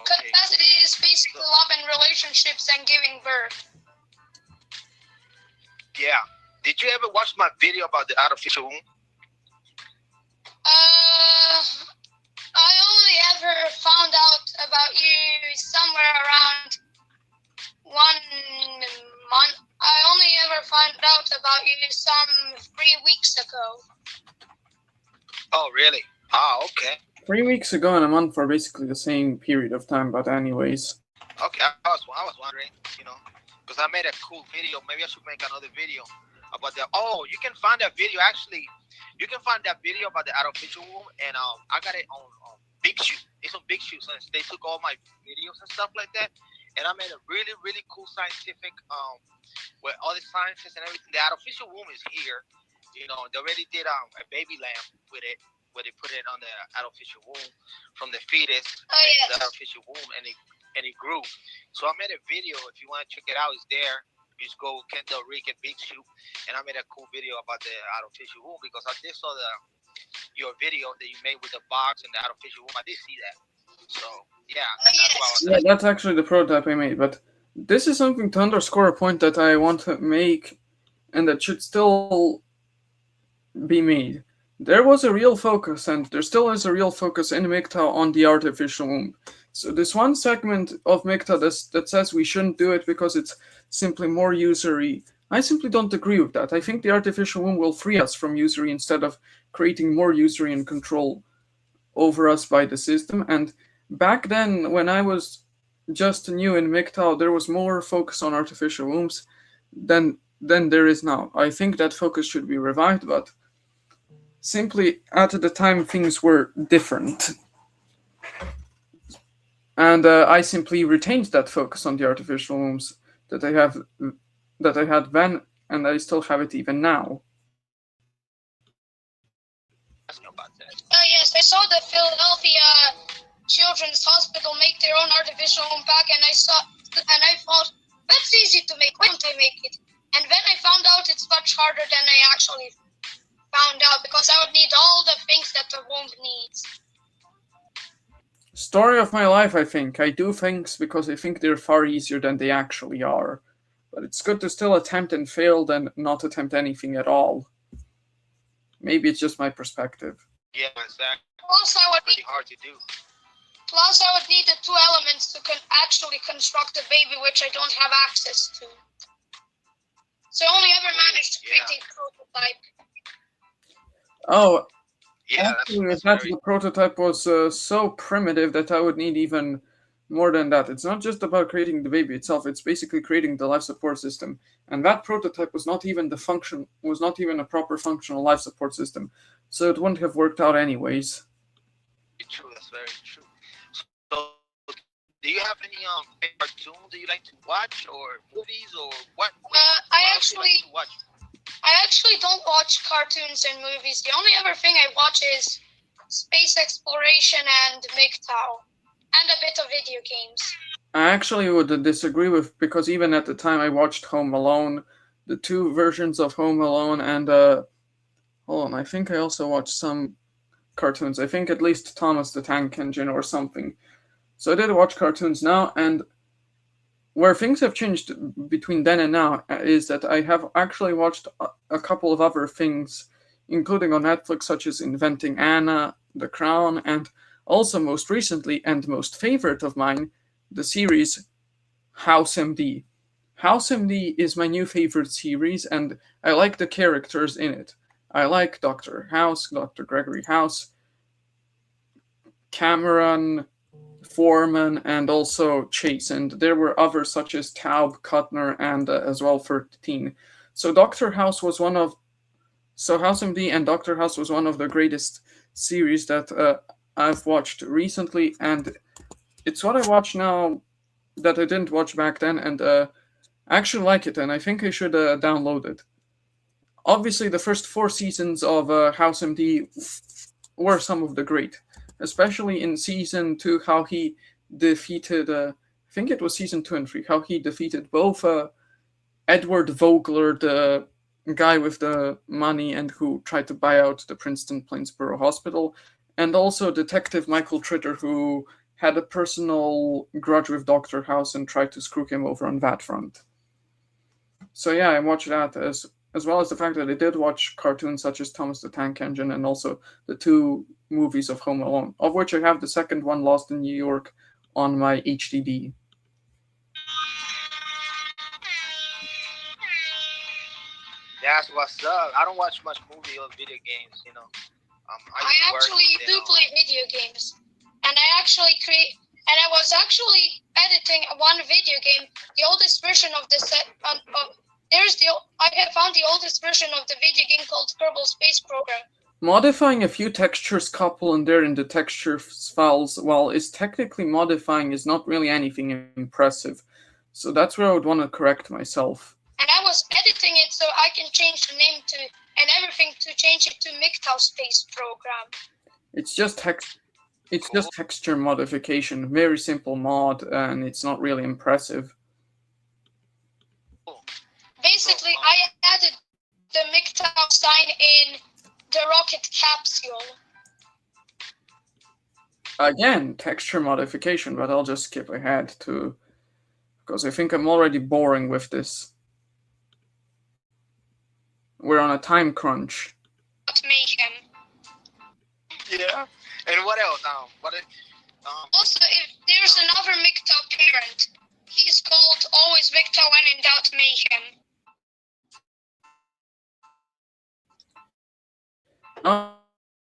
Capacity is basically love and relationships and giving birth. Yeah. Did you ever watch my video about the artificial womb? I only ever found out about you somewhere around 1 month. I only ever found out about you some 3 weeks ago. Oh, really? Oh, okay. 3 weeks ago and a month are basically the same period of time, but anyways. Okay, I was wondering, because I made a cool video. Maybe I should make another video about that. Oh, you can find that video. Actually, you can find that video about the artificial womb, and I got it on Big Shoot. It's on Big Shoot, since they took all my videos and stuff like that. And I made a really, really cool scientific, with all the sciences and everything. The artificial womb is here. They already did a baby lamp with it, where they put it on the artificial womb from the fetus to the artificial womb, and it grew. So I made a video. If you want to check it out, it's there. just go Kendall, Rick, and Big Shoot, and I made a cool video about the artificial womb because I did saw your video that you made with the box and the artificial womb. I did see that. So yeah, that's why I was Yeah, that's actually the prototype I made. But this is something to underscore a point that I want to make, and that should still be made. There was a real focus, and there still is a real focus in MGTOW on the artificial womb. So this one segment of MGTOW that says we shouldn't do it because it's simply more usury, I simply don't agree with that. I think the artificial womb will free us from usury instead of creating more usury and control over us by the system. And back then, when I was just new in MGTOW, there was more focus on artificial wombs than there is now. I think that focus should be revived, but simply at the time things were different. And I simply retained that focus on the artificial wombs that I had then, and I still have it even now. Oh yes, I saw the Philadelphia Children's Hospital make their own artificial womb pack, and I thought that's easy to make. Why don't I make it? And then I found out it's much harder than I actually found out, because I would need all the things that the womb needs. Story of my life, I think. I do things because I think they're far easier than they actually are. But it's good to still attempt and fail than not attempt anything at all. Maybe it's just my perspective. Yeah, exactly. Plus, Pretty hard to do. Plus, I would need the two elements to actually construct a baby, which I don't have access to. So I only ever managed to create a prototype. Oh, Yeah, actually, the prototype was so primitive that I would need even more than that. It's not just about creating the baby itself, it's basically creating the life support system. And that prototype was not even a proper functional life support system. So it wouldn't have worked out anyways. True, that's very true. So, do you have any favorite cartoons that you like to watch, or movies, or what? I actually don't watch cartoons and movies. The only other thing I watch is space exploration and MGTOW, and a bit of video games. I actually would disagree with, because even at the time I watched Home Alone, the two versions of Home Alone, and hold on, I think I also watched some cartoons. I think at least Thomas the Tank Engine or something. So I did watch cartoons now, and where things have changed between then and now is that I have actually watched a couple of other things, including on Netflix, such as Inventing Anna, The Crown, and also most recently, and most favorite of mine, the series House MD. House MD is my new favorite series, and I like the characters in it. I like Dr. House, Dr. Gregory House, Cameron, Foreman, and also Chase, and there were others such as Taub, Kuttner, and as well 13. So House MD and Dr. House was one of the greatest series that I've watched recently, and it's what I watch now that I didn't watch back then, and I actually like it, and I think I should download it. Obviously, the first 4 seasons of House MD were some of the great, especially in season 2, how he defeated, I think it was season 2 and 3, how he defeated both Edward Vogler, the guy with the money and who tried to buy out the Princeton Plainsboro Hospital, and also Detective Michael Tritter, who had a personal grudge with Dr. House and tried to screw him over on that front. So yeah, I watched that, as well as the fact that I did watch cartoons such as Thomas the Tank Engine and also the 2 movies of Home Alone, of which I have the second one, Lost in New York, on my HDD. That's what's up. I don't watch much movie or video games, you know. I actually do play video games, and I was actually editing one video game, the oldest version of the set. I have found the oldest version of the video game called Kerbal Space Program. Modifying a few textures couple and there in the texture files, while is technically modifying, is not really anything impressive. So that's where I would want to correct myself. And I was editing it so I can change the name to and everything to change it to MGTOW Space Program. It's just texture modification, very simple mod, and it's not really impressive. basically, I added the MGTOW sign in the rocket capsule. Again, texture modification, but I'll just skip ahead to, because I think I'm already boring with this. We're on a time crunch. Mayhem. Yeah. And what else? Also, if there's another MGTOW parent, he's called always MGTOW when in doubt Mayhem.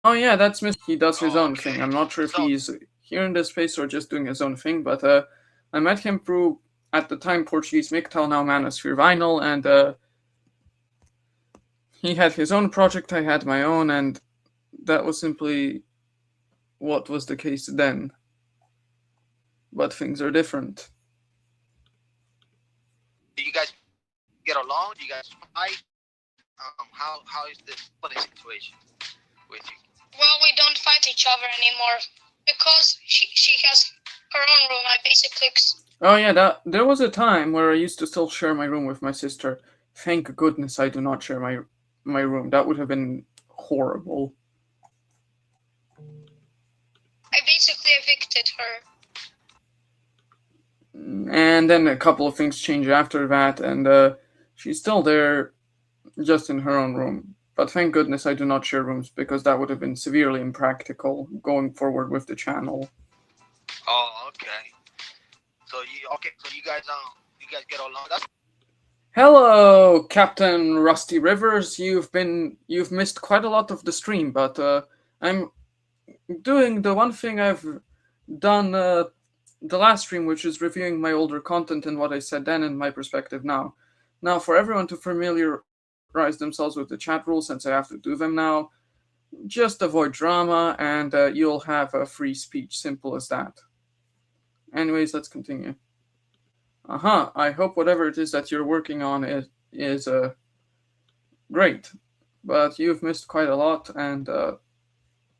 Oh yeah, that's Mr. He does his own thing. I'm not sure if he's here in this space or just doing his own thing, but I met him through, at the time, Portuguese MGTOW, now Manosphere Vinyl, and he had his own project, I had my own, and that was simply what was the case then. But things are different. Do you guys get along? Do you guys fight? How is this funny situation with you? Well, we don't fight each other anymore because she has her own room. I basically. Oh yeah, there was a time where I used to still share my room with my sister. Thank goodness I do not share my room. That would have been horrible. I basically evicted her. And then a couple of things changed after that, and she's still there, just in her own room. But thank goodness I do not share rooms, because that would have been severely impractical going forward with the channel. Oh, okay. So you guys get along. Hello, Captain Rusty Rivers. You've missed quite a lot of the stream, but I'm doing the one thing I've done the last stream, which is reviewing my older content and what I said then and my perspective now. Now, for everyone to familiarize themselves with the chat rules, since I have to do them now, just avoid drama and you'll have a free speech. Simple as that. Anyways, let's continue. I hope whatever it is that you're working on is great, but you've missed quite a lot, and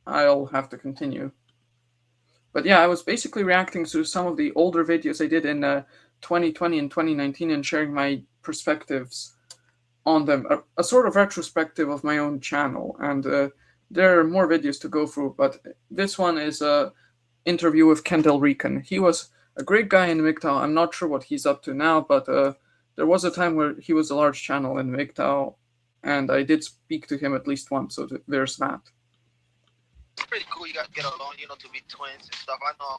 I'll have to continue. But yeah, I was basically reacting to some of the older videos I did in 2020 and 2019 and sharing my perspectives on them, a sort of retrospective of my own channel. And there are more videos to go through, but this one is a interview with Kendall Recon. He was a great guy in MGTOW. I'm not sure what he's up to now, but there was a time where he was a large channel in MGTOW, and I did speak to him at least once, so there's that. It's pretty cool. You guys get along, to be twins and stuff. I know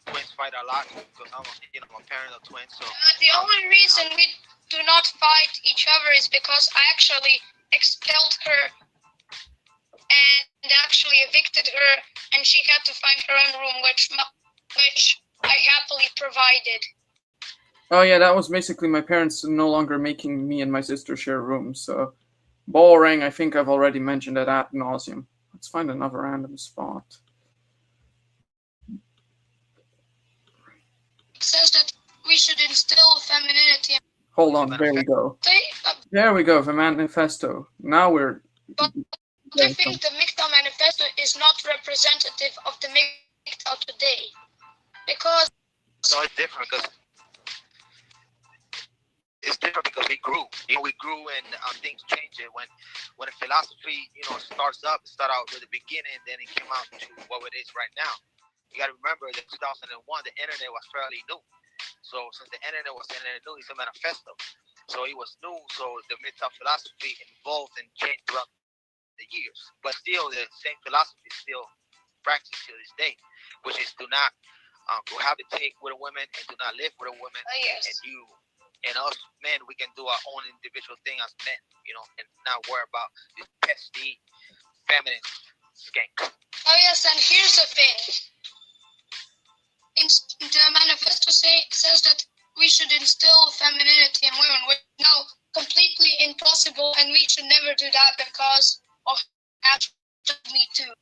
twins fight a lot because I'm a parent of twins. So the only reason we do not fight each other is because I actually expelled her and actually evicted her, and she had to find her own room, which I happily provided. Oh yeah, that was basically my parents no longer making me and my sister share rooms. So boring. I think I've already mentioned it ad nauseum. Let's find another random spot. It says that we should instill femininity. Hold on, there we go. There we go, the manifesto. Now we're... But I think the MGTOW manifesto is not representative of the MGTOW today. Because... No, it's different because... we grew. We grew and things changed. When a philosophy, starts up, it started out with the beginning, and then it came out to what it is right now. You got to remember that 2001, the internet was fairly new. So since the internet was new, it's a manifesto. So it was new. So the MGTOW philosophy evolved and changed throughout the years. But still, the same philosophy is still practiced to this day, which is do not cohabitate with a woman and do not live with a woman. Yes. And us men, we can do our own individual thing as men, and not worry about this pesky feminine skank. Oh yes, and here's the thing. The manifesto says that we should instill femininity in women, which is now completely impossible, and we should never do that because of Me Too.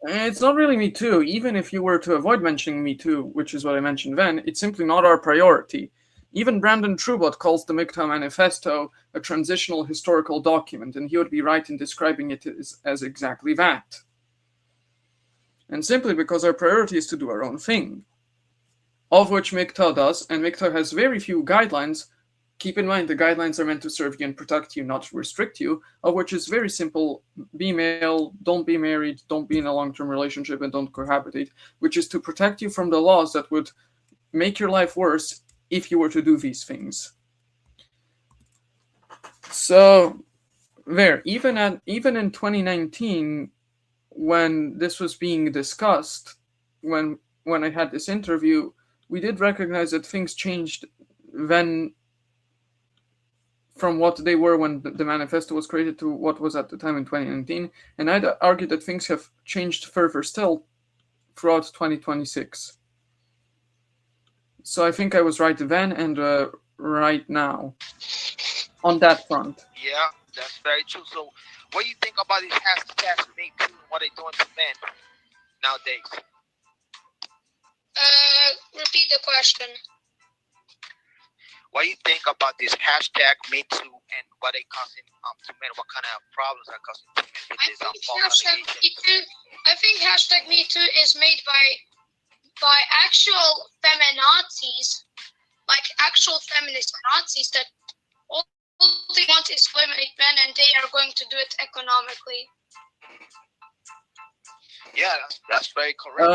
It's not really Me Too. Even if you were to avoid mentioning Me Too, which is what I mentioned then, it's simply not our priority. Even Brandon Trubot calls the MGTOW Manifesto a transitional historical document, and he would be right in describing it as exactly that. And simply because our priority is to do our own thing, of which MGTOW does, and MGTOW has very few guidelines keep in mind the guidelines are meant to serve you and protect you, not restrict you, of which is very simple: be male, don't be married, don't be in a long-term relationship, and don't cohabitate, which is to protect you from the laws that would make your life worse if you were to do these things. So there, even in 2019, when this was being discussed, when I had this interview, we did recognize that things changed then from what they were when the manifesto was created to what was at the time in 2019, and I'd argue that things have changed further still throughout 2026. So I think I was right then and right now on that front. Yeah, that's very true. So, what do you think about these hashtags Me Too and what they're doing to men nowadays? Repeat the question. What do you think about this hashtag Me Too and what they causing to men? What kind of problems are causing to men with this false allegation? I think hashtag Me Too is made by actual feminazis, like actual feminist Nazis that all they want is to eliminate men, and they are going to do it economically. Yeah, that's very correct.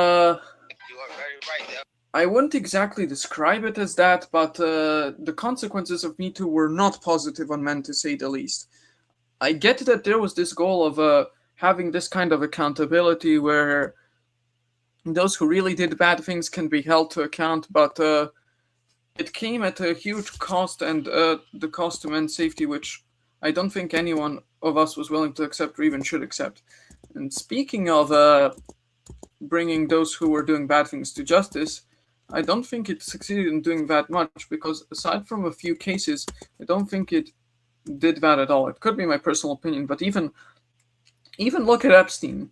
You are very right there. I wouldn't exactly describe it as that, but the consequences of Me Too were not positive on men, to say the least. I get that there was this goal of having this kind of accountability where those who really did bad things can be held to account, but it came at a huge cost, and the cost to men's safety, which I don't think anyone of us was willing to accept or even should accept. And speaking of bringing those who were doing bad things to justice, I don't think it succeeded in doing that much, because aside from a few cases, I don't think it did that at all. It could be my personal opinion, but even look at Epstein.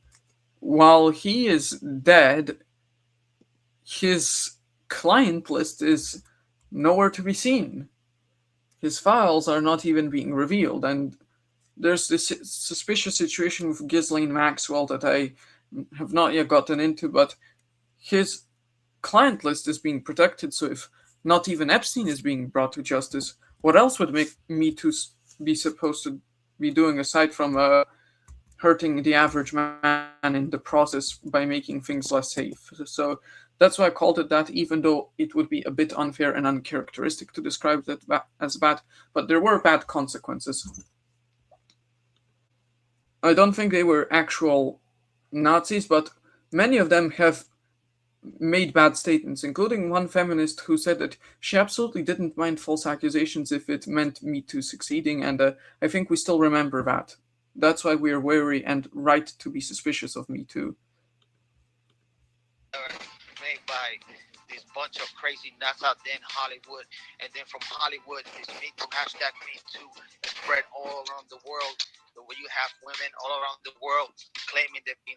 While he is dead, his client list is nowhere to be seen. His files are not even being revealed, and there's this suspicious situation with Ghislaine Maxwell that I have not yet gotten into, but his client list is being protected, so if not even Epstein is being brought to justice, what else would make Me Too be supposed to be doing aside from hurting the average man in the process by making things less safe? So that's why I called it that, even though it would be a bit unfair and uncharacteristic to describe that as bad, but there were bad consequences. I don't think they were actual Nazis, but many of them have made bad statements, including one feminist who said that she absolutely didn't mind false accusations if it meant Me Too succeeding, and I think we still remember that. That's why we are wary and right to be suspicious of Me Too. Made by this bunch of crazy nuts out there in Hollywood, and then from Hollywood, this Me Too hashtag Me Too spread all around the world. Where you have women all around the world claiming they've been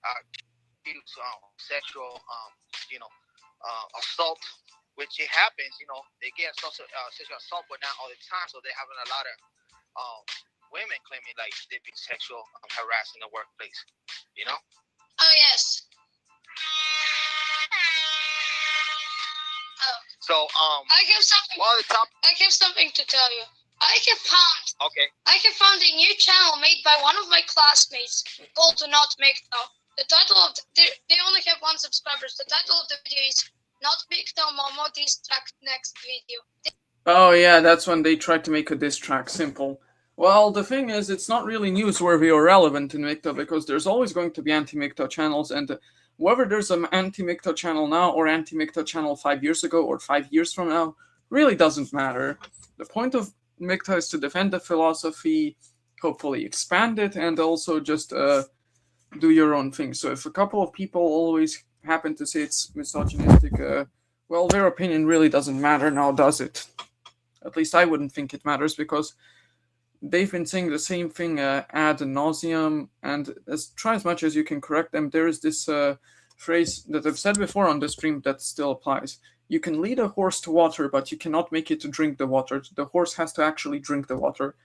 accused of sexual assault, which it happens. They get sexual assault, but not all the time. So they're having a lot of women claiming like they've been sexual harassed in the workplace. Oh yes. Oh. So I have something. I have something to tell you. I have found a new channel made by one of my classmates called Do Not MGTOW. The title of they only have 1 subscriber. The title of the video is Not MGTOW Momo Diss Track Next Video. Oh yeah, that's when they tried to make a diss track simple. Well, the thing is, it's not really newsworthy or relevant in MGTOW, because there's always going to be anti-MGTOW channels, and whether there's an anti-MGTOW channel now or anti-MGTOW channel 5 years ago or 5 years from now really doesn't matter. The point of MGTOW is to defend the philosophy, hopefully expand it, and also just do your own thing. So if a couple of people always happen to say it's misogynistic, well, their opinion really doesn't matter now, does it? At least I wouldn't think it matters, because they've been saying the same thing ad nauseum, and try as much as you can correct them. There is this phrase that I've said before on the stream that still applies. You can lead a horse to water, but you cannot make it to drink the water. The horse has to actually drink the water.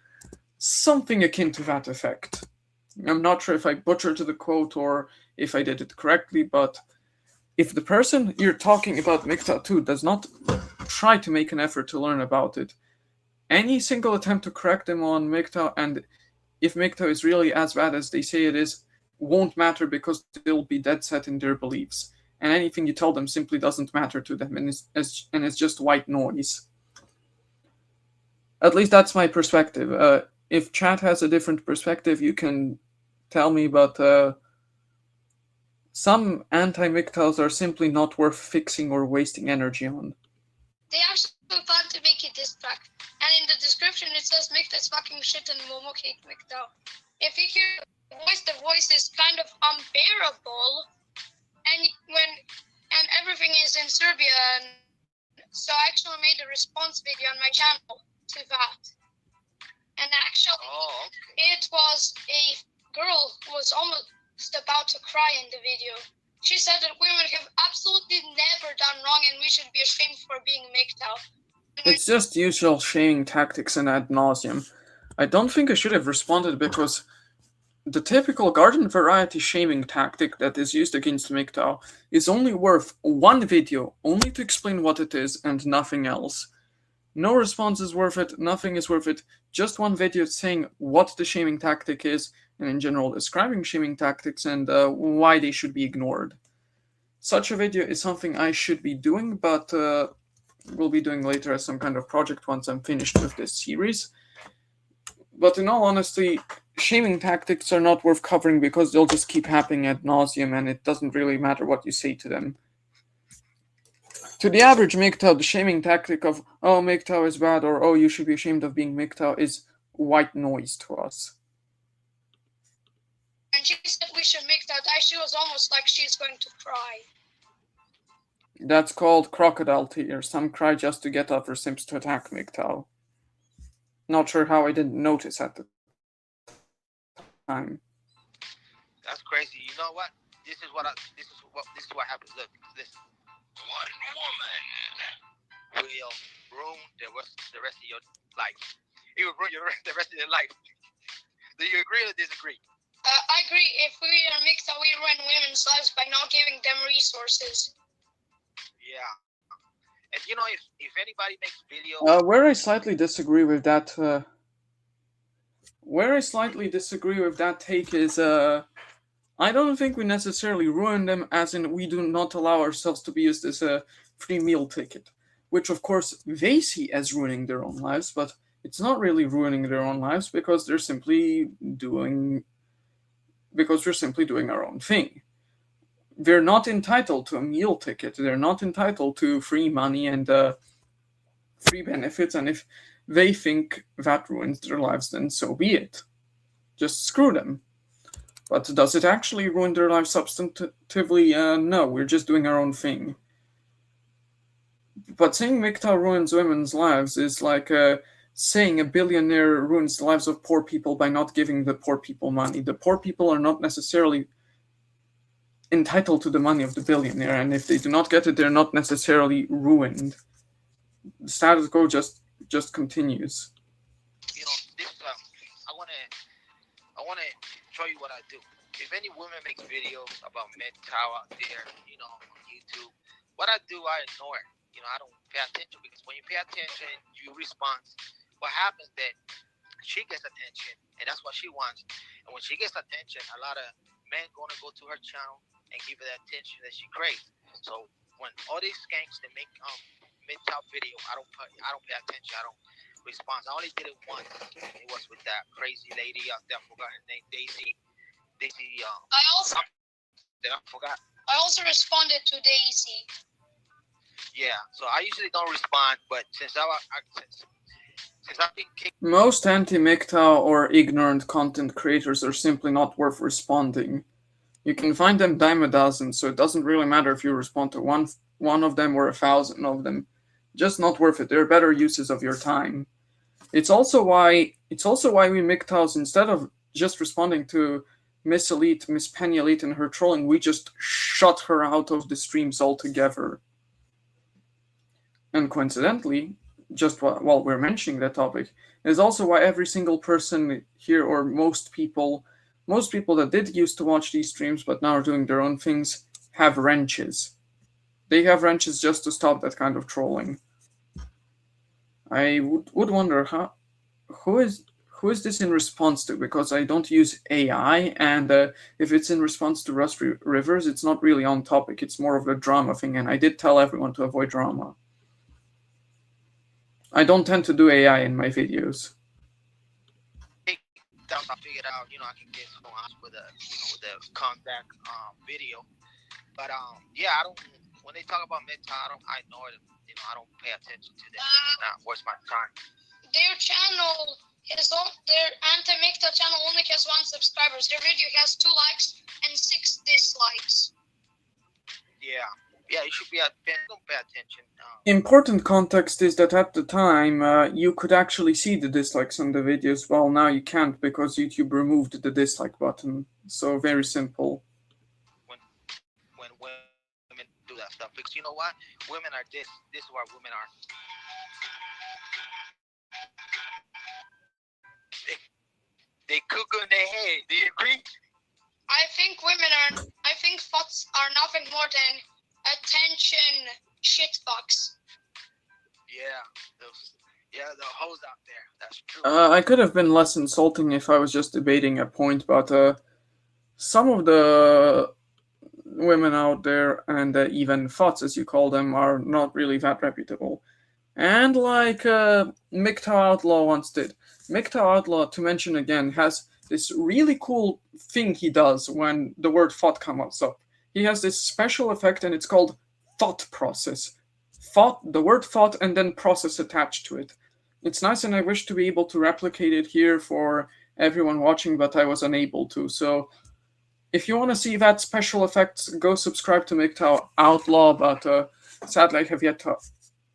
Something akin to that effect. I'm not sure if I butchered the quote or if I did it correctly, but if the person you're talking about MGTOW to does not try to make an effort to learn about it. Any single attempt to correct them on MGTOW, and if MGTOW is really as bad as they say it is, won't matter because they'll be dead set in their beliefs. And anything you tell them simply doesn't matter to them, and it's just white noise. At least that's my perspective. If chat has a different perspective, you can tell me, but some anti-MGTOWs are simply not worth fixing or wasting energy on. They actually plan to make a diss track, and in the description it says MGTOW is fucking shit and Momo hate MGTOW. If you hear the voice is kind of unbearable, and everything is in Serbian, so I actually made a response video on my channel to that. And actually, it was a girl who was almost about to cry in the video. She said that women have absolutely never done wrong and we should be ashamed for being MGTOW. It's just usual shaming tactics and ad nauseum. I don't think I should have responded because the typical garden variety shaming tactic that is used against MGTOW is only worth one video, only to explain what it is and nothing else. No response is worth it, nothing is worth it, just one video saying what the shaming tactic is, and in general describing shaming tactics and why they should be ignored. Such a video is something I should be doing, but will be doing later as some kind of project once I'm finished with this series. But in all honesty, shaming tactics are not worth covering because they'll just keep happening ad nauseum and it doesn't really matter what you say to them. To the average MGTOW, the shaming tactic of, oh, MGTOW is bad, or oh, you should be ashamed of being MGTOW is white noise to us. And she said we should MGTOW. She was almost like she's going to cry. That's called crocodile tears. Some cry just to get other simps to attack MGTOW. Not sure how I didn't notice at the time. That's crazy. You know what? This is what happens. Look, listen. One woman will ruin the rest of your life. It will ruin the rest of your life. Do you agree or disagree? I agree. If we are MGTOW, we ruin women's lives by not giving them resources. Yeah. And you know, if anybody makes videos, where I slightly disagree with that, take is, I don't think we necessarily ruin them, as in we do not allow ourselves to be used as a free meal ticket, which of course they see as ruining their own lives, but it's not really ruining their own lives because we're simply doing our own thing. They're not entitled to a meal ticket. They're not entitled to free money and free benefits. And if they think that ruins their lives, then so be it. Just screw them. But does it actually ruin their lives substantively? No, we're just doing our own thing. But saying MGTOW ruins women's lives is like saying a billionaire ruins the lives of poor people by not giving the poor people money. The poor people are not necessarily entitled to the money of the billionaire, and if they do not get it, they're not necessarily ruined. The status quo just continues. You know, this I wanna show you what I do. If any woman makes videos about MGTOW out there, you know, on YouTube, what I do, I ignore it. You know, I don't pay attention, because when you pay attention, you respond. What happens that she gets attention, and that's what she wants. And when she gets attention, a lot of men gonna go to her channel and give her the attention that she craves. So when all these skanks that make MGTOW video, I don't pay attention. I don't respond. I only did it once. It was with that crazy lady out there. I forgot her name, Daisy. I also responded to Daisy. Yeah. So I usually don't respond, but since I've been kicked. Most anti-MGTOW or ignorant content creators are simply not worth responding. You can find them dime a dozen, so it doesn't really matter if you respond to one of them or 1,000 of them. Just not worth it. There are better uses of your time. It's also why we MGTOWs, instead of just responding to Miss Penny Elite and her trolling, we just shut her out of the streams altogether. And coincidentally, just while we're mentioning that topic, is also why every single person here, or most people that did used to watch these streams but now are doing their own things, have wrenches. They have wrenches just to stop that kind of trolling. I would wonder who is this in response to, because I don't use AI, and if it's in response to Rusty Rivers, it's not really on topic. It's more of a drama thing, and I did tell everyone to avoid drama. I don't tend to do AI in my videos. I figured out, I can get someone else with the contact video. But yeah, I don't. When they talk about MGTOW, I ignore them. I don't pay attention to them. It's not worth my time. Their channel their anti-MGTOW channel only has 1 subscriber. Their video has 2 likes and 6 dislikes. Yeah, you should don't pay attention. Important context is that at the time you could actually see the dislikes on the videos. Well, now you can't because YouTube removed the dislike button. So very simple. When women do that stuff, because you know what, women are this is what women are. They cook on their head. Do you agree? I think thoughts are nothing more than attention shitbox. Yeah, the hoes out there. That's true. I could have been less insulting if I was just debating a point, but some of the women out there, and even thoughts as you call them, are not really that reputable. And like MGTOW Outlaw once did. MGTOW Outlaw, to mention again, has this really cool thing he does when the word thought comes up. He has this special effect, and it's called thought process. The word thought, and then process attached to it. It's nice, and I wish to be able to replicate it here for everyone watching, but I was unable to. So if you want to see that special effect, go subscribe to MGTOW Outlaw, but sadly I have yet to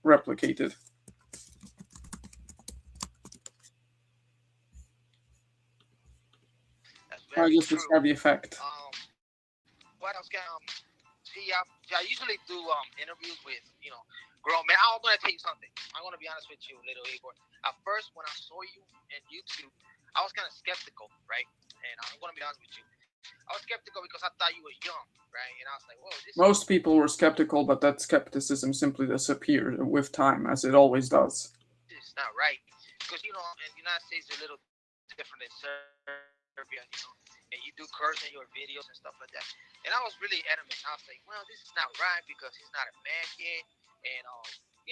replicate it. I just describe the effect. What else can see? I usually do interviews with grown men. I'm gonna tell you something. I'm gonna be honest with you, little Igor. At first, when I saw you in YouTube, I was kind of skeptical, right? And I'm gonna be honest with you. I was skeptical because I thought you were young, right? And I was like, whoa. Most people were skeptical, but that skepticism simply disappeared with time, as it always does. It's not right. Because, in the United States, it's a little different than Serbia, and you do curse in your videos and stuff like that. And I was really adamant. I was like, well, this is not right because he's not a man yet. And,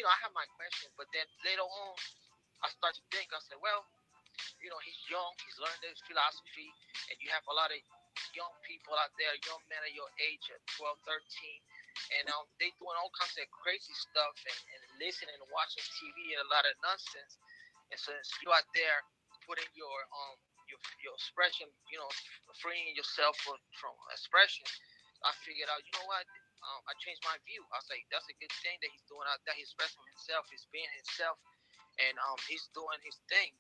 I have my questions. But then later on, I started to think, I said, well, he's young. He's learned this philosophy. And you have a lot of young people out there, young men at your age at 12, 13. And they doing all kinds of crazy stuff and listening and watching TV and a lot of nonsense. And so you out there putting your expression, freeing yourself from expression, I figured out, you know what? I changed my view. I was like, that's a good thing that he's doing out there. He's expressing himself. He's being himself, and he's doing his thing,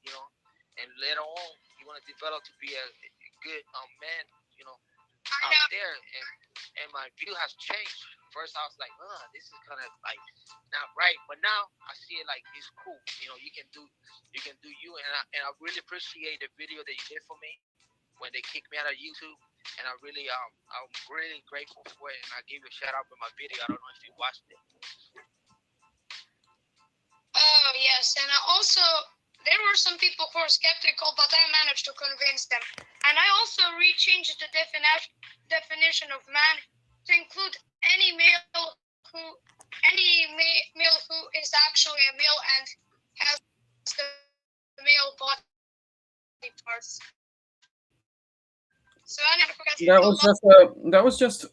And later on, you want to develop to be a good man, out there. And my view has changed. First, I was like, this is kind of like not right. But now I see it like it's cool. You can do you. And I really appreciate the video that you did for me when they kicked me out of YouTube. And I'm really grateful for it. And I gave you a shout out for my video. I don't know if you watched it. Oh yes, and there were some people who were skeptical, but I managed to convince them. And I also rechanged the definition of man to include any male who is actually a male and has the male body parts. So that was just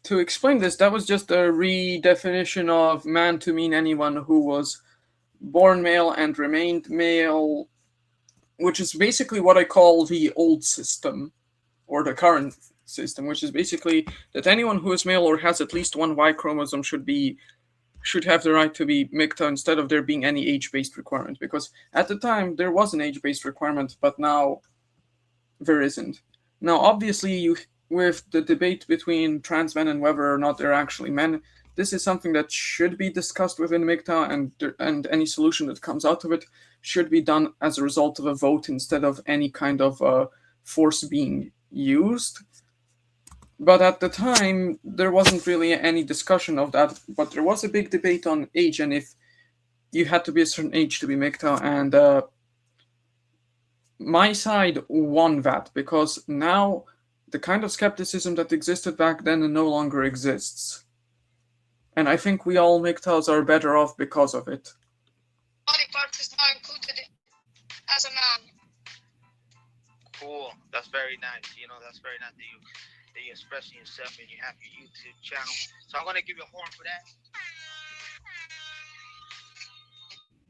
to explain this. That was just a redefinition of man to mean anyone who was born male and remained male, which is basically what I call the old system, or the current system, which is basically that anyone who is male or has at least one Y chromosome should have the right to be MGTOW instead of there being any age-based requirement. Because at the time there was an age-based requirement, but now there isn't. Now, obviously, with the debate between trans men and whether or not they're actually men, this is something that should be discussed within MGTOW, and any solution that comes out of it should be done as a result of a vote instead of any kind of force being used. But at the time, there wasn't really any discussion of that, but there was a big debate on age, and if you had to be a certain age to be MGTOW, and my side won that, because now the kind of skepticism that existed back then no longer exists. And I think we all MGTOWs are better off because of it. Body part is not included as a man. Cool. That's very nice. You know, that's very nice that you're expressing yourself and you have your YouTube channel. So I'm gonna give you a horn for that.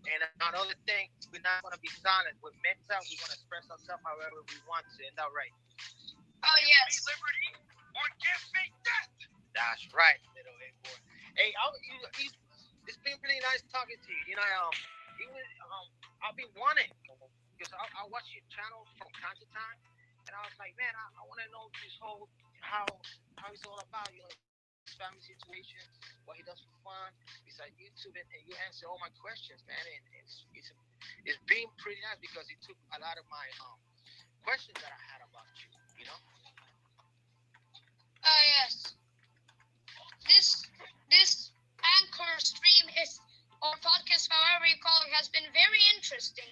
And another thing, we're not gonna be silent. With MGTOW, we're gonna express ourselves however we want to. Isn't that right? Oh yes. Liberty or give me death. That's right, little boy. Hey, it's been really nice talking to you. You know, I've been wanting, because I watch your channel from time to time, and I was like, man, I want to know this whole how it's all about. You know, his family situation, what he does for fun, besides YouTube, and you answer all my questions, man. And it's been pretty nice, because it took a lot of my questions that I had about you. You know. Yes. This anchor stream is, or podcast, however you call it, has been very interesting.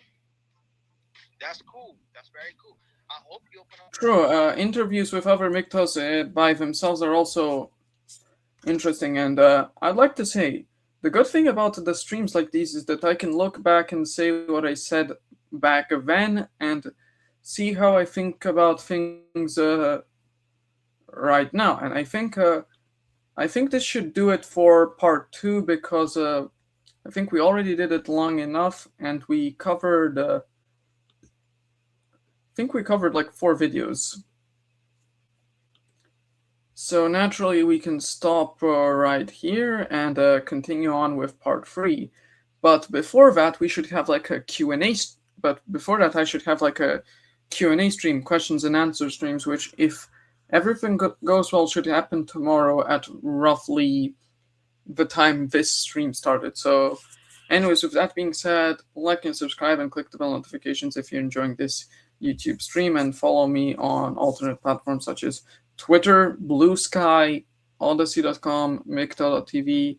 That's cool. That's very cool. I hope you open up. True. Interviews with other MGTOWs by themselves are also interesting, and I'd like to say the good thing about the streams like these is that I can look back and say what I said back then and see how I think about things right now. And I think this should do it for part 2, because I think we already did it long enough, and we covered I think we covered like 4 videos. So naturally we can stop right here and continue on with part 3. But before that, we should have like a Q&A. But before that, I should have like a Q&A stream, questions and answer streams, which, if everything goes well, should happen tomorrow at roughly the time this stream started. So anyways, with that being said, like and subscribe and click the bell notifications if you're enjoying this YouTube stream, and follow me on alternate platforms such as Twitter, Blue Sky, Odyssey.com, MGTOW.tv,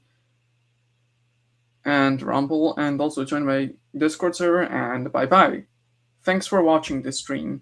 and Rumble, and also join my Discord server, and bye-bye. Thanks for watching this stream.